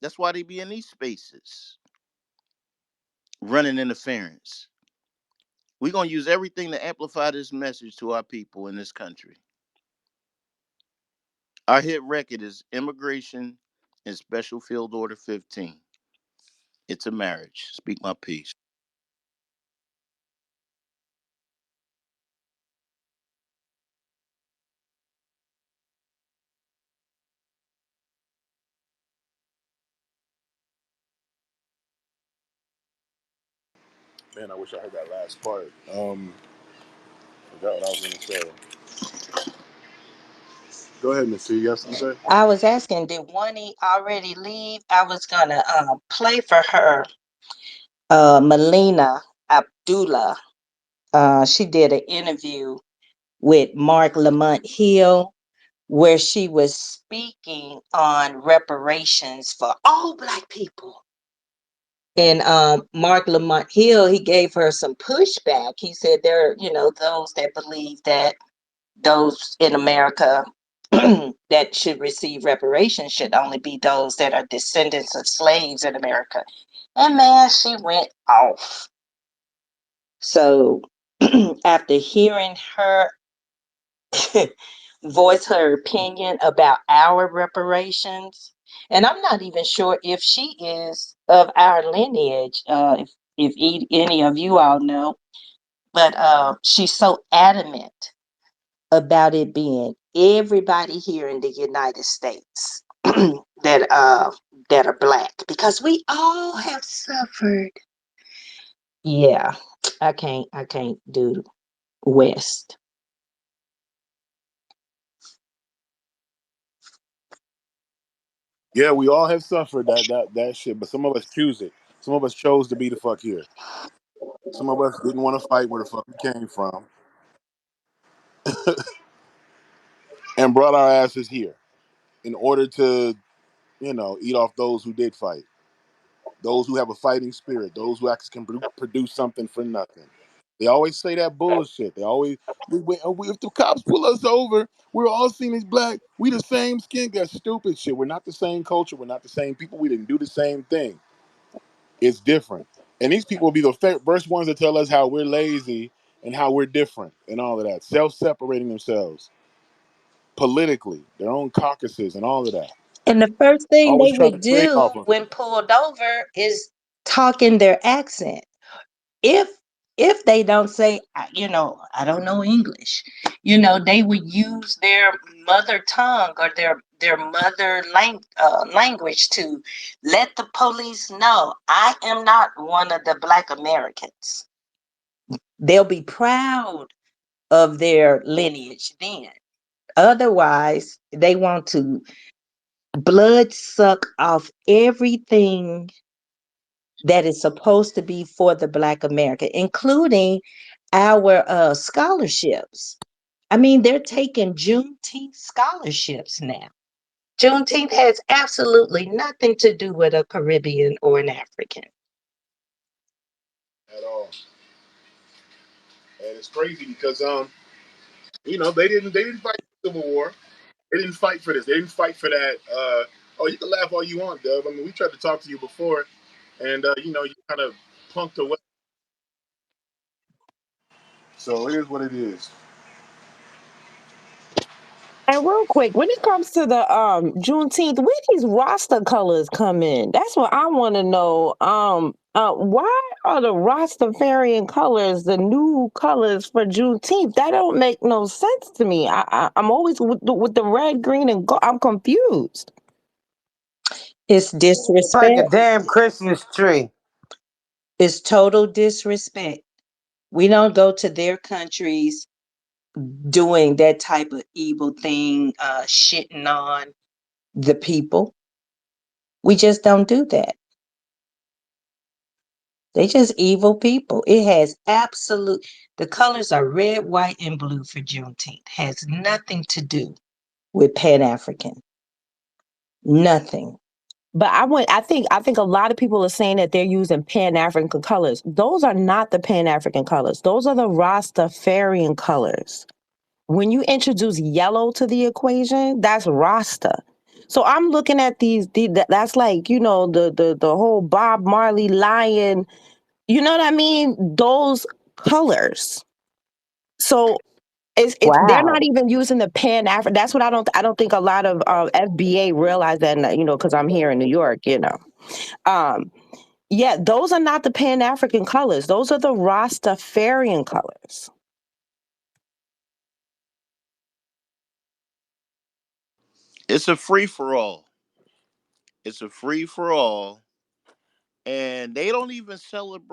That's why they be in these spaces running interference. We're going to use everything to amplify this message to our people in this country. Our hit record is Immigration and Special Field Order 15. It's a marriage. Speak my piece. Man, I wish I heard that last part. Forgot what I was gonna say. Go ahead, Miss C. You got something to say? I was asking, did Wani already leave? I was gonna play for her Melina Abdullah. She did an interview with Mark Lamont Hill where she was speaking on reparations for all Black people. And Mark Lamont Hill, he gave her some pushback. He said there are, those that believe that those in America that should receive reparations should only be those that are descendants of slaves in America. And man, she went off. So after hearing her voice her opinion about our reparations, and I'm not even sure if she is of our lineage, if any of you all know, but she's so adamant about it being everybody here in the United States that are Black, because we all have suffered. Yeah, I can't do West. Yeah, we all have suffered that shit, but some of us choose it. Some of us chose to be the fuck here. Some of us didn't want to fight where the fuck we came from and brought our asses here in order to, eat off those who did fight. Those who have a fighting spirit, those who actually can produce something for nothing. They always say that bullshit. They always, if the cops pull us over, we're all seen as Black. We the same skin. That's stupid shit. We're not the same culture. We're not the same people. We didn't do the same thing. It's different. And these people will be the first ones to tell us how we're lazy and how we're different and all of that. Self-separating themselves politically, their own caucuses and all of that. And the first thing Always they try to would trade do off of it. when pulled over is talk in their accent. If if they don't say, I don't know English, they would use their mother tongue or their mother language to let the police know I am not one of the Black Americans. They'll be proud of their lineage then. Otherwise, they want to blood suck off everything that is supposed to be for the Black America, including our scholarships. I mean, they're taking Juneteenth scholarships now. Juneteenth has absolutely nothing to do with a Caribbean or an African. At all. And it's crazy because they didn't fight the Civil War. They didn't fight for this. They didn't fight for that. Oh, you can laugh all you want, Dub. I mean, we tried to talk to you before, and you kind of punked away. So it is what it is. And real quick, when it comes to the Juneteenth, where these Rasta colors come in? That's what I want to know. Why are the Rastafarian colors the new colors for Juneteenth? That don't make no sense to me. I'm always with the red, green, and gold. I'm confused. It's It's like a disrespect. damn Christmas tree. It's total disrespect. We don't go to their countries doing that type of evil thing, shitting on the people. We just don't do that. They just evil people. It has the colors are red, white, and blue for Juneteenth. Has nothing to do with Pan African. Nothing. But I think a lot of people are saying that they're using Pan-African colors. Those are not the Pan-African colors. Those are the Rastafarian colors. When you introduce yellow to the equation, that's Rasta. So I'm looking at that's like, the whole Bob Marley lion, you know what I mean? Those colors. So it's they're not Wow. even using the Pan African. That's what I don't think a lot of FBA realize that, because I'm here in New York. Um, yeah, those are not the Pan African colors. Those are the Rastafarian colors. It's a free for all. It's a free for all, and they don't even celebrate